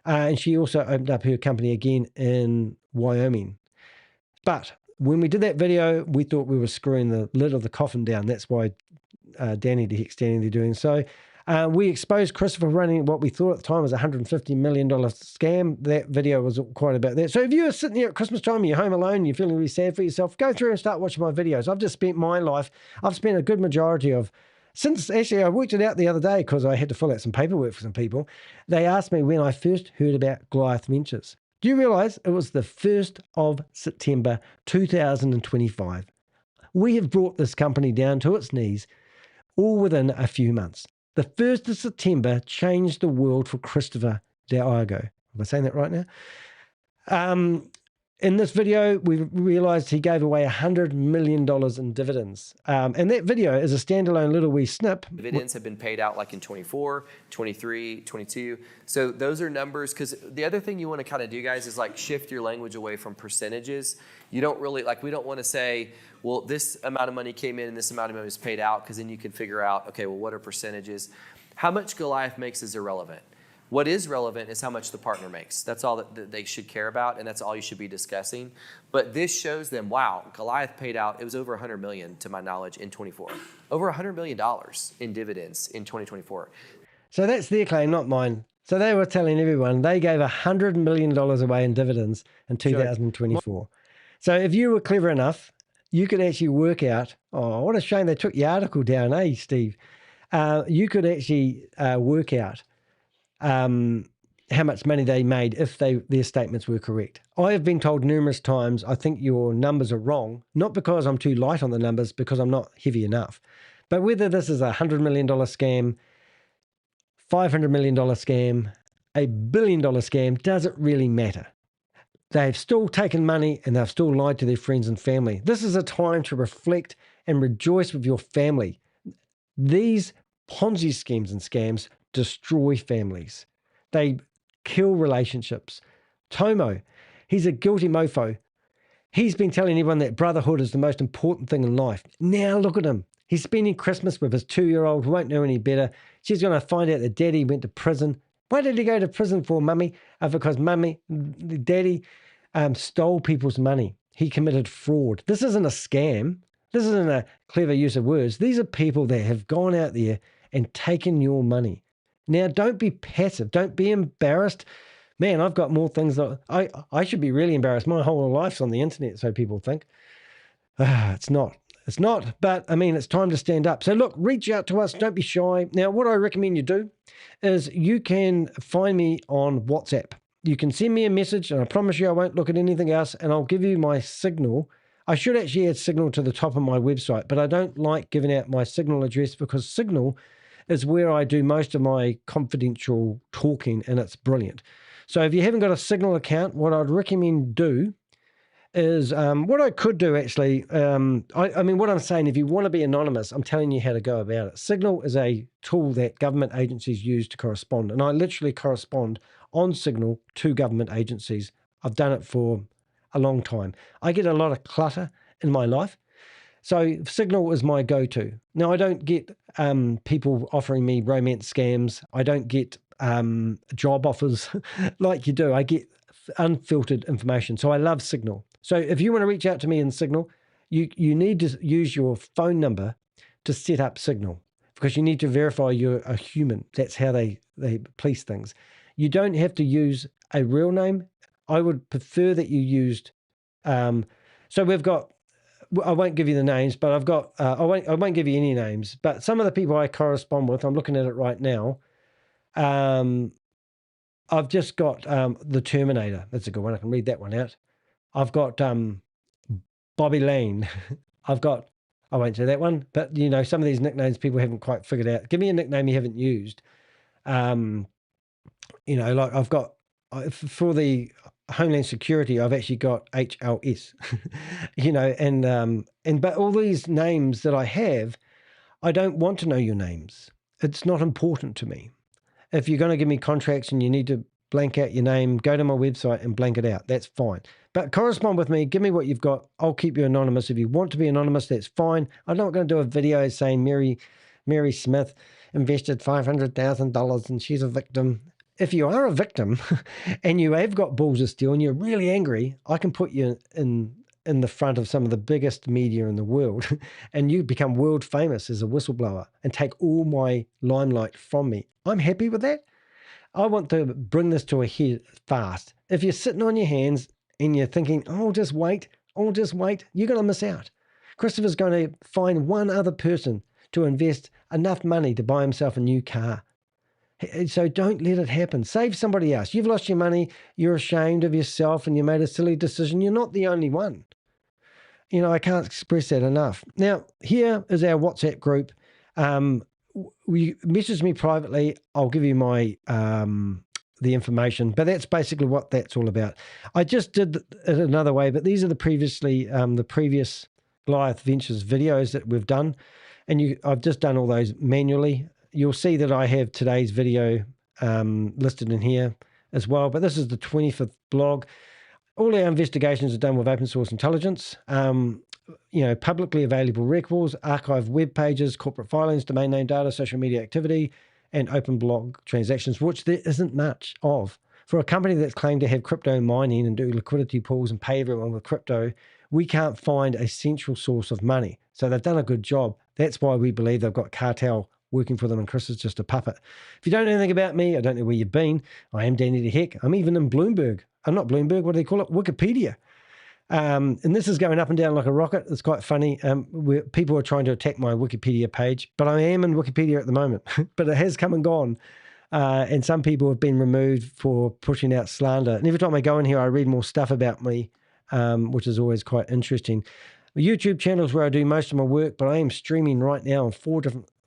S1: And she also opened up her company again in Wyoming. But when we did that video, we thought we were screwing the lid of the coffin down. That's why Danny the Heck standing there doing so. We exposed Christopher running what we thought at the time was a $150 million scam. That video was quite about that. So if you're sitting here at Christmas time and you're home alone and you're feeling really sad for yourself, go through and start watching my videos. I've just spent my life, I've spent a good majority of, actually I worked it out the other day because I had to fill out some paperwork for some people. They asked me when I first heard about Goliath Ventures. Do you realize it was the 1st of September 2025? We have brought this company down to its knees all within a few months. The 1st of September changed the world for Christopher Diago. Am I saying that right now? In this video, we realized he gave away $100 million in dividends. And that video is a standalone little wee snip.
S5: Dividends have been paid out like in 24, 23, 22. So those are numbers, because the other thing you want to kind of do, guys, is like shift your language away from percentages. You don't really, like, we don't want to say, well, this amount of money came in and this amount of money was paid out, because then you can figure out, okay, well, what are percentages? How much Goliath makes is irrelevant. What is relevant is how much the partner makes. That's all that they should care about, and that's all you should be discussing. But this shows them, wow, Goliath paid out, it was over $100 million, to my knowledge, in 24. Over $100 million in dividends in 2024.
S1: So that's their claim, not mine. So they were telling everyone they gave $100 million away in dividends in 2024. So if you were clever enough, you could actually work out, oh, what a shame they took the article down, eh, Steve? You could actually work out how much money they made if their statements were correct. I have been told numerous times, I think your numbers are wrong, not because I'm too light on the numbers, because I'm not heavy enough. But whether this is a $100 million scam, $500 million scam, $1 billion scam, doesn't really matter. They've still taken money and they've still lied to their friends and family. This is a time to reflect and rejoice with your family. These Ponzi schemes and scams destroy families. They kill relationships. Tomo, he's a guilty mofo. He's been telling everyone that brotherhood is the most important thing in life. Now look at him. He's spending Christmas with his 2-year-old who won't know any better. She's going to find out that daddy went to prison. Why did he go to prison for, mummy? Because daddy stole people's money. He committed fraud. This isn't a scam. This isn't a clever use of words. These are people that have gone out there and taken your money. Now, don't be passive. Don't be embarrassed. Man, I've got more things that I should be really embarrassed. My whole life's on the internet, so people think. It's not. It's not, but I mean, it's time to stand up. So look, reach out to us. Don't be shy. Now, what I recommend you do is you can find me on WhatsApp. You can send me a message, and I promise you I won't look at anything else, and I'll give you my Signal. I should actually add Signal to the top of my website, but I don't like giving out my Signal address because Signal is where I do most of my confidential talking, and it's brilliant. So if you haven't got a Signal account, what I'd recommend do is what I could do actually. I mean, what I'm saying, if you want to be anonymous, I'm telling you how to go about it. Signal is a tool that government agencies use to correspond, and I literally correspond on Signal to government agencies. I've done it for a long time. I get a lot of clutter in my life, so Signal is my go-to. Now, I don't get people offering me romance scams. I don't get job offers like you do. I get unfiltered information. So I love Signal. So if you want to reach out to me in Signal, you need to use your phone number to set up Signal because you need to verify you're a human. That's how they police things. You don't have to use a real name. I would prefer that you used, so we've got, I won't give you the names, but I've got, I won't give you any names, but some of the people I correspond with, I'm looking at it right now. I've just got the Terminator. That's a good one. I can read that one out. I've got Bobby Lane. I've got, I won't say that one, but you know, some of these nicknames people haven't quite figured out. Give me a nickname you haven't used. You know, like I've got, for the Homeland Security, I've actually got HLS, you know, but all these names that I have, I don't want to know your names. It's not important to me. If you're going to give me contracts and you need to blank out your name, go to my website and blank it out. That's fine. But correspond with me. Give me what you've got. I'll keep you anonymous. If you want to be anonymous, that's fine. I'm not going to do a video saying Mary Smith invested $500,000 and she's a victim. If you are a victim and you have got balls of steel and you're really angry, I can put you in the front of some of the biggest media in the world and you become world famous as a whistleblower and take all my limelight from me. I'm happy with that. I want to bring this to a head fast. If you're sitting on your hands and you're thinking, oh, just wait, you're going to miss out. Christopher's going to find one other person to invest enough money to buy himself a new car. So don't let it happen. Save somebody else. You've lost your money. You're ashamed of yourself and you made a silly decision. You're not the only one. You know, I can't express that enough. Now, here is our WhatsApp group. Message me privately. I'll give you my the information, but that's basically what that's all about. I just did it another way, but these are the previous Goliath Ventures videos that we've done, and I've just done all those manually. You'll see that I have today's video listed in here as well, but this is the 25th blog. All our investigations are done with open source intelligence. You know, publicly available records, archive web pages, corporate filings, domain name data, social media activity, and open blog transactions, which there isn't much of. For a company that's claimed to have crypto mining and do liquidity pools and pay everyone with crypto, we can't find a central source of money. So they've done a good job. That's why we believe they've got cartel working for them and Chris is just a puppet. If you don't know anything about me, I don't know where you've been. I am Danny the Heck. I'm even in Bloomberg. I'm not Bloomberg. What do they call it? Wikipedia. And this is going up and down like a rocket. It's quite funny. People are trying to attack my Wikipedia page, but I am in Wikipedia at the moment, but it has come and gone. And some people have been removed for pushing out slander. And every time I go in here, I read more stuff about me, which is always quite interesting. The YouTube channel is where I do most of my work, but I am streaming right now on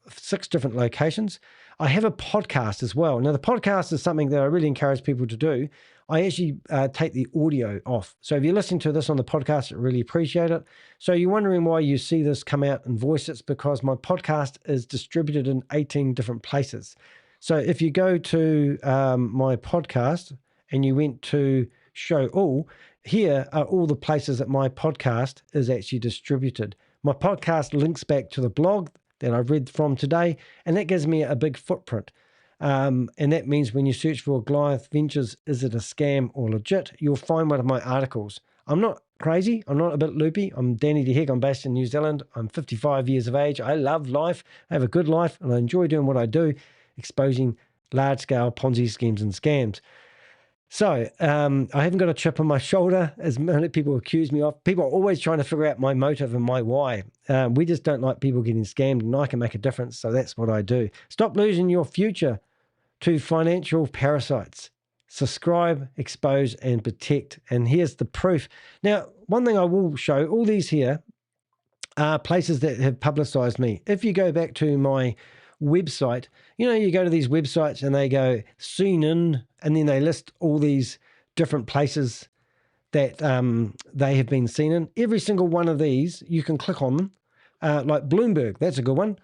S1: 6 different locations. I have a podcast as well. Now, the podcast is something that I really encourage people to do. I actually take the audio off. So if you're listening to this on the podcast, I really appreciate it. So you're wondering why you see this come out in voice. It's because my podcast is distributed in 18 different places. So if you go to my podcast and you went to show all, here are all the places that my podcast is actually distributed. My podcast links back to the blog that I've read from today, and that gives me a big footprint. And that means when you search for Goliath Ventures, is it a scam or legit, you'll find one of my articles. I'm not crazy. I'm not a bit loopy. I'm Danny De Heck. I'm based in New Zealand. I'm 55 years of age. I love life. I have a good life, and I enjoy doing what I do, exposing large-scale Ponzi schemes and scams. So I haven't got a chip on my shoulder, as many people accuse me of. People are always trying to figure out my motive and my why. We just don't like people getting scammed, and I can make a difference, so that's what I do. Stop losing your future to financial parasites. Subscribe, expose, and protect. And here's the proof. Now, one thing I will show, all these here are places that have publicized me. If you go back to my website, you know, you go to these websites and they go seen in, and then they list all these different places that they have been seen in. Every single one of these, you can click on them, like Bloomberg, that's a good one.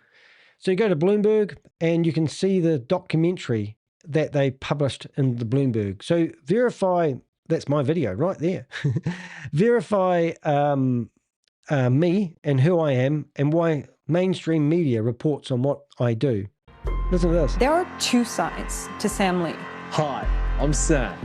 S1: So you go to Bloomberg and you can see the documentary that they published in the Bloomberg. So verify, that's my video right there. Verify me and who I am and why mainstream media reports on what I do. Listen to this.
S6: There are two sides to Sam Lee.
S7: Hi, I'm Sam.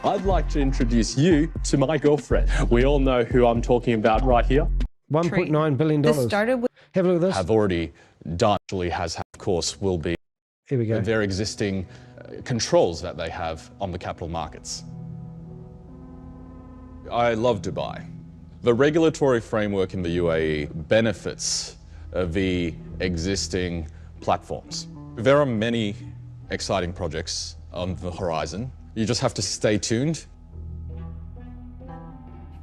S7: I'd like to introduce you to my girlfriend. We all know who I'm talking about right here.
S1: $1.9 billion.
S6: This started with
S1: Have a look at this.
S7: Have already done, actually has, of course, will be
S1: Here we go.
S7: their existing controls that they have on the capital markets. I love Dubai. The regulatory framework in the UAE benefits the existing platforms. There are many exciting projects on the horizon. You just have to stay tuned.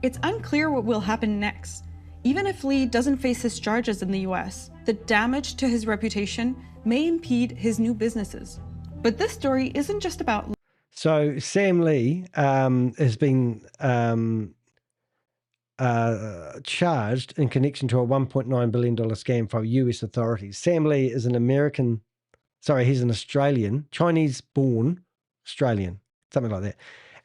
S6: It's unclear what will happen next. Even if Lee doesn't face his charges in the US, the damage to his reputation may impede his new businesses. But this story isn't just about Lee.
S1: So Sam Lee has been charged in connection to a $1.9 billion scam from US authorities. Sam Lee is an he's an Australian, Chinese-born Australian, something like that.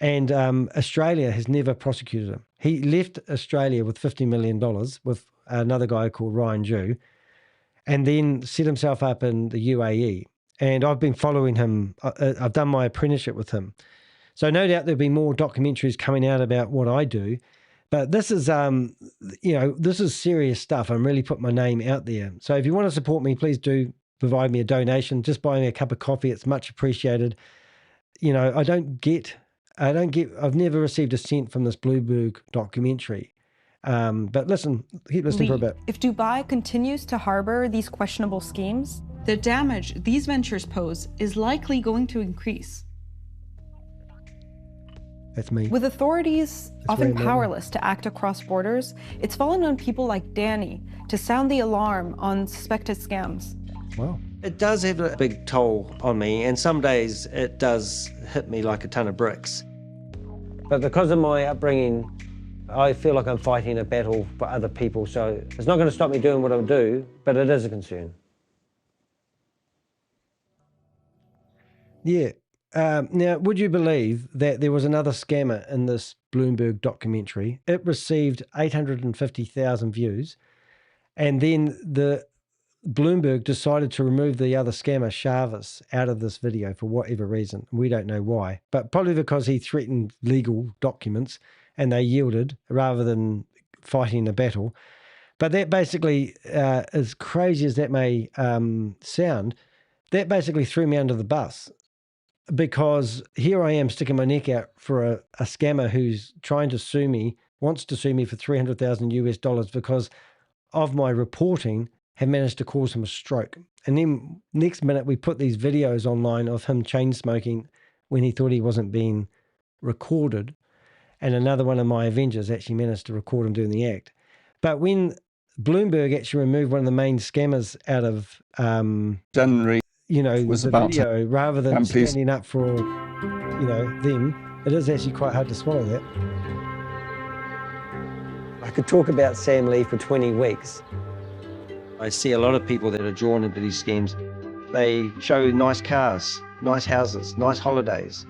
S1: And Australia has never prosecuted him. He left Australia with $50 million with another guy called Ryan Jew, and then set himself up in the UAE. And I've been following him. I've done my apprenticeship with him. So no doubt there'll be more documentaries coming out about what I do. But this is, this is serious stuff. I'm really putting my name out there. So if you want to support me, please do provide me a donation. Just buy me a cup of coffee. It's much appreciated. You know, I've never received a cent from this Bloomberg documentary. But listen, keep listening for a bit.
S6: If Dubai continues to harbor these questionable schemes, the damage these ventures pose is likely going to increase.
S1: That's me.
S6: With authorities often
S1: very
S6: powerless to act across borders, it's fallen on people like Danny to sound the alarm on suspected scams.
S1: Wow. It does have a big toll on me, and some days it does hit me like a ton of bricks. But because of my upbringing, I feel like I'm fighting a battle for other people, so it's not going to stop me doing what I do, but it is a concern. Yeah. Now, would you believe that there was another scammer in this Bloomberg documentary? It received 850,000 views, and then the Bloomberg decided to remove the other scammer, Chavis, out of this video for whatever reason. We don't know why, but probably because he threatened legal documents and they yielded rather than fighting a battle. But that basically, as crazy as that may sound, that basically threw me under the bus, because here I am sticking my neck out for a scammer who's trying to sue me, wants to sue me for $300,000 US because of my reporting have managed to cause him a stroke. And then next minute we put these videos online of him chain smoking when he thought he wasn't being recorded. And another one of my Avengers actually managed to record him doing the act. But when Bloomberg actually removed one of the main scammers out of
S8: January,
S1: the video, rather than standing up for, them, it is actually quite hard to swallow that. I could talk about Sam Lee for 20 weeks. I see a lot of people that are drawn into these schemes They show nice cars, nice houses, nice holidays.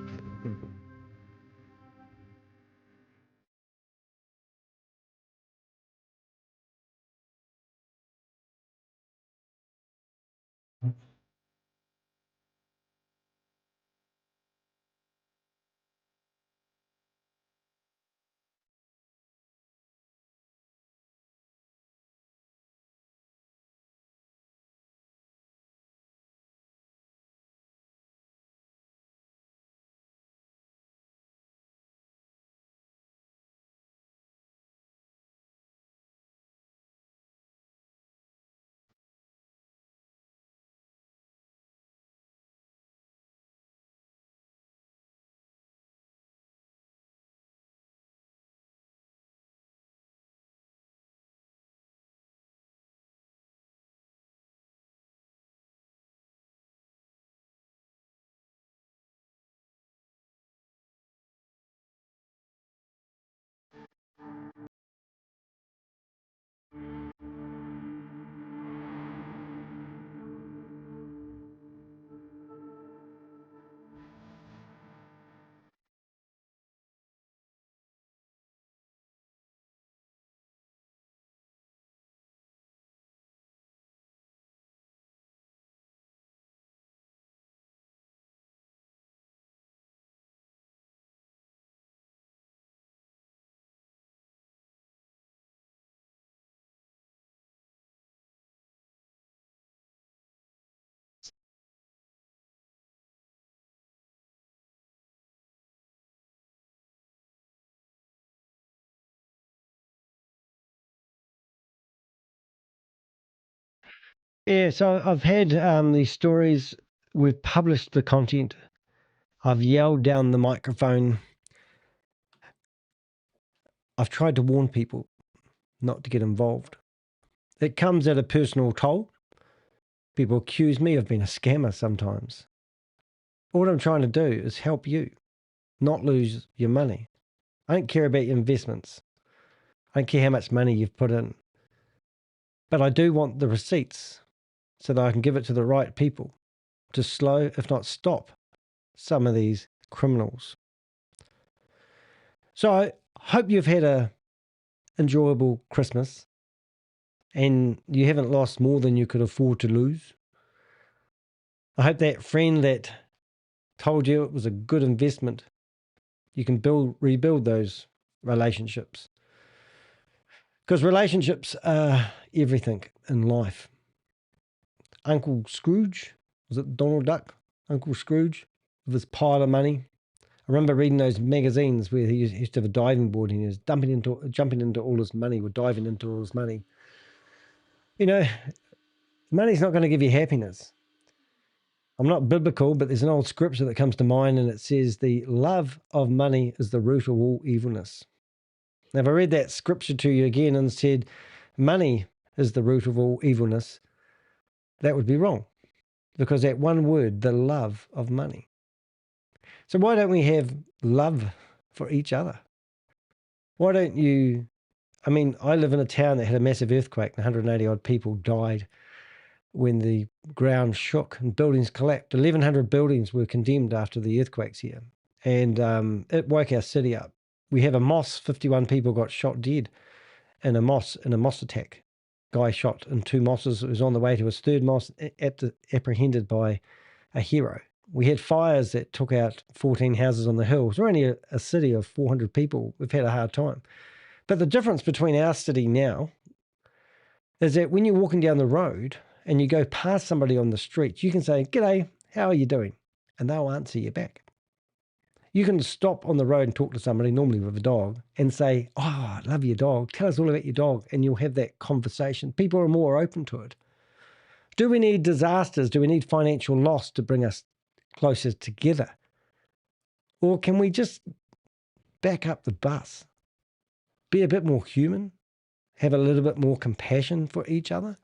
S1: Yeah, so I've had these stories. We've published the content. I've yelled down the microphone. I've tried to warn people not to get involved. It comes at a personal toll. People accuse me of being a scammer sometimes. What I'm trying to do is help you not lose your money. I don't care about your investments. I don't care how much money you've put in. But I do want the receipts so that I can give it to the right people to slow, if not stop, some of these criminals. So I hope you've had a enjoyable Christmas and you haven't lost more than you could afford to lose. I hope that friend that told you it was a good investment, you can rebuild those relationships. Because relationships are everything in life. Uncle Scrooge, was it Donald Duck? Uncle Scrooge, with his pile of money. I remember reading those magazines where he used to have a diving board and he was jumping into all his money, or diving into all his money. You know, money's not going to give you happiness. I'm not biblical, but there's an old scripture that comes to mind and it says, the love of money is the root of all evilness. Now, if I read that scripture to you again and said, money is the root of all evilness, that would be wrong. Because that one word, the love of money. So why don't we have love for each other? Why don't you, I live in a town that had a massive earthquake and 180 odd people died when the ground shook and buildings collapsed. 1,100 buildings were condemned after the earthquakes here. And it woke our city up. We have a mosque, 51 people got shot dead in a mosque attack. Guy shot in 2 mosques, was on the way to his 3rd mosque, apprehended by a hero. We had fires that took out 14 houses on the hills. We're only a city of 400 people. We've had a hard time. But the difference between our city now is that when you're walking down the road and you go past somebody on the street, you can say, "G'day, how are you doing?" And they'll answer you back. You can stop on the road and talk to somebody, normally with a dog, and say, "Oh, I love your dog. Tell us all about your dog." And you'll have that conversation. People are more open to it. Do we need disasters? Do we need financial loss to bring us closer together? Or can we just back up the bus? Be a bit more human? Have a little bit more compassion for each other?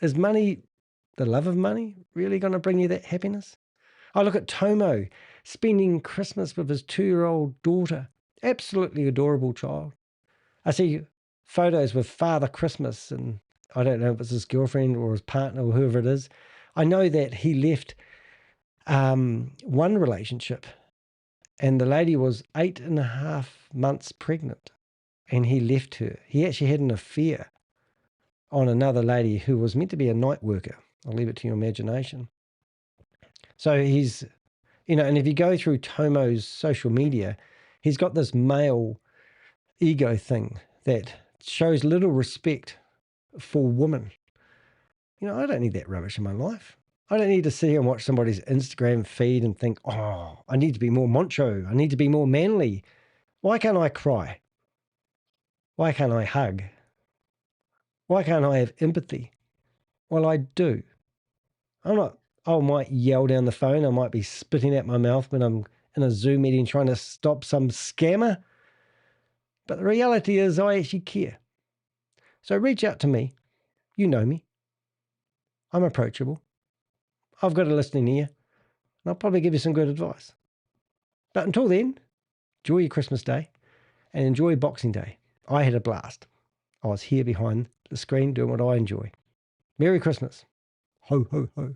S1: Is money, the love of money, really going to bring you that happiness? I look at Tomo spending Christmas with his 2-year-old daughter. Absolutely adorable child. I see photos with Father Christmas, and I don't know if it's his girlfriend or his partner or whoever it is. I know that he left one relationship and the lady was 8.5 months pregnant and he left her. He actually had an affair on another lady who was meant to be a night worker. I'll leave it to your imagination. So he's, and if you go through Tomo's social media, he's got this male ego thing that shows little respect for women. I don't need that rubbish in my life. I don't need to sit here and watch somebody's Instagram feed and think, oh, I need to be more macho. I need to be more manly. Why can't I cry? Why can't I hug? Why can't I have empathy? Well, I do. I might yell down the phone. I might be spitting out my mouth when I'm in a Zoom meeting trying to stop some scammer. But the reality is I actually care. So reach out to me. You know me. I'm approachable. I've got a listening ear. And I'll probably give you some good advice. But until then, enjoy your Christmas Day and enjoy Boxing Day. I had a blast. I was here behind the screen doing what I enjoy. Merry Christmas. Ho, ho, ho.